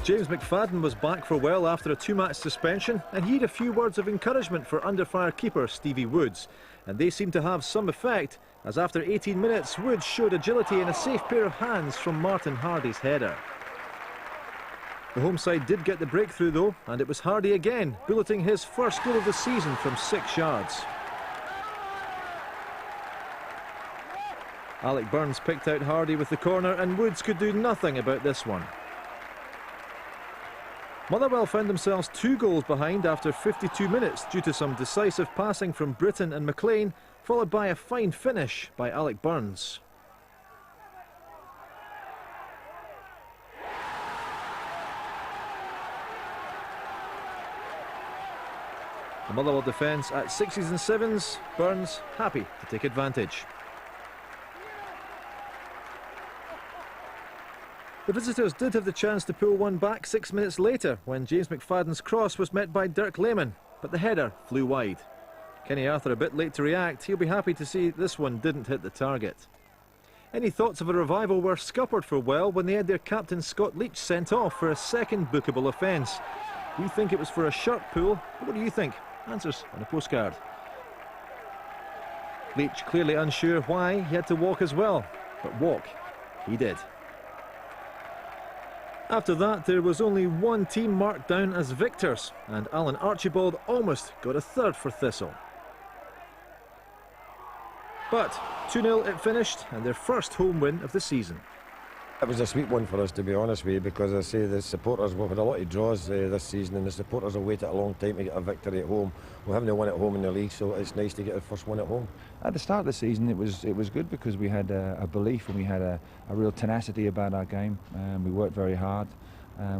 R: James McFadden was back for well after a 2-match suspension, and he had a few words of encouragement for under-fire keeper Stevie Woods. And they seemed to have some effect, as after 18 minutes, Woods showed agility and a safe pair of hands from Martin Hardy's header. The home side did get the breakthrough though, and it was Hardy again, bulleting his first goal of the season from 6 yards. Alec Burns picked out Hardy with the corner, and Woods could do nothing about this one. Motherwell found themselves 2 goals behind after 52 minutes due to some decisive passing from Britton and McLean, followed by a fine finish by Alec Burns. The Motherwell defence at 6s and 7s, Burns happy to take advantage. The visitors did have the chance to pull one back 6 minutes later when James McFadden's cross was met by Dirk Lehmann, but the header flew wide. Kenny Arthur a bit late to react. He'll be happy to see this one didn't hit the target. Any thoughts of a revival were scuppered for well when they had their captain Scott Leach sent off for a second bookable offence. We think it was for a shirt pull, but what do you think? Answers on a postcard. Leach clearly unsure why he had to walk as well, but walk he did. After that, there was only one team marked down as victors, and Alan Archibald almost got a third for Thistle. But 2-0 it finished, and their first home win of the season.
U: It was a sweet one for us, to be honest with you, because I say the supporters, we've had a lot of draws this season, and the supporters have waited a long time to get a victory at home. We haven't won at home in the league, so it's nice to get our first one at home.
V: At the start of the season, it was good because we had a belief and we had a real tenacity about our game. We worked very hard.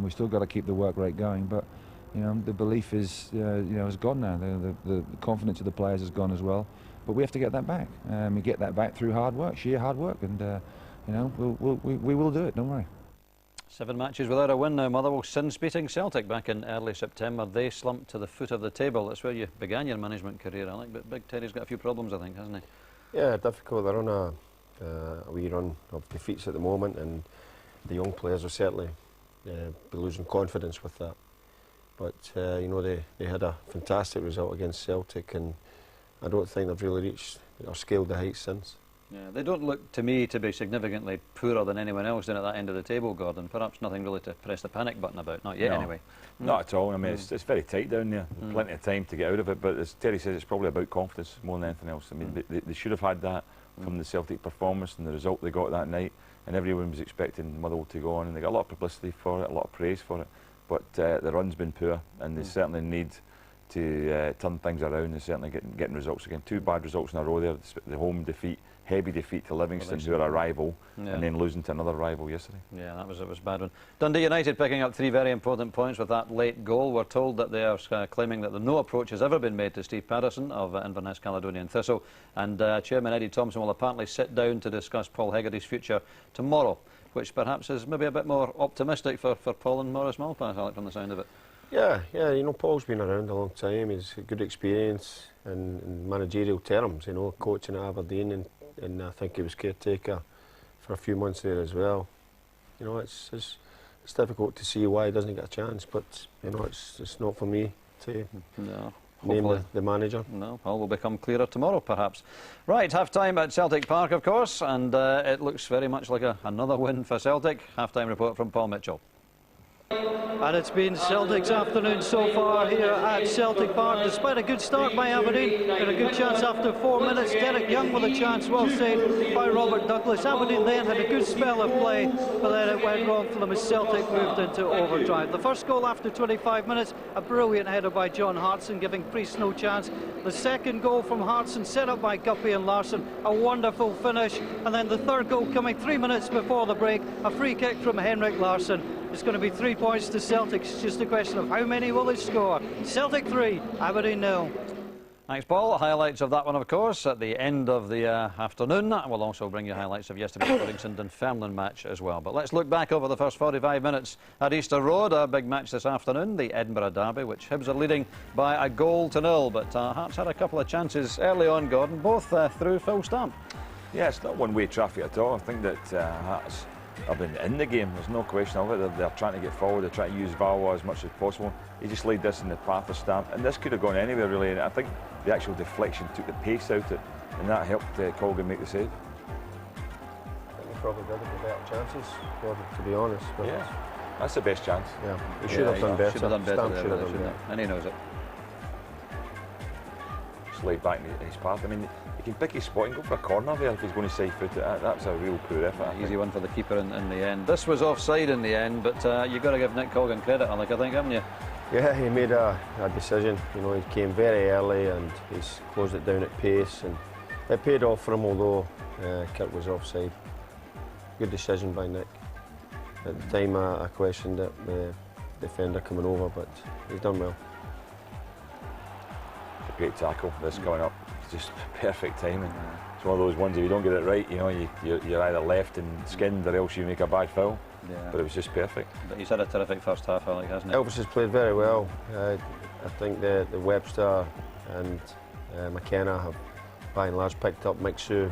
V: We still got to keep the work rate going, but you know the belief is is gone now. The confidence of the players is gone as well. But we have to get that back. We get that back through hard work, sheer hard work, and you know we will do it. Don't worry.
A: 7 matches without a win now, Motherwell, since beating Celtic back in early September. They slumped to the foot of the table. That's where you began your management career, Alec, but Big Terry's got a few problems, I think, hasn't he?
F: Yeah, difficult. They're on a wee run of defeats at the moment, and the young players will certainly be losing confidence with that. But you know, they had a fantastic result against Celtic, and I don't think they've really reached or scaled the heights since.
A: Yeah, they don't look to me to be significantly poorer than anyone else down at that end of the table, Gordon. Perhaps nothing really to press the panic button about, not yet anyway.
G: Not at all. I mean, it's very tight down there. Plenty of time to get out of it, but as Terry says, it's probably about confidence more than anything else. I mean, they should have had that from the Celtic performance and the result they got that night, and everyone was expecting Motherwell to go on, and they got a lot of publicity for it, a lot of praise for it, but the run's been poor, and they certainly need to turn things around and certainly getting results again. 2 bad results in a row there, the home defeat, heavy defeat to Livingston, who are a rival, and then losing to another rival yesterday. Yeah, it was a bad one. Dundee United picking up 3 very important points with that late goal. We're told that they are claiming that no approach has ever been made to Steve Patterson of Inverness Caledonian Thistle, and Chairman Eddie Thompson will apparently sit down to discuss Paul Hegarty's future tomorrow, which perhaps is maybe a bit more optimistic for Paul and Maurice Malpass, Alec, from the sound of it.
F: Yeah, you know, Paul's been around a long time. He's a good experience in managerial terms, you know, coaching at Aberdeen, and I think he was caretaker for a few months there as well. You know, it's difficult to see why he doesn't get a chance, but you know, it's not for me to name the manager. No, all will become clearer tomorrow, perhaps. Right, half-time at Celtic Park, of course, and it looks very much like another win for Celtic. Half-time report from Paul Mitchell.
J: And it's been Celtic's afternoon so far here at Celtic Park, despite a good start by Aberdeen. Got a good chance after 4 minutes. Derek Young with a chance, well saved by Robert Douglas. Aberdeen then had a good spell of play, but then it went wrong for them as Celtic moved into overdrive. The first goal after 25 minutes, a brilliant header by John Hartson, giving Priest no chance. The second goal from Hartson, set up by Guppy and Larsson, a wonderful finish. And then the third goal coming 3 minutes before the break, a free kick from Henrik Larsson. It's going to be 3 points to Celtic. It's just a question of how many will they score. Celtic 3, Aberdeen 0.
A: Thanks, Paul. Highlights of that one, of course, at the end of the afternoon. We'll also bring you highlights of yesterday's Livingston-Dunfermline match as well. But let's look back over the first 45 minutes at Easter Road. Our big match this afternoon, the Edinburgh Derby, which Hibs are leading by 1-0. But Hearts had a couple of chances early on, Gordon, both through Phil Stamp.
G: Yeah, it's not one-way traffic at all. I think that Hearts have been in the game, there's no question of it. They're trying to get forward, they're trying to use Valois as much as possible. He just laid this in the path of Stamp, and this could have gone anywhere really, and I think the actual deflection took the pace out of it, and that helped Colgan make the save.
F: I think he probably did have better chances, to be honest. But
G: yeah, that's the best chance.
F: Yeah, he should have done better.
A: Should have done better.
F: Stamp should have done better.
A: And he knows it.
G: Just laid back in his path. I mean, he can pick his spot and go for a corner there if he's going to side foot it. That's a real poor effort.
A: Easy one for the keeper in the end. This was offside in the end, but you've got to give Nick Colgan credit, Alec, I think, haven't you?
F: Yeah, he made a decision. You know, he came very early and he's closed it down at pace, and it paid off for him, although Kirk was offside. Good decision by Nick. At the time, I questioned it, the defender coming over, but he's done well.
G: It's a great tackle, this coming up. It's just perfect timing. It's one of those ones, if you don't get it right, you know, you're either left and skinned or else you make a bad foul. Yeah. But it was just perfect.
A: But he's had a terrific first half, Alec, hasn't he?
F: Elvis has played very well. I think the Webster and McKenna have by and large picked up Mixu.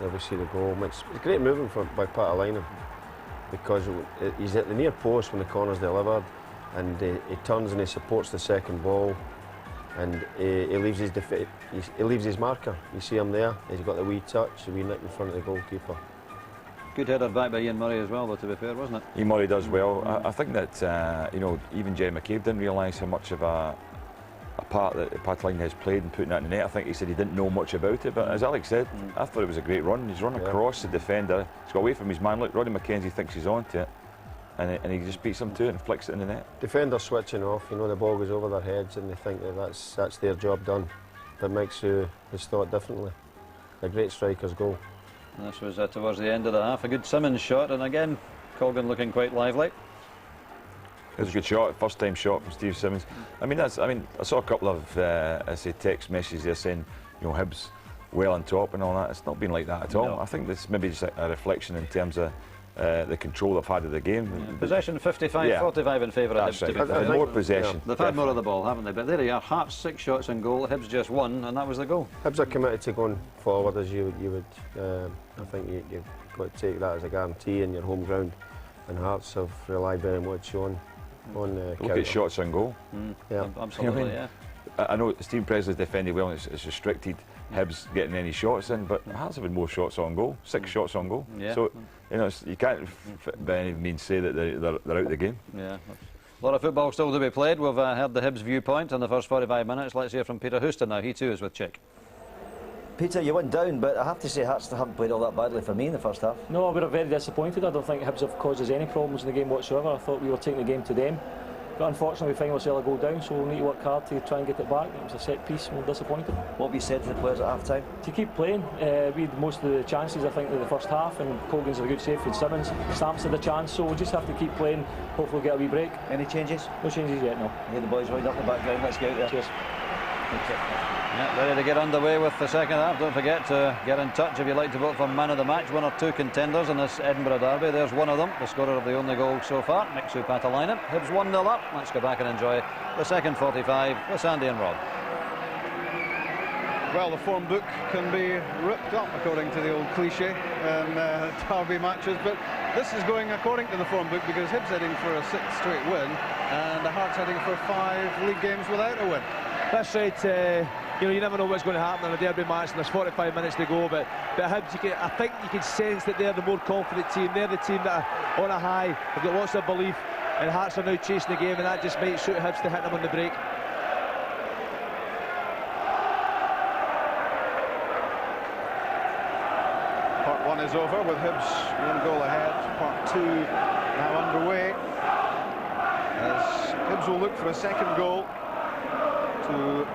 F: Obviously the goal. It's great moving by Pat Alainen, because he's at the near post when the corner's delivered, and he turns and he supports the second ball, and he leaves his marker. You see him there. He's got the wee touch, the wee nick in front of the goalkeeper.
A: Good header back by Ian Murray as well, though, to be fair, wasn't it?
G: Ian Murray does well. I think that you know, even Jerry McCabe didn't realise how much of a part that Pat Alainen has played in putting that in the net. I think he said he didn't know much about it, but as Alex said, I thought it was a great run. He's run across the defender, he's got away from his man. Look, Roddy McKenzie thinks he's onto it, and he just beats him to it and flicks it in the net.
F: Defenders switching off, you know, the ball goes over their heads and they think that that's their job done. But Mixu has thought differently. A great striker's goal.
A: And this was towards the end of the half. A good Simmons shot, and again, Colgan looking quite lively.
G: It was a good shot, first time shot from Steve Simmons. I saw a couple of text messages there saying, you know, Hibs well on top and all that. It's not been like that at all. I think this maybe just a reflection in terms of the control they've had of the game.
A: Yeah. Possession 55-45 in favour of Hibs.
G: Right. More possession.
A: They've had more of the ball, haven't they? But there you are, Hearts 6 shots on goal, Hibs just 1, and that was the goal.
F: Hibs are committed to going forward, as you would. I think you've got to take that as a guarantee in your home ground, and Hearts have relied very much on
G: look at shots on goal.
F: Yeah,
A: absolutely.
G: I know Steve Presley's defended well, and it's restricted Hibs getting any shots in, but Hearts have had more shots on goal, 6 shots on goal.
A: Yeah.
G: So, you know, you can't by any means say that they're out of the game.
A: Yeah. A lot of football still to be played. We've heard the Hibs viewpoint in the first 45 minutes. Let's hear from Peter Houston now. He too is with Chick.
K: Peter, you went down, but I have to say Hearts haven't played all that badly for me in the first half.
D: No, we were very disappointed. I don't think Hibs have caused us any problems in the game whatsoever. I thought we were taking the game to them. But unfortunately we find ourselves a goal down, so we'll need to work hard to try and get it back. It was a set piece and we're disappointed.
K: What have you said to the players at half time?
D: To keep playing. We had most of the chances I think in the first half, and Colgan's had a good save from Simmons. Stamps had a chance, so we'll just have to keep playing. Hopefully we'll get a wee break.
K: Any changes?
D: No changes yet, no.
K: Yeah, the boys lined up in the background. Let's get out there.
D: Cheers.
A: Yeah, ready to get underway with the second half. Don't forget to get in touch if you'd like to vote for man of the match. 1 or 2 contenders in this Edinburgh derby. There's one of them, the scorer of the only goal so far, Mixu Patalainen. Hibs 1-0 up. Let's go back and enjoy the second 45 with Sandy and Rob.
H: Well, the form book can be ripped up, according to the old cliche, in derby matches, but this is going according to the form book because Hibs heading for a 6th straight win and the Hearts heading for 5 league games without a win.
I: That's right. You know, you never know what's going to happen in a derby match, and there's 45 minutes to go. But Hibs, I think you can sense that they're the more confident team. They're the team that are on a high. They've got lots of belief, and Hearts are now chasing the game, and that just might suit Hibs to hit them on the break.
H: Part 1 is over with Hibs 1 goal ahead. Part 2 now underway as Hibs will look for a second goal to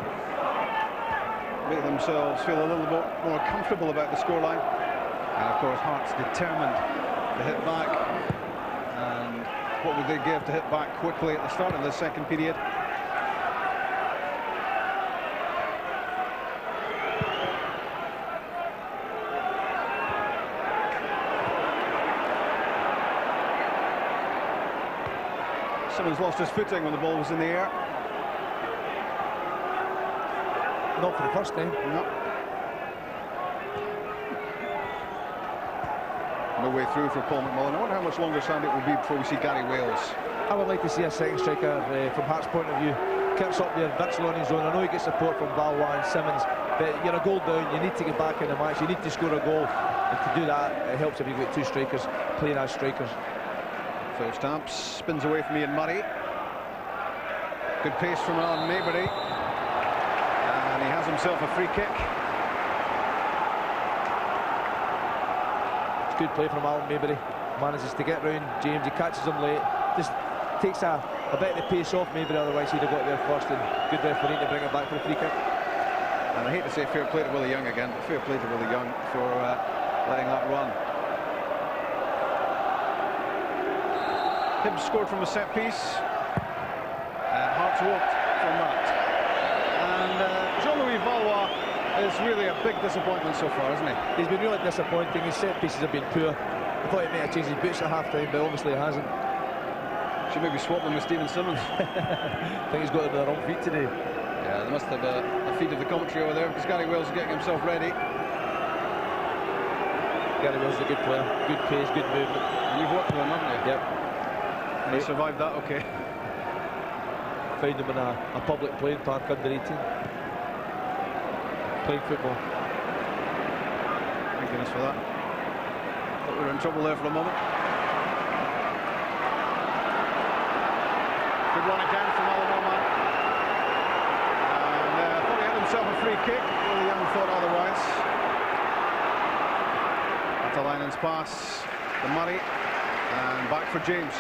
H: make themselves feel a little bit more comfortable about the scoreline. And of course Hearts determined to hit back. And what would they give to hit back quickly at the start of the second period? Simmons lost his footing when the ball was in the air.
I: Not for the first time.
H: No way through for Paul McMullen. I wonder how much longer, Sandy, it will be before we see Gary Wales.
I: I would like to see a second striker from Hearts' point of view. Kirk's up there, virtually on his own. I know he gets support from Valois and Simmons, but you're a goal down. You need to get back in the match. You need to score a goal. And to do that, it helps if you've got 2 strikers playing as strikers.
H: Phil Stamps spins away from Ian Murray. Good pace from Alan Maybury. And he has himself a free kick.
I: It's good play from Alan Maybury. Manages to get round James. He catches him late. Just takes a bit of the pace off Maybury, otherwise he'd have got there first. And good referee to bring it back for a free kick.
H: And I hate to say fair play to Willie Young again, but fair play to Willie Young for letting that run. Hibs scored from a set piece. Hearts walked from that. And Jean-Louis Valois is really a big disappointment so far, isn't he?
I: He's been really disappointing. His set pieces have been poor. I thought he might have changed his boots at half time, but obviously he hasn't.
H: Should maybe swap them with Stephen Simmons.
I: I think he's got them on the wrong feet today.
H: Yeah, they must have a feed of the commentary over there because Gary Wales is getting himself ready.
I: Gary Wales is a good player. Good pace, good movement.
H: And you've worked with him, haven't you?
I: Yep.
H: And he survived that, okay.
I: Found him in a public playing park under 18. Playing football.
H: Thank goodness for that. Thought we were in trouble there for a moment. Good run again from Alan Orman. And thought he had himself a free kick. Willie Young thought otherwise. Patalainen's pass to Murray. And back for James.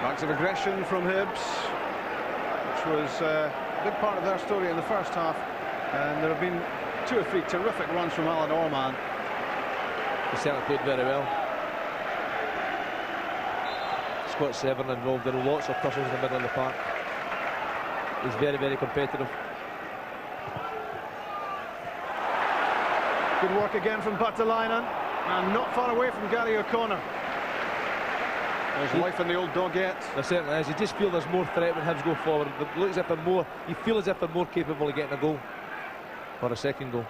H: Acts of aggression from Hibs, which was a big part of their story in the first half. And there have been 2 or 3 terrific runs from Alan Orman.
I: He certainly played very well. Scott Severn involved in lots of tussles in the middle of the park. He's very, very competitive.
H: Good work again from Patalainen, and not far away from Gary O'Connor. There's life in the old dog yet.
I: There certainly is. You just feel there's more threat when Hibs go forward. It looks as if they're more, you feel as if they're more capable of getting a goal. Or a second goal.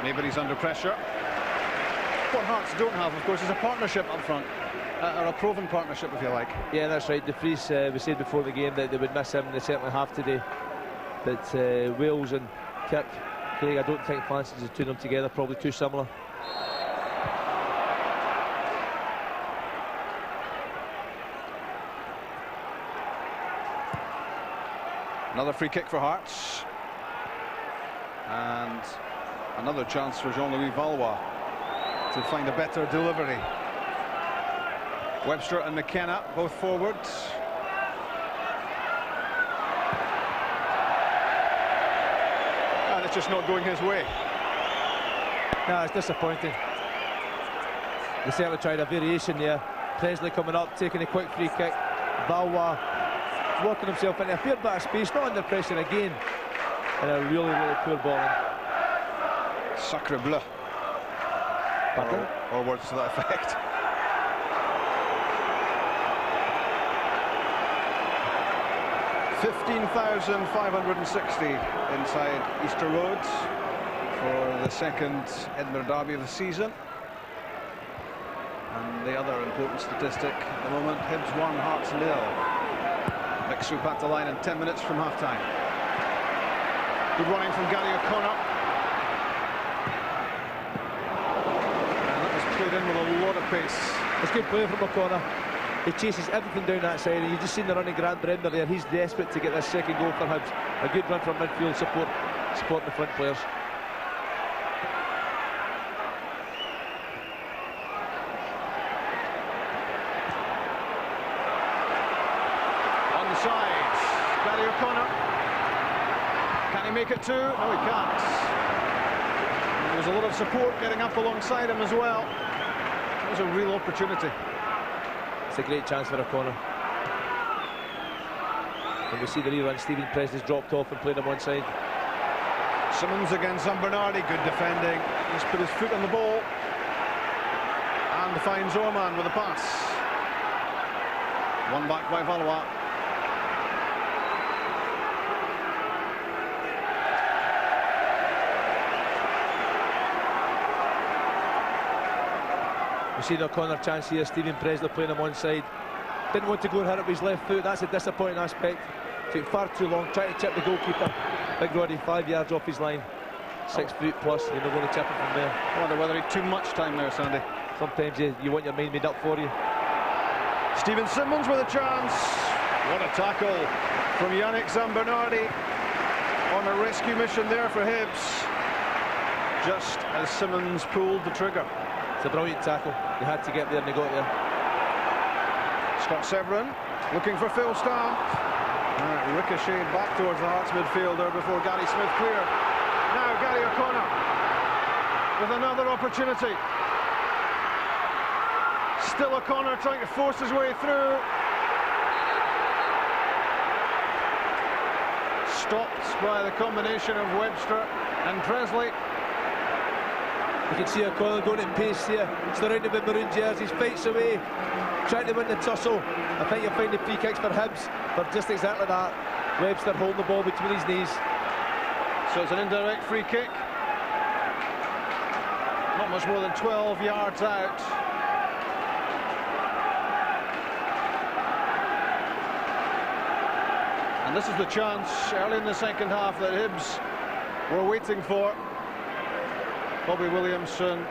H: Maybury's under pressure. What Hearts don't have, of course, is a partnership up front. are a proven partnership, if you like.
I: Yeah, that's right. De Vries, we said before the game that they would miss him, and they certainly have today. But Wales and Kirk, Craig, I don't think fancies the two of them together, probably too similar.
H: Another free kick for Hearts. And another chance for Jean-Louis Valois to find a better delivery. Webster and McKenna both forwards. And it's just not going his way.
I: No, it's disappointing. They certainly tried a variation there. Presley coming up, taking a quick free kick. Valois working himself into a fair bit of space, not under pressure again. And a really, really poor ball in.
H: Sacre bleu. Or words to that effect. $15,560 inside Easter Road for the second Edinburgh Derby of the season. And the other important statistic at the moment, Hibs 1, Hearts 0. Mixu back the line in 10 minutes from half-time. Good running from Gary O'Connor. And that was played in with a lot of pace.
I: It's good play from O'Connor. He chases everything down that side, and you've just seen the running Grant Bremner there. He's desperate to get this second goal for Hibs. A good run from midfield, supporting the front players.
H: Onside, Gary O'Connor. Can he make it two? No, he can't. There was a lot of support getting up alongside him as well. It was a real opportunity.
I: It's a great chance for O'Connor. And we see the rerun. Stephen Presley's dropped off and played on one side.
H: Simmons against Zambernardi, good defending. He's put his foot on the ball and finds Orman with a pass. One back by Valois.
I: We see the O'Connor chance here. Stephen Presley playing him one side. Didn't want to go and hit it with his left foot. That's a disappointing aspect. Took far too long. Tried to chip the goalkeeper. Big Roddy 5 yards off his line. 6 foot plus. You're not going to chip it from there.
H: I wonder whether he had too much time there, Sandy.
I: Sometimes you want your mind made up for you.
H: Stephen Simmons with a chance. What a tackle from Yannick Zambernardi on a rescue mission there for Hibs. Just as Simmons pulled the trigger.
I: It's a brilliant tackle. They had to get there and they got there.
H: Scott Severin looking for Phil Stamp. Ricocheted back towards the Hearts midfielder before Gary Smith cleared. Now Gary O'Connor with another opportunity. Still O'Connor trying to force his way through. Stopped by the combination of Webster and Presley.
I: You can see O'Connor going at pace here, surrounded by maroon jerseys, fights away, trying to win the tussle. I think you'll find the free kicks for Hibs for just exactly that. Webster holding the ball between his knees.
H: So it's an indirect free kick. Not much more than 12 yards out. And this is the chance early in the second half that Hibs were waiting for. Bobby Williamson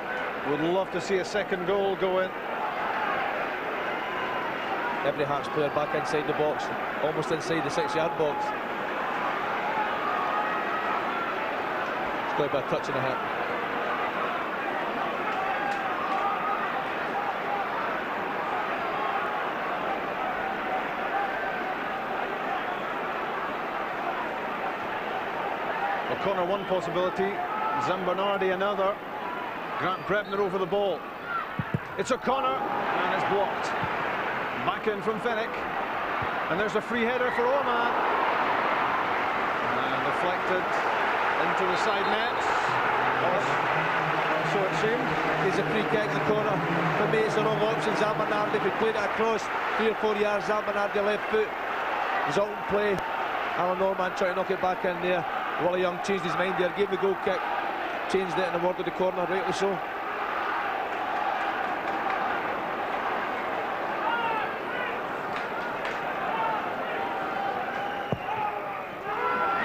H: would love to see a second goal go in.
I: Every Hearts player back inside the box, almost inside the 6-yard box. It's got to be a touch and a hit.
H: O'Connor one possibility, Zambernardi another. Grant Bremner over the ball. It's O'Connor and it's blocked. Back in from Fenwick. And there's a free header for Orman. And deflected into the side net. Or so it seemed.
I: There's a free kick in the corner. For me it's the wrong option. Zambernardi, if he played it across 3 or 4 yards, Zambernardi left foot. Resultant play. Alan Orman trying to knock it back in there. Wally Young changed his mind there, gave the goal kick, changed it in the word of the corner, rightly so.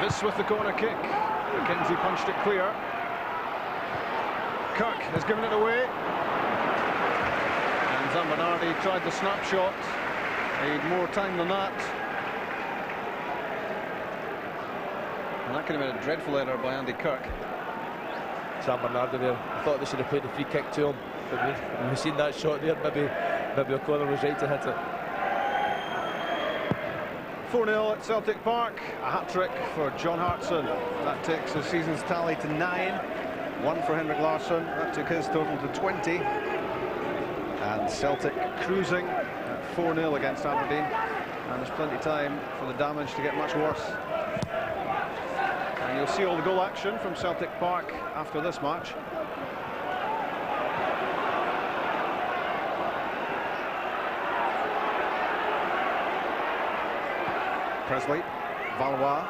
B: This with the corner kick. McKenzie punched it clear. Kirk has given it away. And Zambanardi tried the snapshot. He had more time than that. And that could have been a dreadful error by Andy Kirk.
I: Zambanardi there. I thought they should have played the free kick to him. But we've seen that shot there. Maybe O'Connor was right to hit it.
B: 4-0 at Celtic Park. A hat-trick for John Hartson. That takes the season's tally to 9. 1 for Henrik Larsson. That took his total to 20. And Celtic cruising at 4-0 against Aberdeen. And there's plenty of time for the damage to get much worse. And you'll see all the goal action from Celtic Park after this match. Presley, Valois,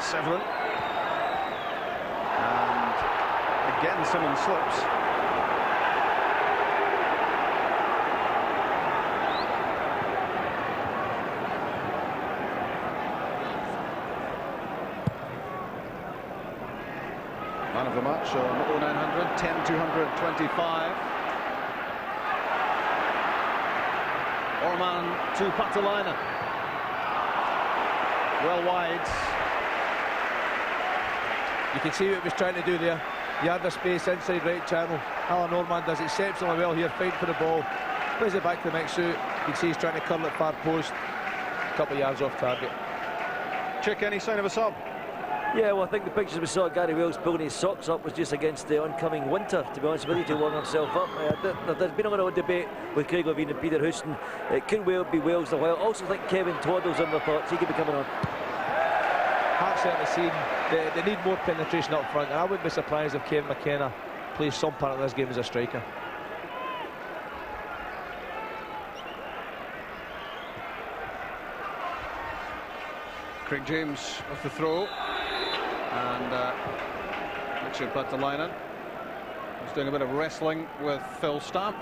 B: Severin, and again Simmons slips. Man of the match on 0900, 10-225. Orman to Patalainen. Well wide.
I: You can see what he was trying to do there. He had the space inside right channel. Alan Orman does exceptionally well here, fighting for the ball. Plays it back to the mix-suit. You can see he's trying to curl it far post. A couple of yards off target.
B: Chick, any sign of a sub?
O: Yeah, well, I think the pictures we saw Gary Wills pulling his socks up was just against the oncoming winter, to be honest with you, to warm himself up. There's been a lot of debate with Craig Levine and Peter Houston. It could well be Wills a while. Also think Kevin Twaddle's on the thoughts. He could be coming on.
I: Hearts certainly seen they need more penetration up front, and I wouldn't be surprised if Kevin McKenna plays some part of this game as a striker.
B: Craig James with the throw. And Richard Patalainen was doing a bit of wrestling with Phil Stamp.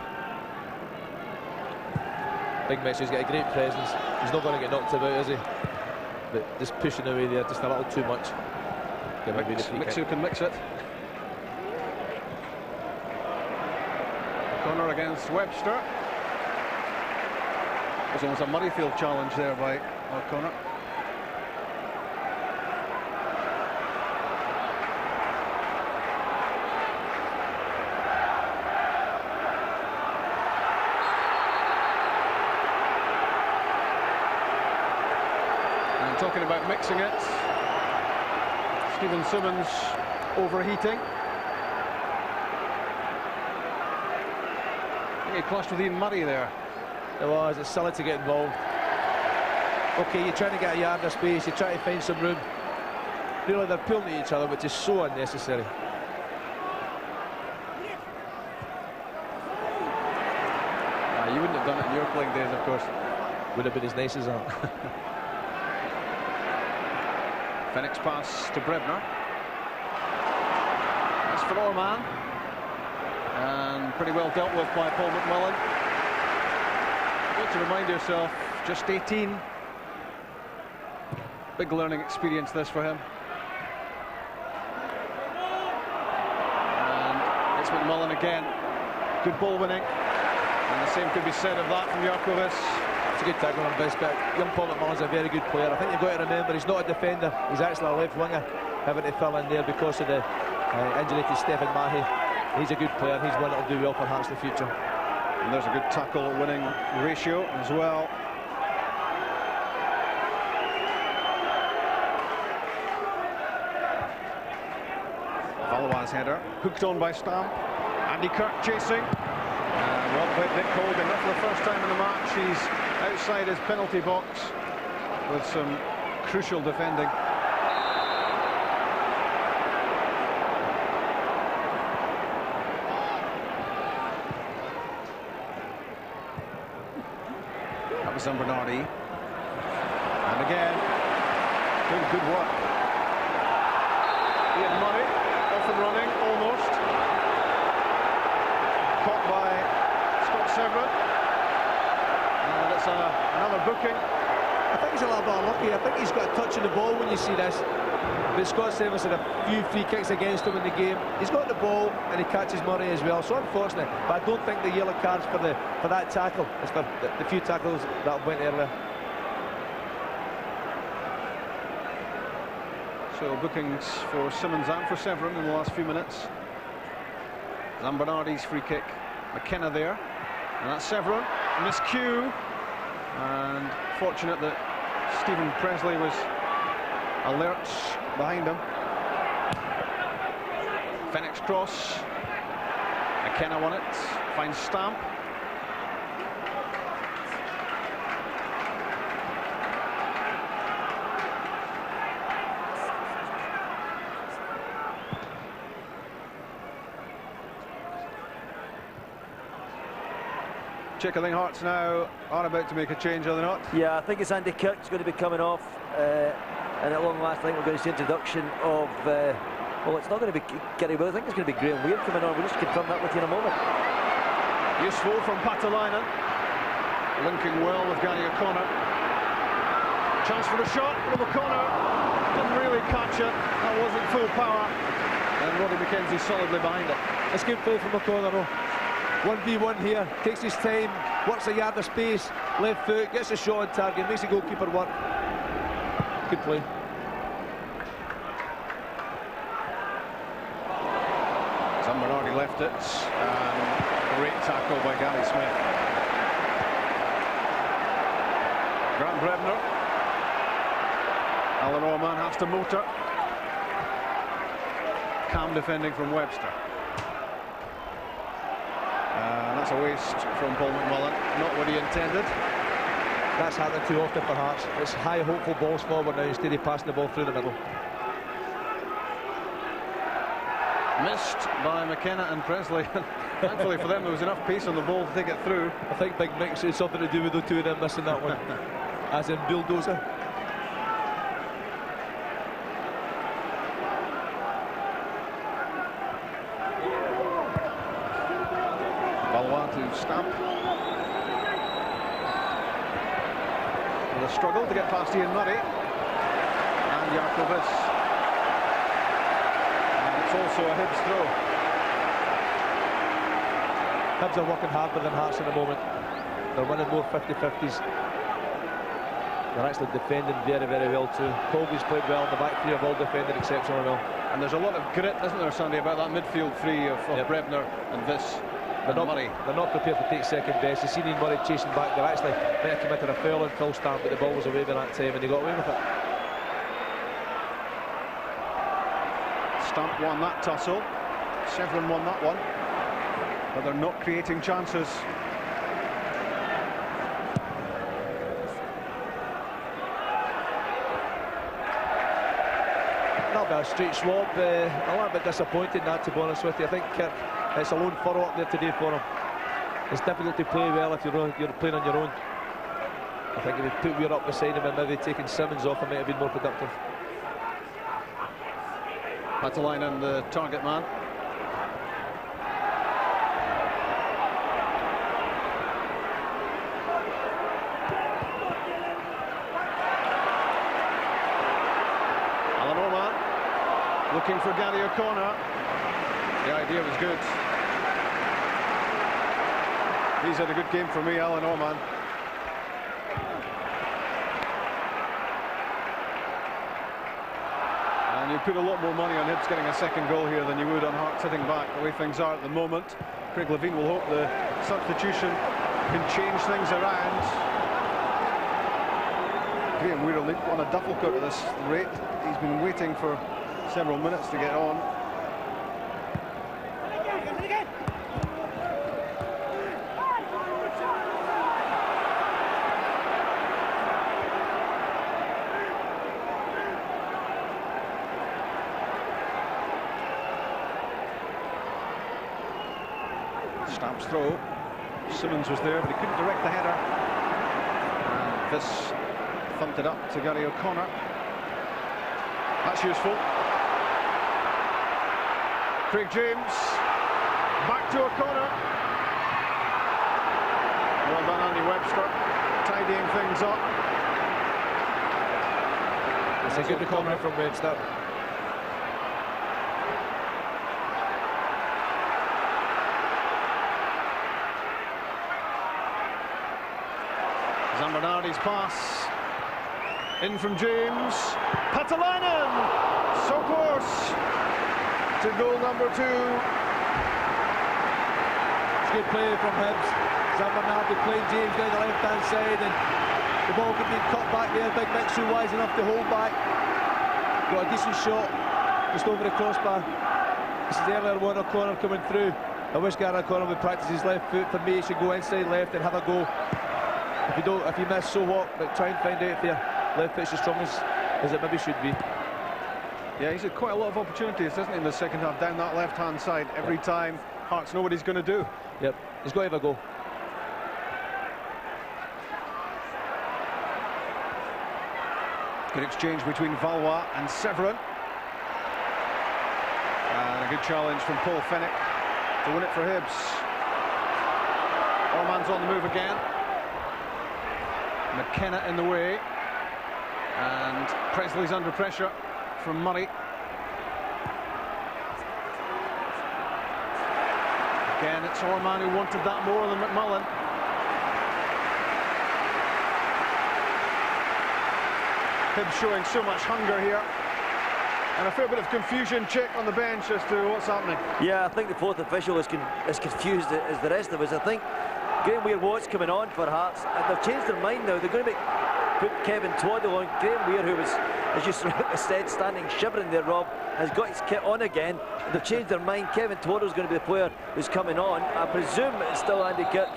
I: Big Mitch has got a great presence. He's not going to get knocked about, is he? But just pushing away there, just a little too much.
B: Mixu can mix it. Corner against Webster. There's almost a Murrayfield challenge there by O'Connor. Talking about mixing it, Stephen Simmons overheating. I think he clashed with Ian Murray there.
I: It was. It's silly to get involved. Okay, you're trying to get a yard of space, you're trying to find some room. Really, they're pulling at each other, which is so unnecessary.
B: You wouldn't have done it in your playing days, of course.
I: Would have been as nice as that.
B: Phoenix pass to Brebner. That's for Orman. And pretty well dealt with by Paul McMillan. You've got to remind yourself, just 18. Big learning experience this for him. And it's McMillan again. Good ball winning. And the same could be said of that from Jarkovic.
I: It's a good tackle on this, but young Paul McMillan's a very good player. I think you've got to remember he's not a defender, he's actually a left winger, having to fill in there because of the injury to Stephen Mahy. He's a good player, he's one that'll do well for Hearts in the future.
B: And there's a good tackle winning ratio as well. Valois' header, hooked on by Stamp. Andy Kirk chasing. Well played, Nick Colgan. Not for the first time in the match, he's outside his penalty box with some crucial defending. That was Zambanardi. And again, doing good work. Ian Murray, off and running, almost. Caught by Scott Severin. And it's another booking.
I: I think think he's a little bit unlucky. I think he's got a touch on the ball when you see this. But Scott Severs had a few free kicks against him in the game. He's got the ball and he catches Murray as well. So unfortunate. But I don't think the yellow cards for that tackle. It's for the few tackles that went earlier.
H: So bookings for Simmons and for Severin in the last few minutes. Zambonardi's free kick. McKenna there. And that's Severin. Miscue. And fortunate that Stephen Presley was alert behind him. Phoenix cross. McKenna won it. Finds Stamp. I think Hearts now are about to make a change, are they not?
O: Yeah, I think it's Andy Kirk's going to be coming off, and at long last I think we're going to see introduction of well, it's not going to be Gary Will. I think it's going to be Graham Weir coming on. We'll just confirm that with you in a moment.
H: Useful from Patalainen, linking well with Gary O'Connor. Chance for the shot from O'Connor, didn't really catch it. That wasn't full power, and Roddy McKenzie solidly behind it.
I: It's good play from O'Connor though. 1v1 here, takes his time, works a yard of space, left foot, gets a shot on target, makes the goalkeeper work. Good play.
H: Zambonardi left it, and great tackle by Gary Smith. Grant Brebner. Alan Orman has to motor. Calm defending from Webster. That's a waste from Paul McMullen, not what he intended.
I: That's happened too often for Hearts. It's high hopeful balls forward now instead of passing the ball through the middle.
H: Missed by McKenna and Presley. Thankfully for them there was enough pace on the ball to take it through.
I: I think Big Mick's had something to do with the two of them missing that one. As in bulldozer.
H: Stamp. With a struggle to get past Ian Murray and Jarkovic. And it's also a Hibs throw.
I: Hibs are working harder than Hearts at the moment. They're winning more 50-50s. They're actually defending very, very well too. Colby's played well, the back three have all defended exceptionally well.
H: And there's a lot of grit, isn't there, Sunday, about that midfield three of Brebner and Viss.
I: They're not prepared to take second best. You've seen Ian Murray chasing back. They're actually might have committed a foul on Phil Stamp, but the ball was away by that time and he got away with it.
H: Stamp won that tussle. Severin won that one. But they're not creating chances.
I: That'll be a straight swap. A little bit disappointed in that, to be honest with you. I think Kirk, it's a lone furrow up there today for him. It's difficult to play well if you're playing on your own. I think if he put Weir up beside him and maybe taking Simmons off, it might have been more productive.
H: Patalainen, the target man. Alan Orman looking for Gary O'Connor. The idea was good. He's had a good game for me, Alan Orman. And you put a lot more money on Hibs getting a second goal here than you would on Hearts sitting back, the way things are at the moment. Craig Levine will hope the substitution can change things around. Graham Weir on a duffel coat at this rate. He's been waiting for several minutes to get on. Stamp's throw. Simmons was there, but he couldn't direct the header. And this thumped it up to Gary O'Connor. That's useful. Craig James. Back to O'Connor. Well done, Andy Webster. Tidying things up.
I: That's a good recovery from Webster.
B: Zambernardi's pass. In from James. Patalainen! So close to goal number 2.
I: It's good play from Hibs. Zambernardi playing James down the left-hand side, and the ball could be cut back there. Big Mixu wise enough to hold back. Got a decent shot just over the crossbar. This is the earlier Warner corner coming through. I wish Gary O'Connor would practice his left foot. For me, he should go inside left and have a go. If you miss, so what? But try and find out if your left foot's as strong as it maybe should be.
B: Yeah, he's had quite a lot of opportunities, hasn't he, in the second half, down that left-hand side every time. Hearts know what he's going to do.
I: Yep, he's got to have a go.
B: Good exchange between Valois and Severin. And a good challenge from Paul Fennick to win it for Hibs. Orman's on the move again. McKenna in the way. And Presley's under pressure from Murray. Again, it's Orman who wanted that more than McMullen. Hibs showing so much hunger here. And a fair bit of confusion, Chick, on the bench as to what's happening.
O: Yeah, I think the fourth official is confused as the rest of us. I think Graham Weir-Watts coming on for Hearts, and they've changed their mind now. They're going to put Kevin Twaddle on. Graham Weir, who was, as you said, standing shivering there, Rob, has got his kit on again. They've changed their mind. Kevin Twaddle's going to be the player who's coming on. I presume it's still Andy Kirk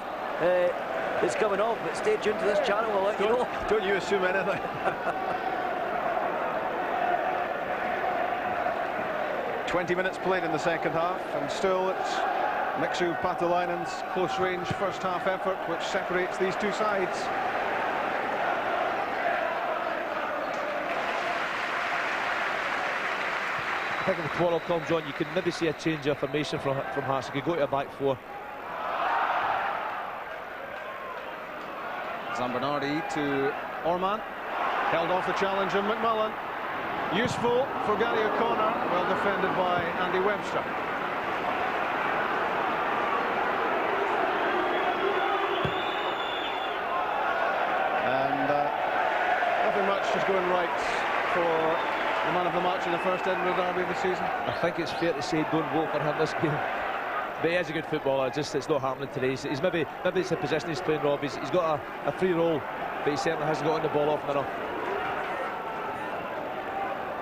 O: that's coming off, but stay tuned to this channel, we'll let you know.
B: Don't you assume anything. 20 minutes played in the second half, and still it's Mixu Patalainen's close-range first-half effort which separates these two sides.
I: I think if Twaddle comes on, you could maybe see a change of formation from Hearts. You could go to a back four.
B: Zambernardi to Orman. Held off the challenge of McMullen. Useful for Gary O'Connor. Well defended by Andy Webster. And nothing much is going right for the man of the match in the first Edinburgh derby of the season.
I: I think it's fair to say don't vote for him this game. But he is a good footballer, just it's not happening today. He's maybe it's the position he's playing, Rob. He's got a free roll, but he certainly hasn't gotten the ball off enough.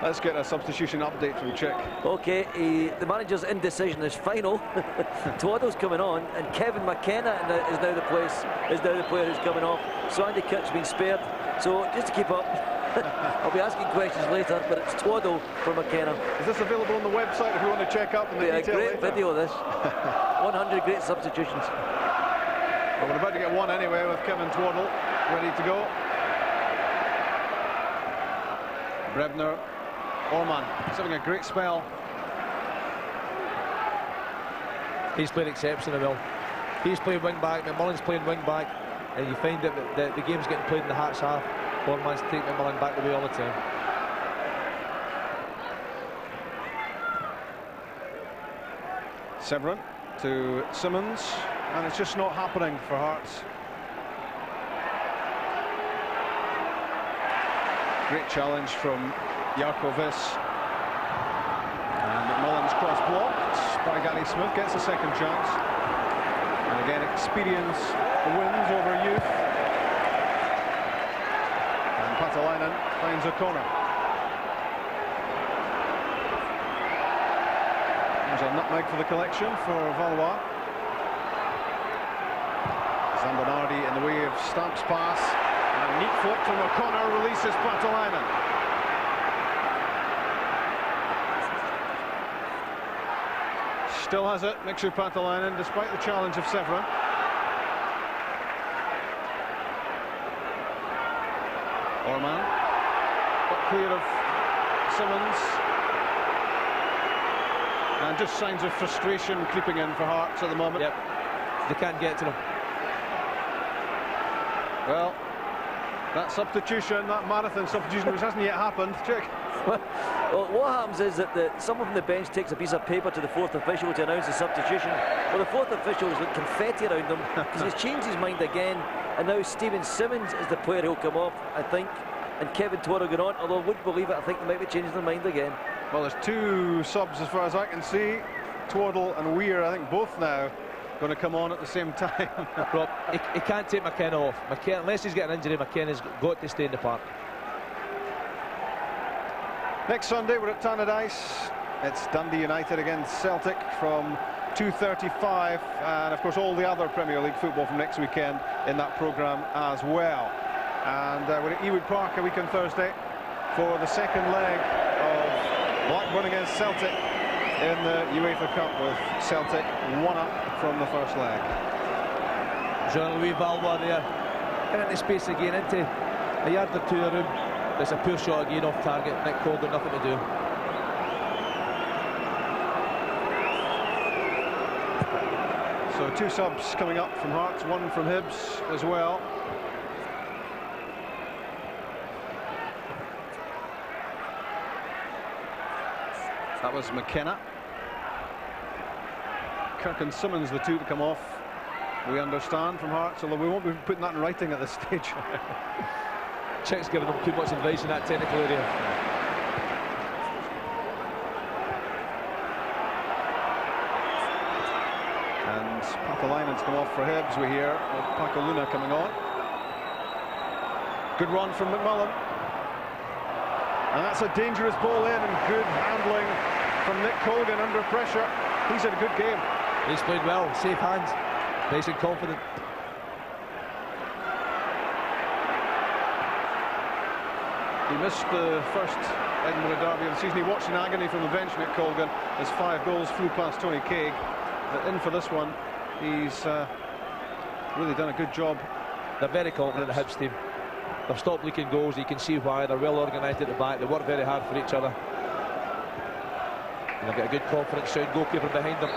B: Let's get a substitution update from Chick.
O: Okay, the manager's indecision is final. Twaddle's coming on, and Kevin McKenna is now the player who's coming off. So Andy Kirk's been spared. So just to keep up, I'll be asking questions later, but it's Twaddle for McKenna.
B: Is this available on the website if you want to check up on the detail?
O: A great
B: later?
O: video of this. 100 great substitutions.
B: Well, we're about to get one anyway with Kevin Twaddle ready to go. Brebner, Orman, he's having a great spell.
I: He's playing exceptionally well. He's playing wing back, McMullen's playing wing back, and you find that the game's getting played in the Hearts half. Orman's taking McMullen back the way all the time.
B: Severin to Simmons, and it's just not happening for Hearts. Great challenge from Jarkovic. And McMullen's cross blocked by Gary Smith, gets a second chance. And again, experience wins over youth. And Patalainen finds O'Connor. There's a nutmeg for the collection for Valois. Zambernardi in the way of Stamp's pass. And a neat flip from O'Connor releases Patalainen. Still has it, Mixu Patalainen, despite the challenge of Severin. Orman got clear of Simmons. And just signs of frustration creeping in for Hearts at the moment.
I: Yep, they can't get to them.
B: Well,
H: That substitution, that marathon substitution, which hasn't yet happened. Check.
O: Well, what happens is that someone from the bench takes a piece of paper to the fourth official to announce the substitution. Well, the fourth official has got confetti around him because he's changed his mind again, and now Stephen Simmons is the player who'll come off, I think, and Kevin Twaddle going on. Although I wouldn't believe it, I think they might be changing their mind again.
H: Well, there's two subs as far as I can see. Twaddle and Weir, I think both now going to come on at the same time.
I: Rob, he can't take McKenna off. McKenna, unless he's got an injury, McKenna's got to stay in the park.
H: Next Sunday we're at Tannadice. It's Dundee United against Celtic from 2:35, and of course all the other Premier League football from next weekend in that programme as well. And we're at Ewood Park a week on Thursday for the second leg of Blackburn against Celtic in the UEFA Cup, with Celtic 1 up from the first leg.
I: Jean-Louis Valois there, and into space again, into a yard or two of room. There's a poor shot again off target. Nick Cole got nothing to do.
H: So two subs coming up from Hearts, one from Hibs as well. That was McKenna. Kirk and Simmons, the two to come off, we understand, from Hearts, although we won't be putting that in writing at this stage.
I: Chick's giving them too much advice in that technical area.
H: And Pakalainen's come off for Hibs, we hear, with Pakaluna coming on. Good run from McMullen. And that's a dangerous ball in, and good handling from Nick Colgan under pressure. He's had a good game.
I: He's played well, safe hands, nice and confident.
H: He missed the first Edinburgh derby of the season. He watched in agony from the bench, Nick Colgan. His 5 goals flew past Tony Craig. But in for this one, he's really done a good job.
I: They're very confident, the Hibs team. They've stopped leaking goals. You can see why. They're well organised at the back. They work very hard for each other. And they've got a good, confident, sound goalkeeper behind them.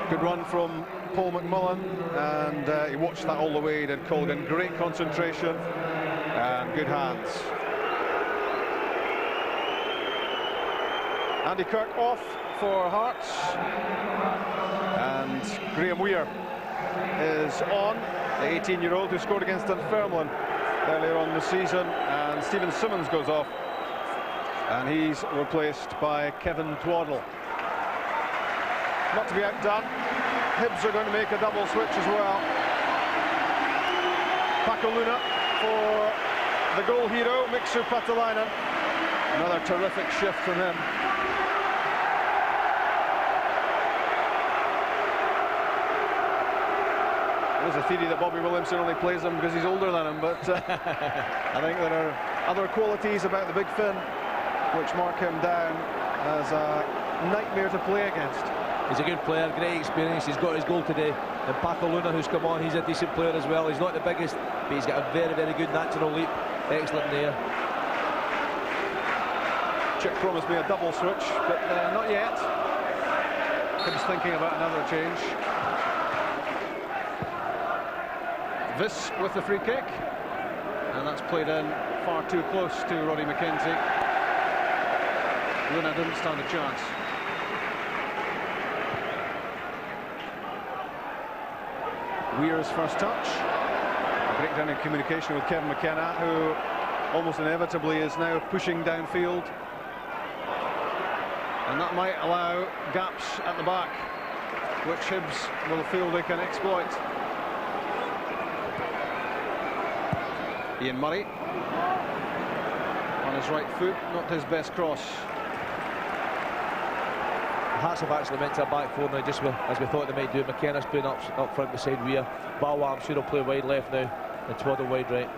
H: Good run from Paul McMullen, and he watched that all the way, did Colgan. Great concentration and good hands. Andy Kirk off for Hearts, and Graham Weir is on, the 18-year-old who scored against Dunfermline earlier on the season, and Stephen Simmons goes off, and he's replaced by Kevin Twaddle. Not to be outdone, Hibs are going to make a double switch as well. Pakaluna for the goal hero, Miksu Patalainen. Another terrific shift from him. There's a theory that Bobby Williamson only plays him because he's older than him, but I think there are other qualities about the Big Finn which mark him down as a nightmare to play against.
I: He's a good player, great experience. He's got his goal today. And Pakaluna, who's come on, he's a decent player as well. He's not the biggest, but he's got a very, very good natural leap. Excellent in the air.
H: Chick promised me a double switch, but not yet. Hibs thinking about another change. This with the free kick, and that's played in far too close to Roddy McKenzie. Luna didn't stand a chance. Weir's first touch. A breakdown in communication with Kevin McKenna, who almost inevitably is now pushing downfield. And that might allow gaps at the back, which Hibs will feel they can exploit. Ian Murray on his right foot, not his best cross.
I: Hearts have actually went to a back four now, just as we thought they might do. McKenna's playing up front beside Weir. Balwa, I'm sure he'll play wide left now, and Twaddle wide right.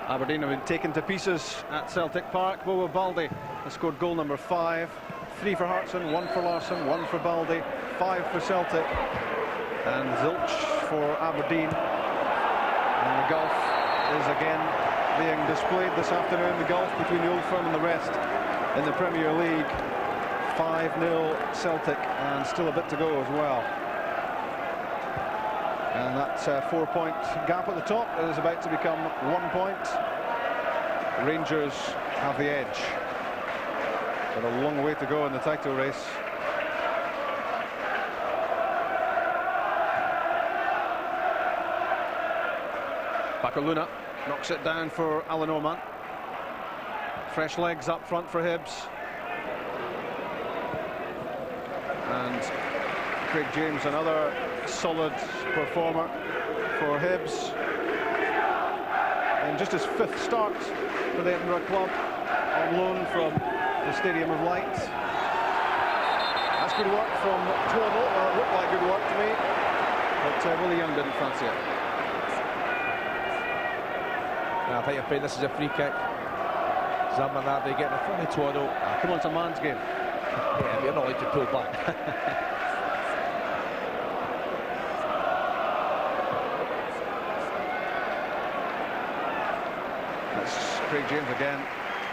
H: Aberdeen have been taken to pieces at Celtic Park. Bobo Baldi has scored goal number 5. 3 for Hartson, 1 for Larsson, 1 for Baldi, 5 for Celtic, and Zilch for Aberdeen. And the gulf is again being displayed this afternoon, the gulf between the Old Firm and the rest in the Premier League. 5-0 Celtic, and still a bit to go as well. And that 4-point gap at the top is about to become 1 point. Rangers have the edge. Got a long way to go in the title race. Bakaluna knocks it down for Alan Oman. Fresh legs up front for Hibs. And Craig James, another solid performer for Hibs. And just his 5th start for the Edinburgh club, on loan from the Stadium of Light. That's good work from Twaddle, or it looked like good work to me, but Willie Young didn't fancy it.
I: I think you're playing this is a free kick. Zamanardi getting in front of Twaddle.
H: Come on, it's a man's game.
I: Yeah, but you're not allowed to pull back.
H: Craig James again,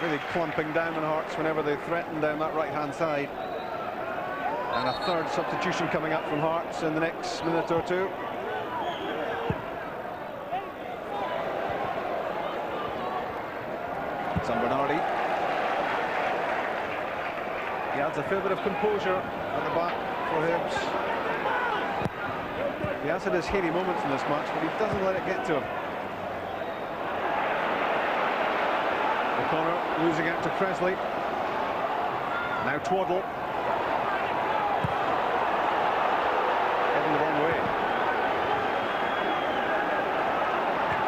H: really clumping down on Hearts whenever they threaten down that right-hand side. And a 3rd substitution coming up from Hearts in the next minute or two. San Bernardi. He adds a fair bit of composure at the back for Hibs. He has had his hairy moments in this match, but he doesn't let it get to him. O'Connor losing it to Presley. Now Twaddle. Heading the wrong way.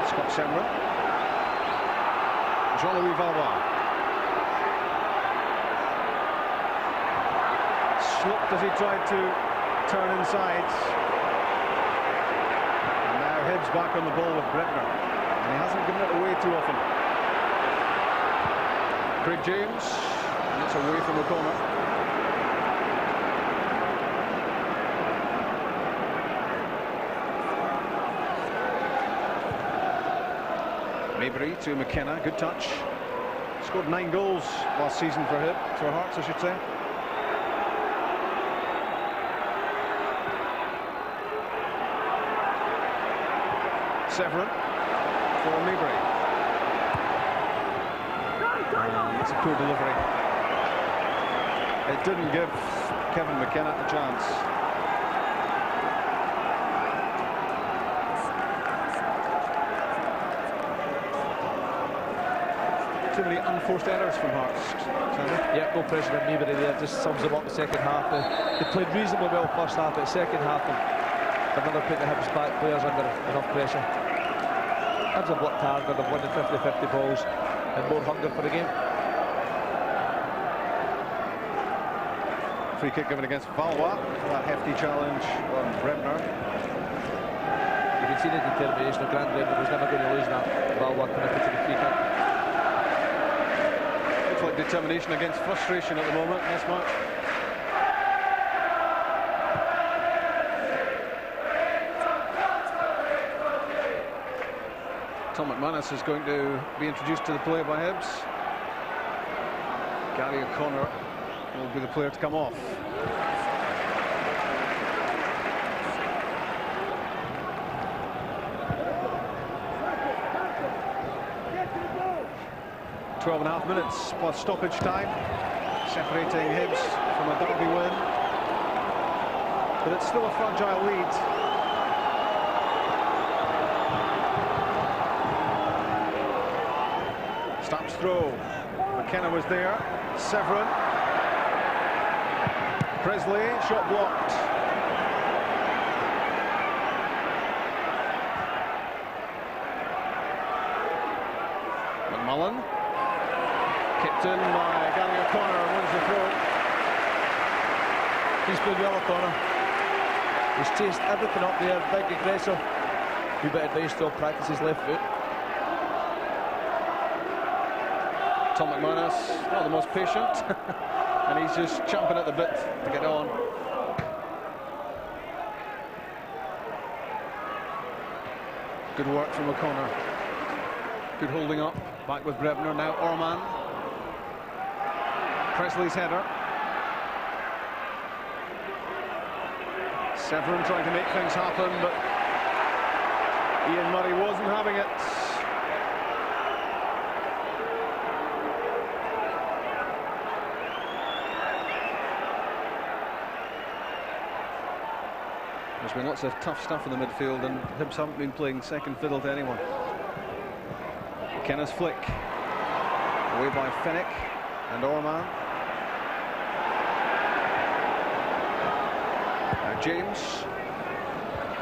H: Scott Semron. Jean-Louis Valois. Slipped as he tried to turn inside. And now Hibs back on the ball with Bretner. And he hasn't given it away too often. Craig James, and it's away from O'Connor. Maybury to McKenna, good touch. Scored 9 goals last season for Hearts, I should say. Severin for Maybury. It's a poor delivery. It didn't give Kevin McKenna a chance. Too many unforced errors from Hearts.
I: Yeah, no pressure on Maybury there. Just sums them up the second half. They played reasonably well first half, but second half another put the Hibs back players under enough pressure. Hibs have worked hard, but they've won the 50-50 balls and more hunger for the game.
H: Free kick given against Valois. That hefty challenge on Brebner.
I: You can see the determination of Grant Brebner was never going to lose that. Valois committed to the free kick.
H: Looks like determination against frustration at the moment in this match. Tom McManus is going to be introduced to the play by Hibs. Gary O'Connor will be the player to come off. .5 minutes plus stoppage time, separating Hibs from a derby win. But it's still a fragile lead. Stamps throw. McKenna was there. Severin. Presley, shot blocked. McMullen. Kicked in by Gary O'Connor and wins the throw.
I: He's played well, O'Connor. He's chased everything up there, big aggressor. Wee bit of advice to practice his left foot.
H: Tom McManus, not the most patient, and he's just champing at the bit to get on. Good work from O'Connor. Good holding up. Back with Brebner now. Orman. Presley's header. Severin trying to make things happen, but Ian Murray wasn't having it. There's been lots of tough stuff in the midfield, and Hibs haven't been playing second fiddle to anyone. McKenna's flick. Away by Fennick and Orman. Now James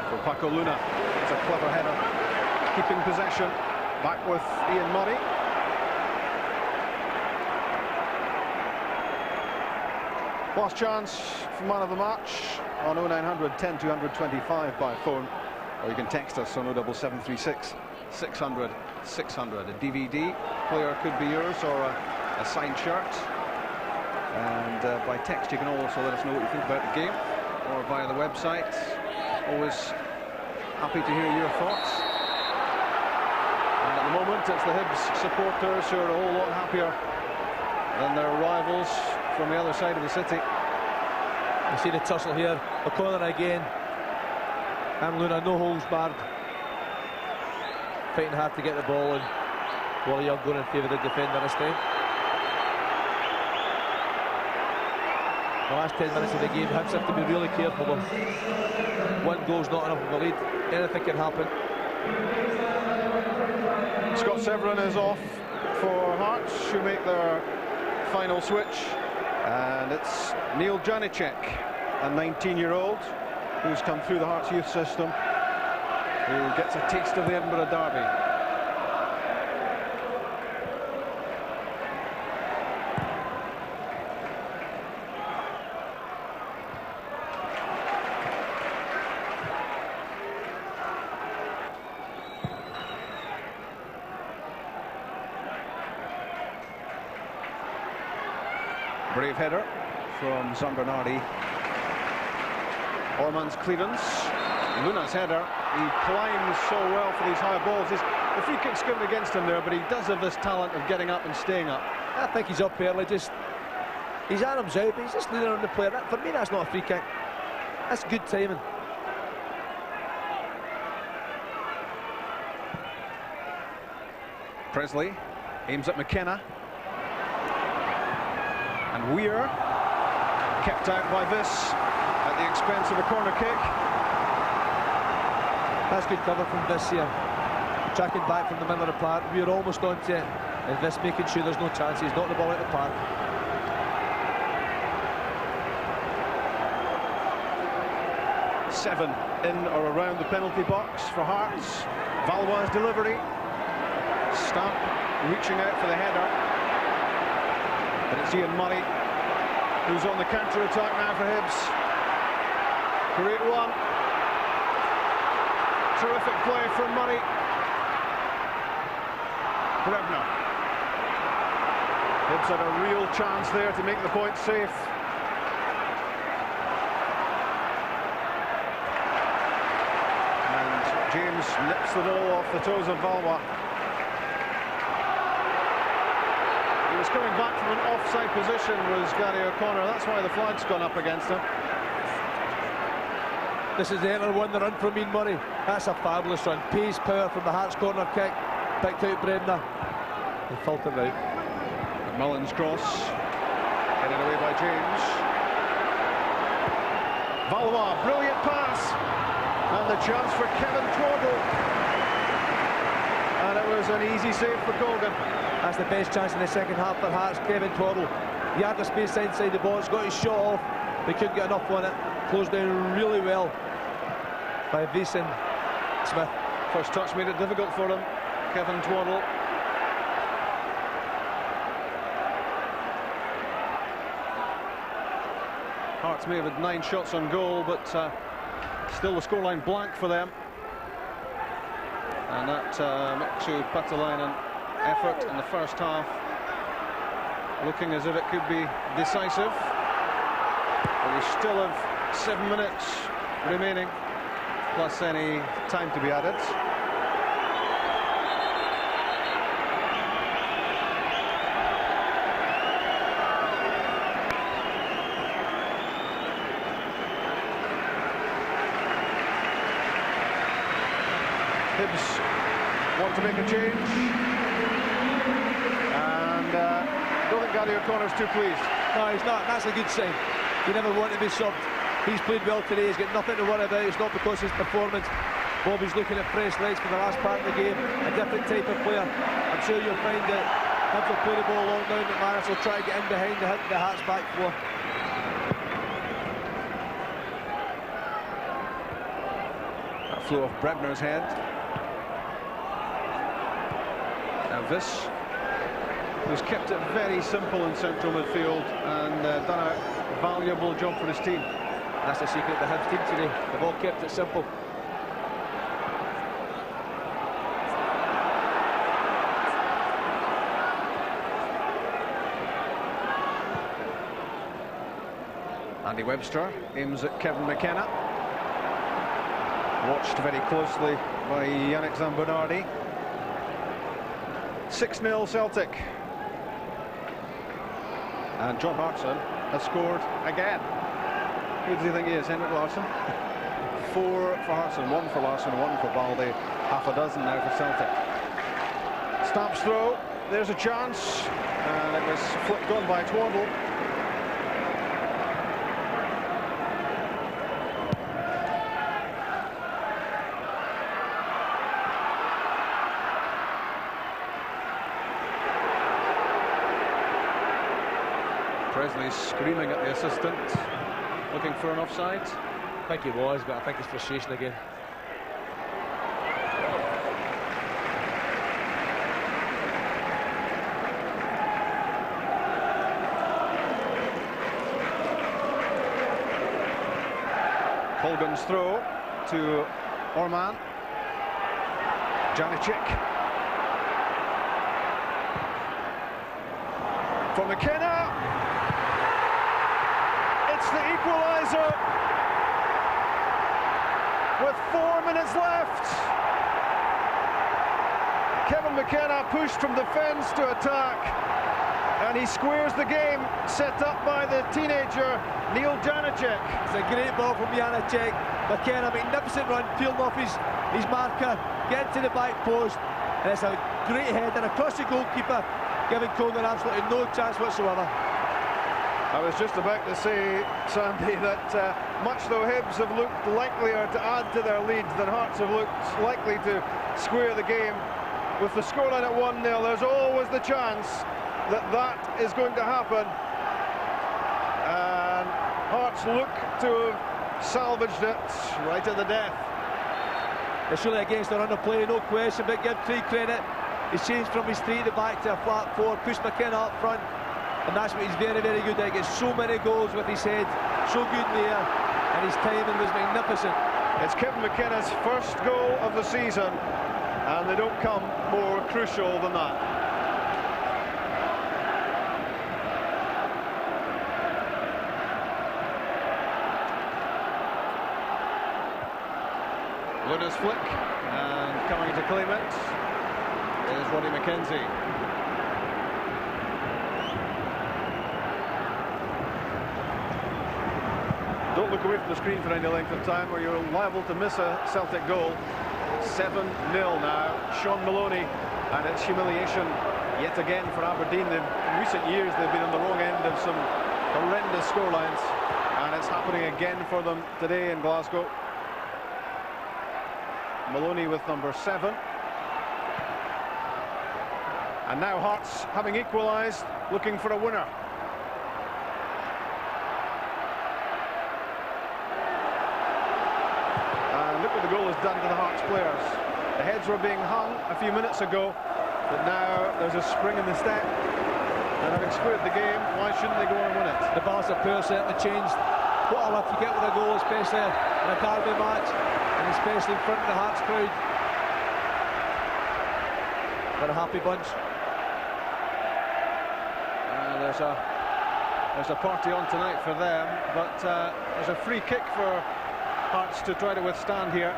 H: for Paco Luna. It's a clever header. Keeping possession. Back with Ian Murray. Last chance for man of the match on 0900 10 225 by phone, or you can text us on 07736 600 600. A DVD player could be yours, or a signed shirt. And by text you can also let us know what you think about the game, or via the website. Always happy to hear your thoughts. And at the moment it's the Hibs supporters who are a whole lot happier than their rivals from the other side of the city.
I: You see the tussle here, O'Connor again, and Luna, no holds barred, fighting hard to get the ball, and Wally Young going in favour of the defender this time. The last 10 minutes of the game, Hibs have to be really careful. One goal's not enough of a lead, anything can happen.
H: Scott Severin is off for Hearts, who make their final switch. And it's Neil Janicek, a 19-year-old who's come through the Hearts youth system, who gets a taste of the Edinburgh Derby. Brave header from Zambernardi. Orman's clearance. Luna's header. He climbs so well for these high balls. The free kick's given against him there, but he does have this talent of getting up and staying up.
I: I think he's up early, his arm's out, but he's just leaning on the player. For me, that's not a free kick. That's good timing.
H: Presley aims at McKenna. And Weir kept out by this at the expense of a corner kick.
I: That's good cover from this here. Tracking back from the middle of the park. Weir almost onto it. And this making sure there's no chances. Not the ball out of the park.
H: Seven in or around the penalty box for Hearts. Valois' delivery. Stamp reaching out for the header. But it's Ian Murray who's on the counter-attack now for Hibs. Great one. Terrific play from Murray. Brevner. Hibs had a real chance there to make the point safe. And James nips the ball off the toes of Valois. He was coming back from an offside position, was Gary O'Connor. That's why the flag's gone up against him.
I: This is the end of one, the run from Ian Murray. That's a fabulous run. Pace, power from the Hearts corner kick. Picked out Bremner. And filtered out.
H: Mullins cross. Headed away by James. Valois, brilliant pass. And the chance for Kevin Twaddle. And it was an easy save for Colgan.
I: That's the best chance in the second half for Hearts. Kevin Twaddle. He had the space inside the box, got his shot off, but couldn't get enough on it. Closed down really well by Veason Smith.
H: First touch made it difficult for him, Kevin Twaddle. Hearts may have had 9 shots on goal, but still the scoreline blank for them. And that Moksu Patalainen effort in the first half looking as if it could be decisive. But we still have 7 minutes remaining, plus any time to be added. Hibs want to make a change. And I don't think Gary O'Connor's too pleased.
P: No, he's not. That's a good sign. You never want to be subbed. He's played well today. He's got nothing to worry about. It's not because of his performance. Bobby's looking at fresh legs for the last part of the game. A different type of player. I'm sure you'll find that Hibs will play the ball long down. McManus will try to get in behind the Hearts back four.
H: That flew off Brebner's head. Now this has kept it very simple in central midfield and done a valuable job for his team.
P: That's the secret of the Hibs team today. They've all kept it simple.
H: Andy Webster aims at Kevin McKenna. Watched very closely by Yannick Zambonardi. 6-0 Celtic. And John Hartson has scored again. Who do you think he is, Henrik Larsson? 4 for Hartson, 1 for Larsson, 1 for Balde. Half a dozen now for Celtic. Stamps throw, there's a chance. And it was flicked on by Twaddle. Presley's screaming at the assistant, looking for an offside.
P: I think he was, but I think it's frustration again.
H: Colgan's throw to Orman. Janicic. For McKenna. It's the equaliser. With 4 minutes left. Kevin McKenna pushed from defence to attack. And he squares the game, set up by the teenager, Neil Janicic.
P: It's a great ball from Janicic. McKenna, magnificent run, peeling off his marker, getting to the back post. And it's a great header across the goalkeeper, giving Coleman absolutely no chance whatsoever.
H: I was just about to say, Sandy, that much though Hibs have looked likelier to add to their lead than Hearts have looked likely to square the game, with the scoreline at 1-0, there's always the chance that is going to happen. And Hearts look to have salvaged it right at the death.
P: It's really against the run of play, no question, but give Craig credit. He's changed from his 3 at the back to a flat 4, pushed McKenna up front, and that's what he's very, very good at. He gets so many goals with his head, so good in the air, and his timing was magnificent.
H: It's Kevin McKenna's first goal of the season, and they don't come more crucial than that. Luna's flick, and coming to claim it is Roddy McKenzie. Don't look away from the screen for any length of time or you're liable to miss a Celtic goal. 7-0 now, Sean Maloney, and it's humiliation yet again for Aberdeen. In recent years they've been on the wrong end of some horrendous scorelines, and it's happening again for them today in Glasgow. Maloney with number 7. And now Hearts, having equalised, looking for a winner. And look what the goal has done to the Hearts players. The heads were being hung a few minutes ago, but now there's a spring in the step. And having squared the game, why shouldn't they go on and win it?
P: The balance of power certainly changed. What a lift you get with a goal, especially in a derby match, and especially in front of the Hearts crowd. They're a happy bunch.
H: There's a party on tonight for them, but there's a free kick for Hearts to try to withstand here.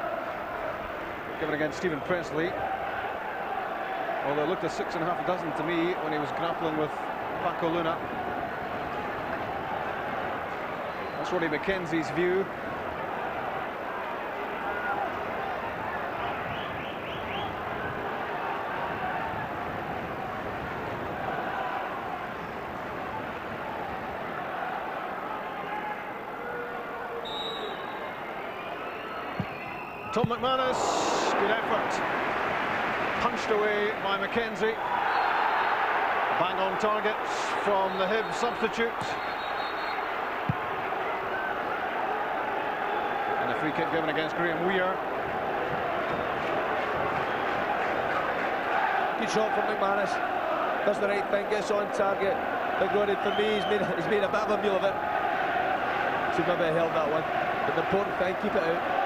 H: Given against Stephen Presley. Although it looked a 6.5 dozen to me when he was grappling with Paco Luna. That's Roddy McKenzie's view.
B: Tom McManus, good effort. Punched away by Mackenzie. Bang on target from the Hibs substitute. And a free kick given against Graham Weir.
P: Good shot from McManus. Does the right thing, gets on target. Big Roddy, for me, he's made a bit of a meal of it. Should maybe have held that one. But the important thing, keep it out.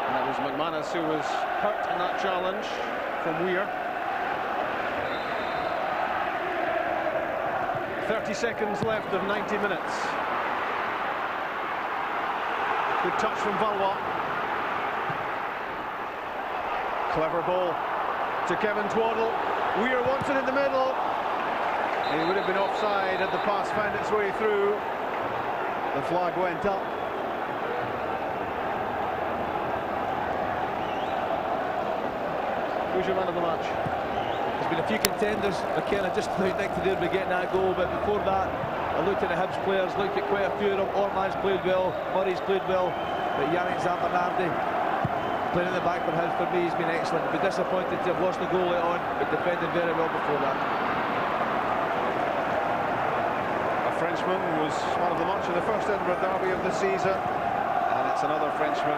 B: And that was McManus who was hurt in that challenge from Weir. 30 seconds left of 90 minutes. Good touch from Valois. Clever ball to Kevin Twaddle. Weir wants it in the middle. He would have been offside had the pass found its way through. The flag went up. Who's your man of the match?
P: There's been a few contenders. McKenna just about Nick to do by getting that goal, but before that, I looked at the Hibs players, looked at quite a few of them. Orman's played well, Murray's played well, but Yannick Zambernardi playing in the back for Hibs, for me, he's been excellent. I'd be disappointed to have lost the goal later on, but defended very well before that.
B: A Frenchman was man of the match in the first Edinburgh derby of the season, and it's another Frenchman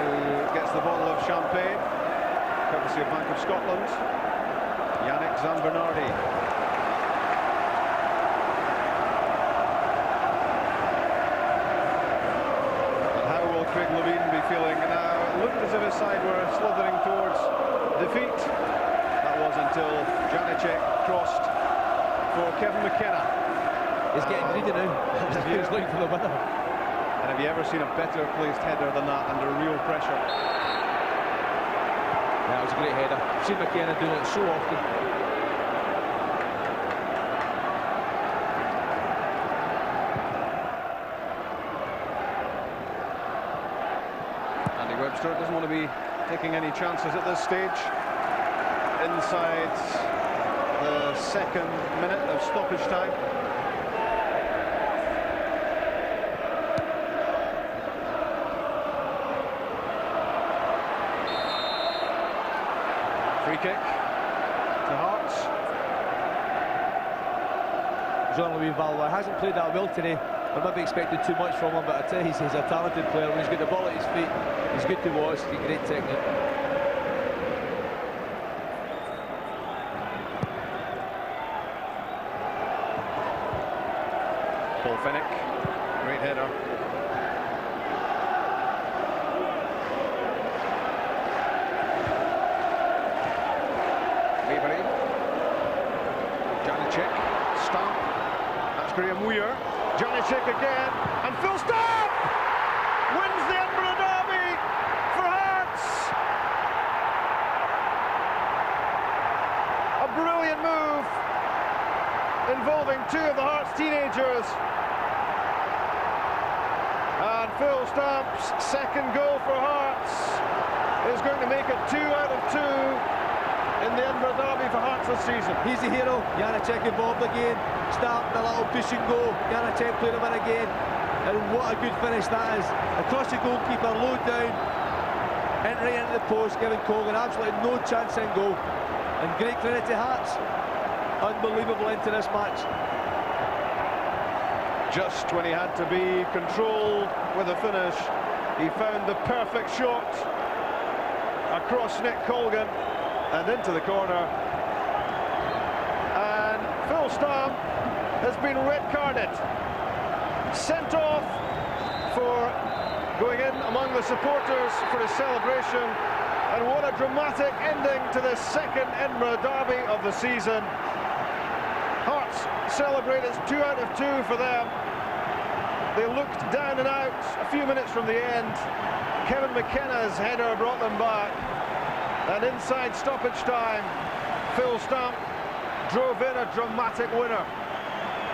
B: who gets the bottle of champagne, courtesy of Bank of Scotland, Yannick Zambernardi. And how will Craig Levein be feeling now? It looked as if his side were slithering towards defeat. That was until Janicek crossed for Kevin McKenna.
P: He's getting greedy now. He's looking for the winner.
B: And have you ever seen a better placed header than that under real pressure?
P: Yeah, it was a great header. I've seen McKenna doing it so often.
B: Andy Webster doesn't want to be taking any chances at this stage. Inside the second minute of stoppage time. Free kick to Hearts.
P: Jean-Louis Valois hasn't played that well today. I might be expecting too much from him, but I tell you, he's a talented player. When he's got the ball at his feet, he's good to watch. He's got great technique.
B: Paul Fennick, great header. Maybury, Janicek, Stamp, that's Graham Weir, Janicek again, and Phil Stamp wins the Edinburgh derby for Hearts. A brilliant move involving two of the Hearts teenagers. And Phil Stamp's second goal for Hearts is going to make it 2 out of 2 in the Edinburgh derby for Hearts this season.
P: He's the hero. Janicek involved again. Stamp the little push and go. Janicek played him in again. And what a good finish that is. Across the goalkeeper, low down, entering into the post, giving Colgan absolutely no chance in goal. And great credit to Hearts. Unbelievable into this match.
B: Just when he had to be controlled with a finish, he found the perfect shot across Nick Colgan and into the corner. And Phil Stamp has been red-carded, sent off for going in among the supporters for his celebration. And what a dramatic ending to this second Edinburgh derby of the season. Hearts celebrate, it's 2 out of 2 for them. They looked down and out a few minutes from the end. Kevin McKenna's header brought them back. And inside stoppage time, Phil Stamp drove in a dramatic winner.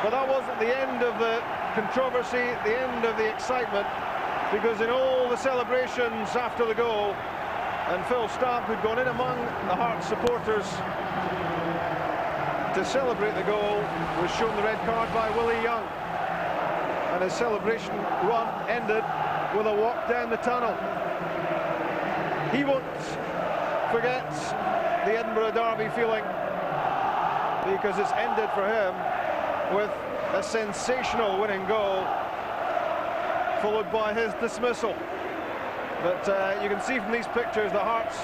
B: But that wasn't the end of the controversy, the end of the excitement, because in all the celebrations after the goal, and Phil Stamp, who'd gone in among the Hearts supporters to celebrate the goal, was shown the red card by Willie Young. And and his celebration run ended with a walk down the tunnel. He won't forget the Edinburgh Derby feeling, because it's ended for him with a sensational winning goal, followed by his dismissal. But you can see from these pictures the Hearts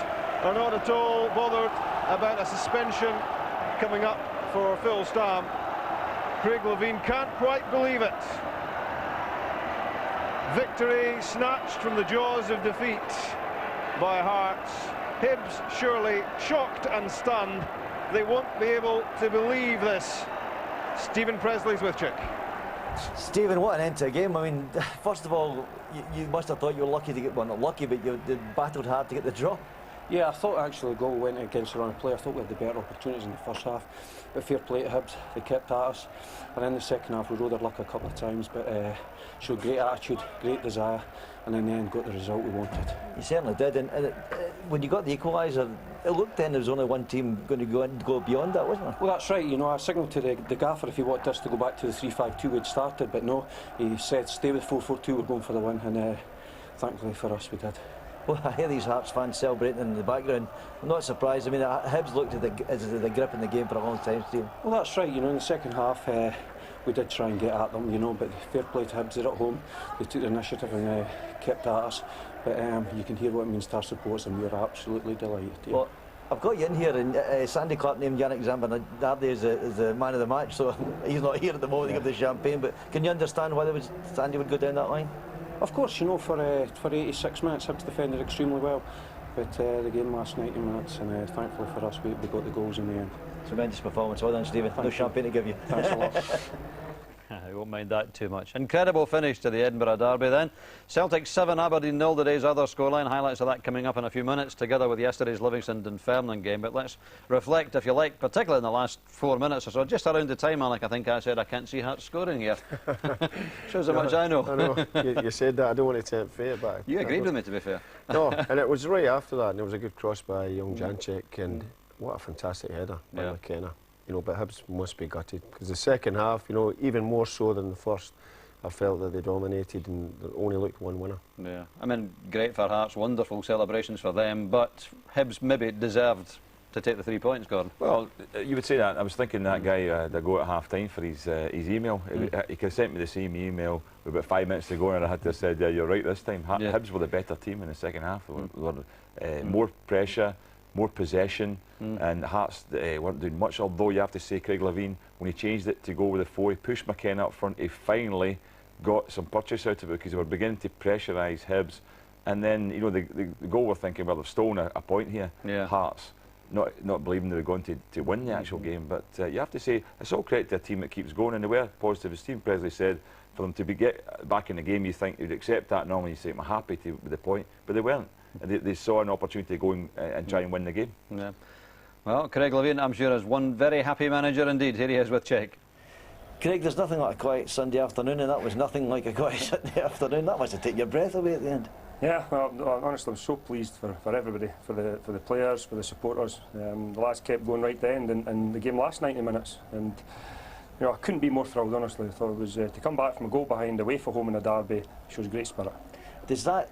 B: are not at all bothered about a suspension coming up for Phil Stam. Craig Levein can't quite believe it. Victory snatched from the jaws of defeat by Hearts. Hibs surely shocked and stunned. They won't be able to believe this. Stephen Presley's with Chick.
C: Stephen, what an end to a game. I mean, first of all, you must have thought you were lucky to get, well, not lucky, but you battled hard to get the draw.
E: Yeah, I thought actually the goal went against the run of play. I thought we had the better opportunities in the first half, but fair play to Hibs, they kept at us, and in the second half we rode our luck a couple of times, but showed great attitude, great desire, and in the end got the result we wanted.
C: You certainly did, and when you got the equaliser, it looked then there was only one team going to go beyond that, wasn't there?
E: Well, that's right. You know, I signalled to the gaffer if he wanted us to go back to the 3-5-2 we'd started, but no, he said stay with 4-4-2, we're going for the win, and thankfully for us we did.
C: Well, I hear these Hearts fans celebrating in the background. I'm not surprised. I mean, Hibs looked at the grip in the game for a long time, Steve.
E: Well, that's right. You know, in the second half, we did try and get at them, you know, but fair play to Hibs. They're at home. They took the initiative and kept at us. But you can hear what it means to our supporters, and we are absolutely delighted. Yeah.
C: Well, I've got you in here, and Sandy Clark named Yannick Zambonardi as the man of the match, so he's not here at the moment to give the champagne. But can you understand why Sandy would go down that line?
E: Of course, you know, for 86 minutes, Hibs defended extremely well. But the game last 90 minutes, and thankfully for us, we got the goals in the end.
C: Tremendous performance, well done, Stephen. No champagne to give you.
E: Thanks a lot.
A: I won't mind that too much. Incredible finish to the Edinburgh Derby then. Celtic 7, Aberdeen 0, the day's other scoreline. Highlights of that coming up in a few minutes, together with yesterday's Livingston-Dunfermline game. But let's reflect, if you like, particularly in the last 4 minutes or so. Just around the time, Alec, I think I said I can't see Hearts scoring here. Shows how much I know.
F: I know. You said that. I don't want to tempt fate, but
A: you agreed with me, to be fair.
F: No, and it was right after that, and there was a good cross by young Janček, and what a fantastic header by McKenna. You know, but Hibs must be gutted, because the second half, you know, even more so than the first, I felt that they dominated and they only looked one winner. Yeah,
A: I mean, great for Hearts, wonderful celebrations for them, but Hibs maybe deserved to take the 3 points, Gordon.
G: Well, you would say that. I was thinking that guy that go at half-time for his email. He could have sent me the same email with about 5 minutes to go, and I had to have said, yeah, you're right this time. Hibs were the better team in the second half. They were more pressure, more possession, and Hearts weren't doing much, although you have to say Craig Levein, when he changed it to go with the 4, he pushed McKenna up front, he finally got some purchase out of it, because they were beginning to pressurise Hibs, and then, you know, the goal, we're thinking, well, they've stolen a point here, Hearts, not believing they were going to win the actual game, but you have to say, it's all credit to a team that keeps going, and they were positive, as Stephen Presley said, for them to get back in the game, you think you'd accept that normally, you say, I'm happy with the point, but they weren't. They saw an opportunity to go and try and win the game.
A: Yeah. Well, Craig Levein, I'm sure, is one very happy manager indeed. Here he is with Chick.
C: Craig, there's nothing like a quiet Sunday afternoon, and that was nothing like a quiet Sunday afternoon. That must have taken your breath away at the end.
M: Yeah, well, honestly, I'm so pleased for everybody, for the players, for the supporters. The lads kept going right to the end, and the game last 90 minutes. And you know, I couldn't be more thrilled, honestly. I thought it was to come back from a goal behind away from home in a derby shows great spirit.
C: Was that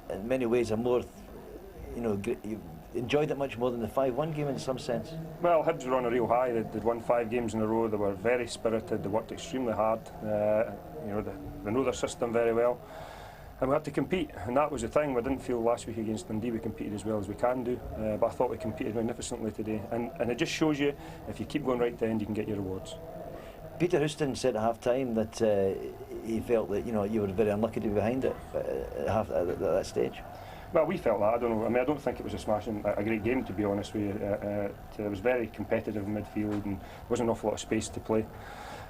C: in many ways a more, you know, you enjoyed it much more than the 5-1 game in some sense?
M: Well, Hibs were on a real high. They'd won 5 games in a row. They were very spirited. They worked extremely hard. You know, they know their system very well. And we had to compete, and that was the thing. We didn't feel last week against Dundee we competed as well as we can do, but I thought we competed magnificently today. And it just shows you, if you keep going right to the end, you can get your rewards.
C: Peter Houston said at half-time that he felt that, you know, you were very unlucky to be behind it at that stage.
M: Well, we felt that. I don't know. I mean, I don't think it was a great game, to be honest with you. It was very competitive in midfield, and there wasn't an awful lot of space to play.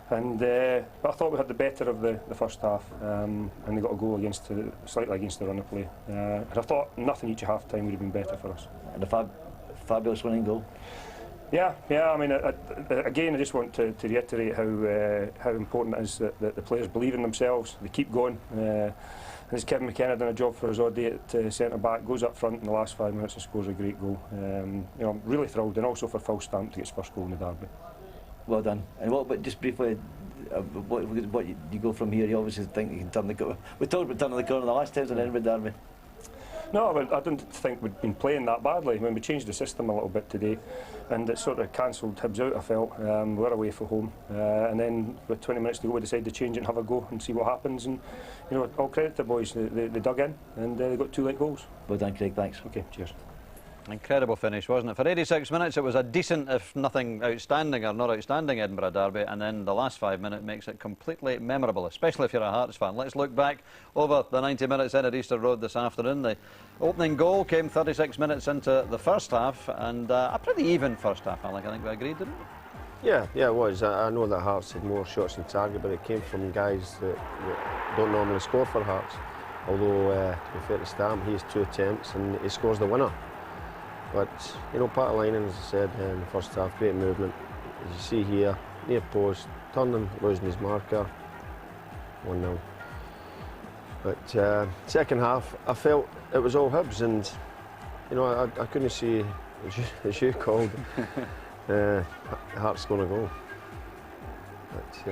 M: And but I thought we had the better of the first half, and they got a goal slightly against the run of play. And I thought nothing each at half-time would have been better for us.
C: And a fabulous winning goal.
M: Yeah. I mean, again, I just want to reiterate how important it is that the players believe in themselves. They keep going. As Kevin McKenna done a job for us all day at centre back, goes up front in the last 5 minutes and scores a great goal. You know, I'm really thrilled, and also for Phil Stamp to get his first goal in the derby.
C: Well done. And what? But just briefly, what you go from here. You obviously think you can turn the corner. We talked about turning the corner the last time in Edinburgh Derby.
M: No, I didn't think we'd been playing that badly. When we changed the system a little bit today, and it sort of cancelled Hibs out, I felt. We were away from home, and then with 20 minutes to go, we decided to change it and have a go and see what happens. And you know, all credit to the boys. They dug in and they got 2 late goals.
C: Well done, Craig. Thanks.
M: Okay, cheers.
A: Incredible finish, wasn't it? For 86 minutes, it was a decent, if nothing outstanding or not outstanding, Edinburgh Derby, and then the last 5 minutes makes it completely memorable, especially if you're a Hearts fan. Let's look back over the 90 minutes in at Easter Road this afternoon. The opening goal came 36 minutes into the first half, and a pretty even first half, Alec. I think we agreed, didn't we?
F: Yeah, it was. I know that Hearts had more shots on target, but it came from guys that don't normally score for Hearts. Although, to be fair to Stam, he has 2 attempts and he scores the winner. But, you know, Pat Linen, as I said in the first half, great movement. As you see here, near post, turning, losing his marker, 1-0. But second half, I felt it was all Hibs, and, you know, I couldn't see, as you called, Hearts going to go. But,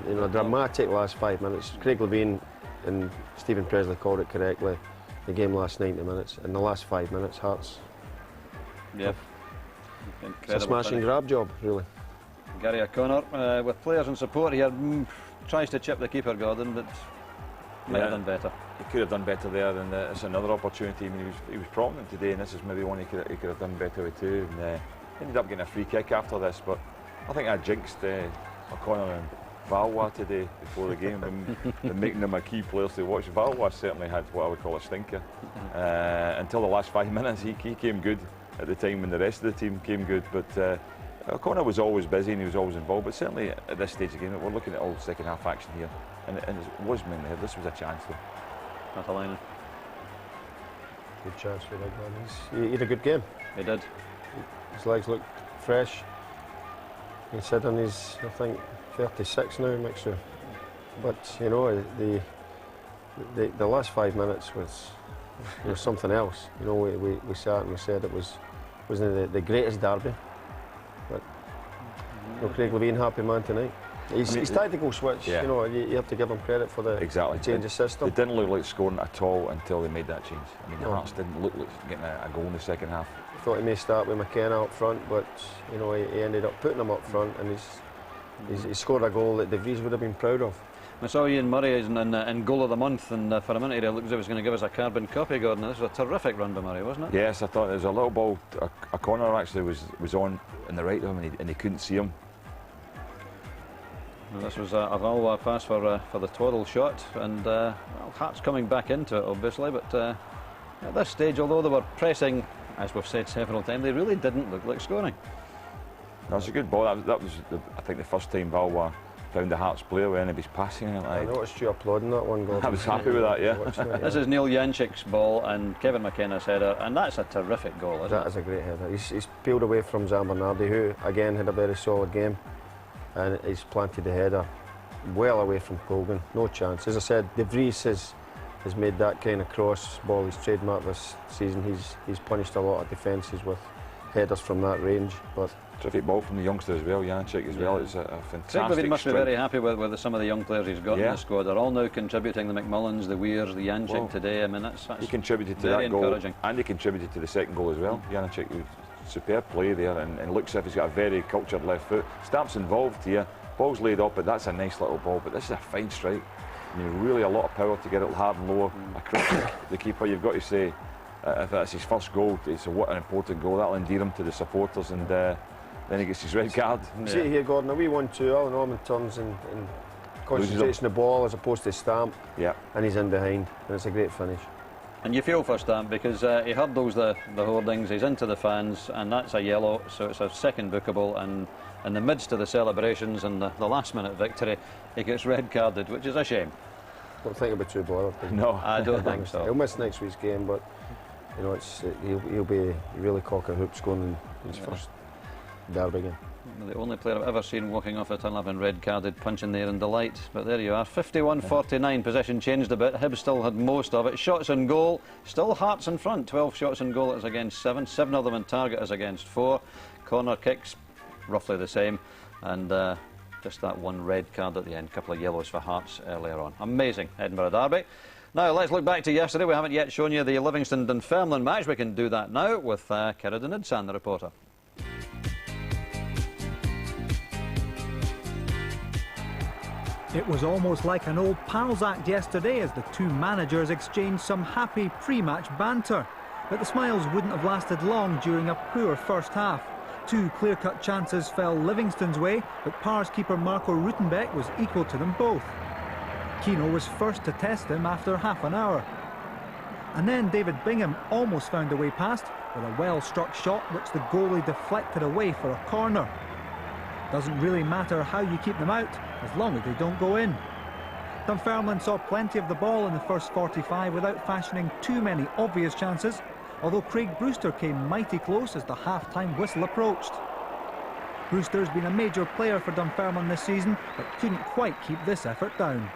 F: you know, a dramatic last 5 minutes. Craig Levein and Stephen Presley called it correctly. The game last 90 minutes, and the last 5 minutes, Hearts.
A: Yeah.
F: It's a smash and grab job, really.
A: Gary O'Connor, with players in support here, tries to chip the keeper, Gordon, but might have done better.
G: He could have done better there, and it's another opportunity. I mean, he was prominent today, and this is maybe one he could have done better with too. And ended up getting a free kick after this, but I think I jinxed O'Connor and Valois today before the game, and making them a key players to watch. Valois certainly had what I would call a stinker until the last 5 minutes. He came good at the time when the rest of the team came good, but O'Connor was always busy and he was always involved. But certainly at this stage of the game, we're looking at all second half action here, and it was mainly here. This was a chance though.
A: Catalina.
F: Good chance for that man. He had a good game.
A: He did.
F: His legs looked fresh. He's sitting, he's, I think, 36 now, mixture. But you know, the last 5 minutes was something else. You know, we sat and we said it wasn't the greatest derby, but you know, Craig Levein, happy man tonight. His tactical switch, yeah. You know, you have to give him credit for the change of system.
G: They didn't look like scoring at all until they made that change. I mean, the Hearts didn't look like getting a goal in the second half.
F: I thought he may start with McKenna up front, but you know, he ended up putting him up front, and he scored a goal that De Vries would have been proud of.
A: I saw Ian Murray in goal of the month, and for a minute it looked as if he was going to give us a carbon copy, Gordon. This was a terrific run by Murray, wasn't it?
G: Yes, I thought there was a little ball. A corner actually was on the right of him, and he couldn't see him.
A: Well, this was a Valois pass for the twaddle shot, and well, Hearts coming back into it, obviously, but at this stage, although they were pressing, as we've said several times, they really didn't look like scoring.
G: That was a good ball. That was I think, the first time Valois found the Hearts player with anybody's passing it.
F: I noticed you applauding that one, Gordon.
G: I was happy with that, yeah.
A: This is Neil Jančik's ball and Kevin McKenna's header, and that's a terrific goal, isn't it?
F: That is a great header. He's peeled away from Zambernardi, who again had a very solid game, and he's planted the header well away from Colgan. No chance. As I said, De Vries has made that kind of cross ball his trademark this season. He's punished a lot of defences with headers from that range, but
G: terrific ball from the youngster as well, Jančik as well. It's a fantastic.
A: Craig must be very happy with some of the young players he's got in the squad. They're all now contributing. The McMullins, the Weirs, the Jančik today. I mean, that's
G: he contributed to that goal, and he contributed to the second goal as well. Jančik, superb play there, and looks as if he's got a very cultured left foot. Stamps involved here. Ball's laid up, but that's a nice little ball. But this is a fine strike. I mean, really a lot of power to get it hard and low. Across the keeper, you've got to say, if that's his first goal, it's what an important goal. That'll endear him to the supporters, and then he gets his red card.
F: See it here, Gordon, a wee 1-2, Alan Norman turns and concentrates on the ball as opposed to Stamp, and he's in behind, and it's a great finish.
A: And you feel for Stamp because he hurdles the hoardings, he's into the fans, and that's a yellow, so it's a second bookable, and in the midst of the celebrations and the last minute victory, he gets red carded, which is a shame.
F: Don't think he'll be too bothered.
A: No, I don't think so.
F: He'll miss next week's game, but you know, he'll be really cock a hoops going in his first derby game.
A: The only player I've ever seen walking off at 11 red carded, punching there in delight. But there you are, 51-49. Possession changed a bit. Hibs still had most of it. Shots on goal, still Hearts in front. 12 shots on goal as against 7. 7 of them on target as against 4. Corner kicks, roughly the same. And Just that one red card at the end, couple of yellows for Hearts earlier on. Amazing Edinburgh derby. Now let's look back to yesterday. We haven't yet shown you the Livingston-Dunfermline match. We can do that now with Cerridon Idsan, the reporter.
L: It was almost like an old pals act yesterday as the two managers exchanged some happy pre-match banter. But the smiles wouldn't have lasted long during a poor first half. Two clear-cut chances fell Livingston's way, but Pars keeper Marco Rutenbeck was equal to them both. Keno was first to test him after half an hour. And then David Bingham almost found a way past with a well-struck shot which the goalie deflected away for a corner. Doesn't really matter how you keep them out, as long as they don't go in. Dunfermline saw plenty of the ball in the first 45 without fashioning too many obvious chances, although Craig Brewster came mighty close as the half-time whistle approached. Brewster's been a major player for Dunfermline this season, but couldn't quite keep this effort down.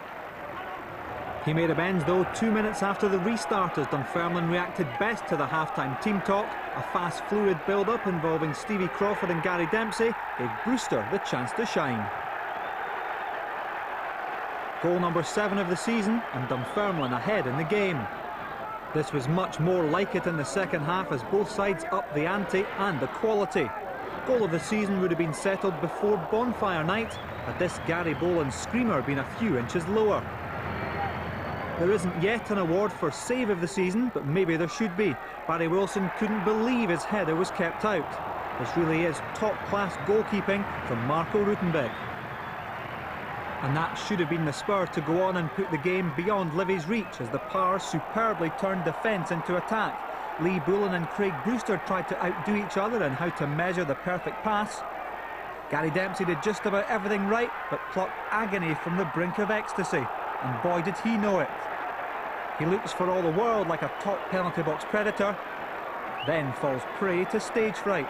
L: He made amends though 2 minutes after the restart as Dunfermline reacted best to the half-time team talk. A fast, fluid build-up involving Stevie Crawford and Gary Dempsey gave Brewster the chance to shine. Goal number 7 of the season and Dunfermline ahead in the game. This was much more like it in the second half as both sides upped the ante and the quality. Goal of the season would have been settled before bonfire night had this Gary Boland's screamer been a few inches lower. There isn't yet an award for save of the season, but maybe there should be. Barry Wilson couldn't believe his header was kept out. This really is top-class goalkeeping from Marco Rutenbeck. And that should have been the spur to go on and put the game beyond Livy's reach as the Pars superbly turned defence into attack. Lee Bullen and Craig Brewster tried to outdo each other in how to measure the perfect pass. Gary Dempsey did just about everything right, but plucked agony from the brink of ecstasy. And boy did he know it. He looks for all the world like a top penalty box predator, then falls prey to stage fright.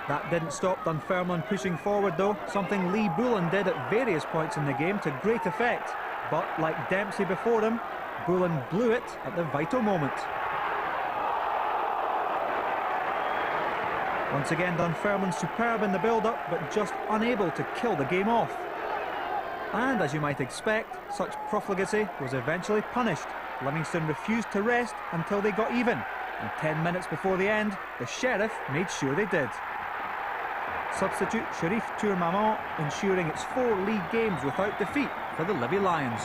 L: That didn't stop Dunfermline pushing forward though, something Lee Bullen did at various points in the game to great effect. But like Dempsey before him, Bullen blew it at the vital moment. Once again Dunfermline superb in the build-up, but just unable to kill the game off. And as you might expect, such profligacy was eventually punished. Livingston refused to rest until they got even, and 10 minutes before the end, the Sheriff made sure they did. Substitute Sharif Tourmaman ensuring it's 4 league games without defeat for the Livy Lions.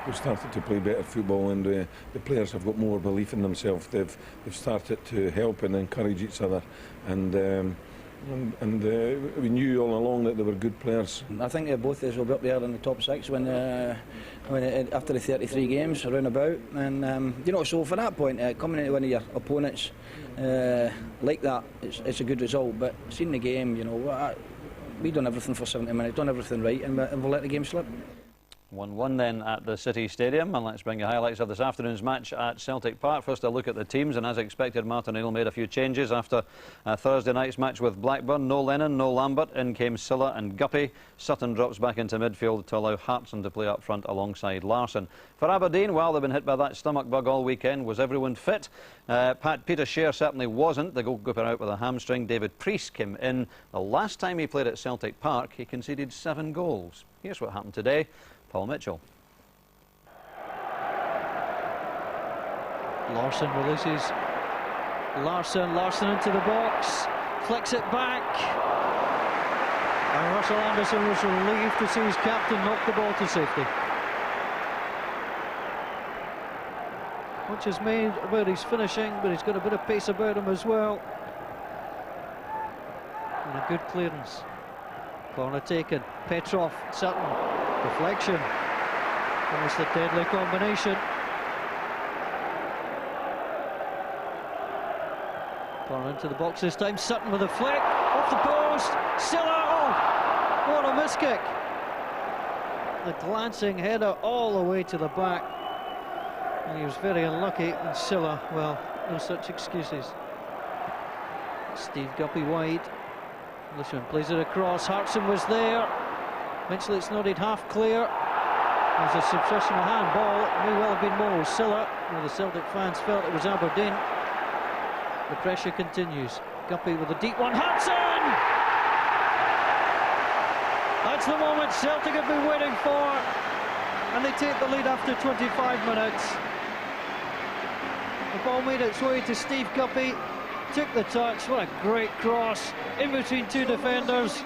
N: We've started to play better football and the players have got more belief in themselves. They've started to help and encourage each other, and we knew all along that they were good players.
W: I think both of us will be up there in the top 6 when after the 33 games around about, and you know, so for that point, coming into one of your opponents like that, it's a good result. But seeing the game, you know, we done everything for 70 minutes, done everything right, and we'll let the game slip.
A: 1-1 then at the City Stadium, and let's bring you highlights of this afternoon's match at Celtic Park. First a look at the teams, and as expected Martin O'Neill made a few changes after Thursday night's match with Blackburn. No Lennon, no Lambert, in came Silla and Guppy. Sutton drops back into midfield to allow Hartson to play up front alongside Larsson. For Aberdeen, while they've been hit by that stomach bug all weekend, was everyone fit? Peter Share certainly wasn't, the goalkeeper out with a hamstring. David Priest came in. The last time he played at Celtic Park he conceded 7 goals. Here's what happened today. Paul Mitchell.
J: Larsson releases. Larsson into the box, flicks it back. And Russell Anderson was relieved to see his captain knock the ball to safety. Much is made about his finishing, but he's got a bit of pace about him as well. And a good clearance. Corner taken. Petrov, Sutton. Deflection. Almost a deadly combination. Corner into the box this time. Sutton with a flick. Off the post. Silla. Oh! What a miss kick. The glancing header all the way to the back. And he was very unlucky. And Silla, well, no such excuses. Steve Guppy wide. Englishman plays it across. Hartson was there. Eventually it's nodded half clear. There's a substitution, a handball. It may well have been Mo Silla. The Celtic fans felt it was Aberdeen. The pressure continues. Guppy with a deep one. Hartson! That's the moment Celtic have been waiting for, and they take the lead after 25 minutes. The ball made its way to Steve Guppy, took the touch. What a great cross in between two defenders,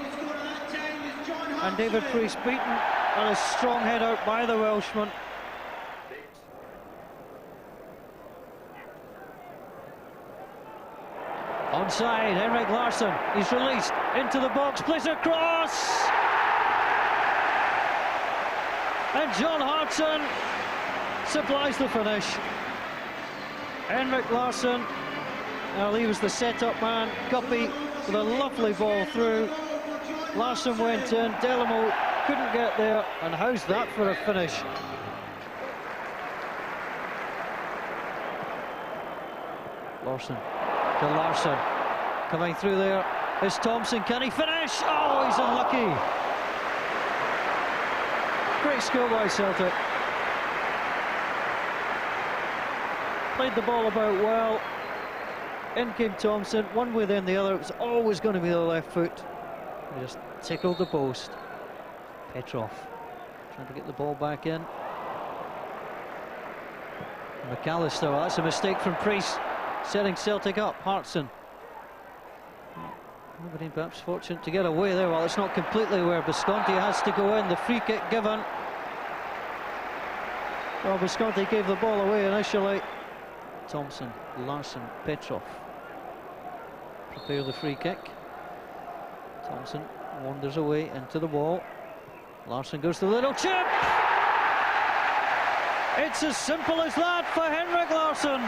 J: and David Priest beaten on a strong head out by the Welshman. Onside, Henrik Larsson, he's released into the box, plays a cross, and John Hartson supplies the finish. Henrik Larsson, well, he was the set-up man. Guppy with a lovely ball through. Larsson went in, Delamo couldn't get there, and how's that for a finish? Larsson to Larsson, coming through there is Thompson. Can he finish? Oh, he's unlucky. Great skill by Celtic. Played the ball about well. In came Thompson, one way then the other. It was always going to be the left foot. He just tickled the post. Petrov trying to get the ball back in. McAllister, well, that's a mistake from Priest, setting Celtic up. Hartson. Nobody perhaps fortunate to get away there. Well, it's not completely where Visconti has to go in. The free kick given. Well, Visconti gave the ball away initially. Thompson, Larsson, Petrov prepare the free kick. Thompson wanders away into the wall. Larsson goes to the little chip. It's as simple as that for Henrik Larsson.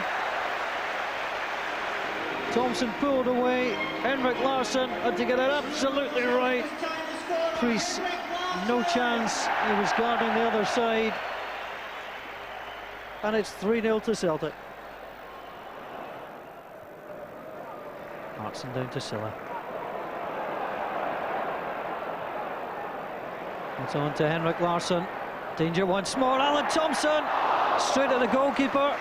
J: Thompson pulled away. Henrik Larsson had to get it absolutely right. Priest, no chance. He was guarding the other side. And it's 3-0 to Celtic. Hartson down to Silla. It's on to Henrik Larsson. Danger once more. Alan Thompson straight at the goalkeeper.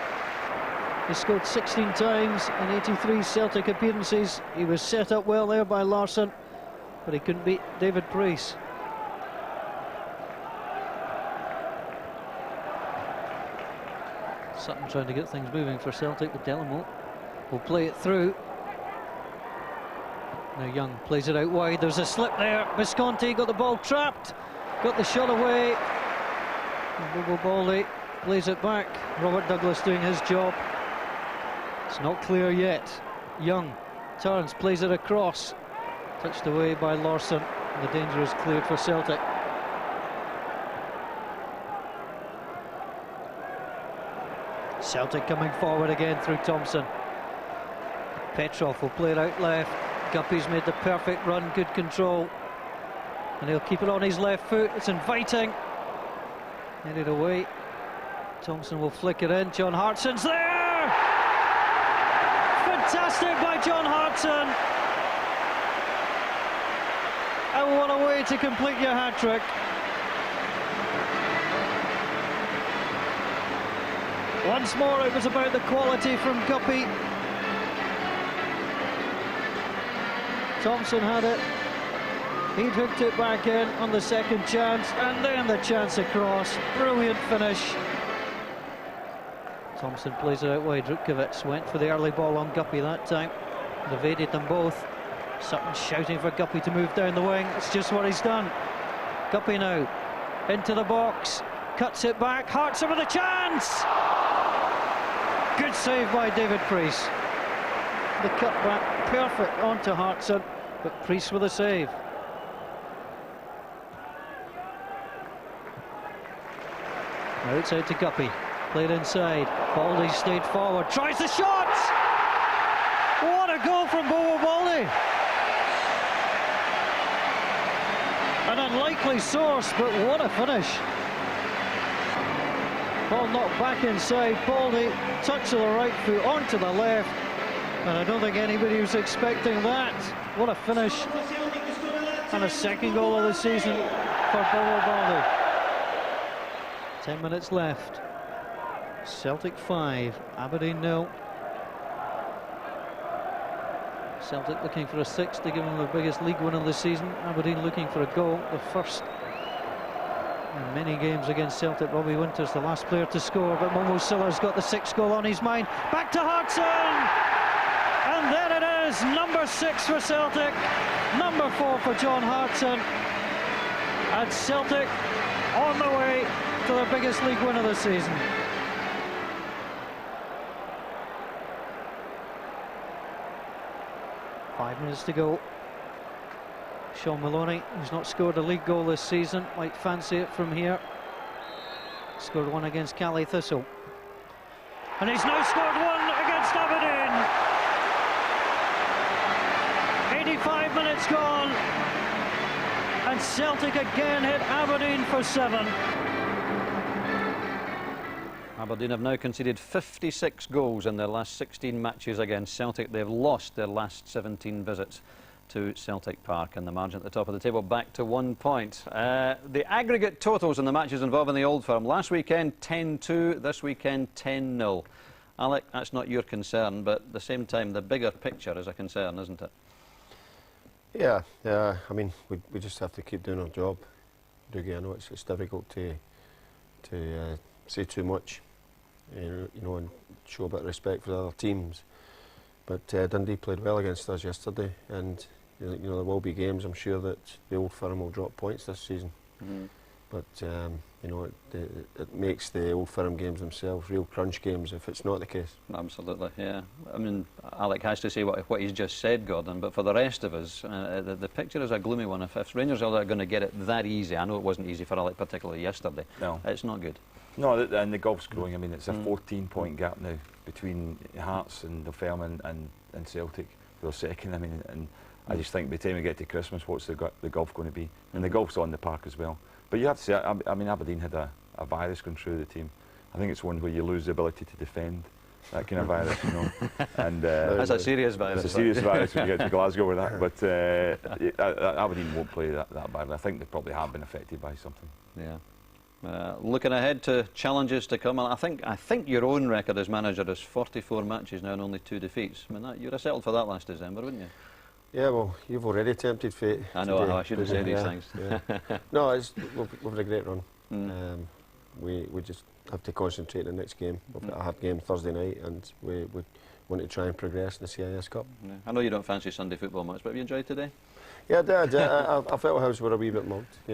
J: He scored 16 times in 83 Celtic appearances. He was set up well there by Larsson, but he couldn't beat David Priest. Sutton trying to get things moving for Celtic, but Delamo will play it through. Now Young plays it out wide. There's a slip there. Visconti got the ball trapped, got the shot away. Bobo Baldy plays it back. Robert Douglas doing his job. It's not clear yet. Young turns, plays it across. Touched away by Larsson. And the danger is cleared for Celtic. Celtic coming forward again through Thompson. Petrov will play it out left. Guppy's made the perfect run, good control. And he'll keep it on his left foot. It's inviting. Headed away. Thompson will flick it in. John Hartson's there! Fantastic by John Hartson. And what a way to complete your hat-trick. Once more it was about the quality from Guppy. Thompson had it. He'd hooked it back in on the second chance, and then the chance across. Brilliant finish. Thompson plays it out wide. Rutkiewicz went for the early ball on Guppy that time. And evaded them both. Sutton shouting for Guppy to move down the wing. It's just what he's done. Guppy now into the box. Cuts it back. Hartson with a chance! Good save by David Priest. The cut back perfect onto Hartson, but Priest with a save. Now it's out to Guppy. Played inside. Baldy stayed forward. Tries the shot! What a goal from Bobo Baldy! An unlikely source, but what a finish. Ball knocked back inside. Baldy, touch of the right foot onto the left. And I don't think anybody was expecting that. What a finish. And a second goal of the season for Bobo Baldy. 10 minutes left. Celtic 5, Aberdeen 0. Celtic looking for a sixth to give them the biggest league win of the season. Aberdeen looking for a goal, the first in many games against Celtic. Robbie Winters, the last player to score, but Momo Siller's got the sixth goal on his mind. Back to Hartson! And there it is, number 6 for Celtic, number 4 for John Hartson. And Celtic on the way to their biggest league win of the season. Five minutes to go. Sean Maloney, who's not scored a league goal this season, might fancy it from here. Scored one against Calais Thistle. And he's now scored one against Aberdeen. 85 minutes gone. And Celtic again hit Aberdeen for 7.
A: Aberdeen have now conceded 56 goals in their last 16 matches against Celtic. They've lost their last 17 visits to Celtic Park, and the margin at the top of the table back to 1 point. The aggregate totals in the matches involving the Old Firm: last weekend 10-2, this weekend 10-0. Alec, that's not your concern, but at the same time the bigger picture is a concern, isn't it?
F: Yeah, I mean, we just have to keep doing our job. Dougie, I know it's difficult to say too much, you know, and show a bit of respect for the other teams. But Dundee played well against us yesterday, and you know there will be games. I'm sure that the Old Firm will drop points this season.
A: Mm.
F: But you know, it makes the Old Firm games themselves real crunch games if it's not the case.
A: Absolutely, yeah. I mean, Alec has to say what he's just said, Gordon, but for the rest of us, the picture is a gloomy one. If Rangers are going to get it that easy, I know it wasn't easy for Alec, particularly yesterday.
G: No,
A: it's not good.
G: No, and the golf's growing. I mean, it's a 14-point gap now between Hearts and Dunfermline and Celtic for second. I mean, and I just think by the time we get to Christmas, what's the golf going to be? And the golf's on the park as well. But you have to say, I mean, Aberdeen had a virus going through the team. I think it's one where you lose the ability to defend, that kind of virus, you know. And
A: that's a serious virus.
G: It's a serious virus when you get to Glasgow with that. But Aberdeen won't play that badly. I think they probably have been affected by something.
A: Yeah. Looking ahead to challenges to come, I think your own record as manager is 44 matches now and only 2 defeats. I mean, you'd have settled for that last December, wouldn't you?
F: Yeah, well, you've already tempted fate.
A: I know, I shouldn't say these things.
F: Yeah. No, we've had a great run. We just have to concentrate on the next game. We've got a hard game Thursday night, and we want to try and progress in the CIS Cup.
A: Yeah. I know you don't fancy Sunday football much, but have you enjoyed today?
F: Yeah, I did. I felt Hibs were a wee bit mugged, you know.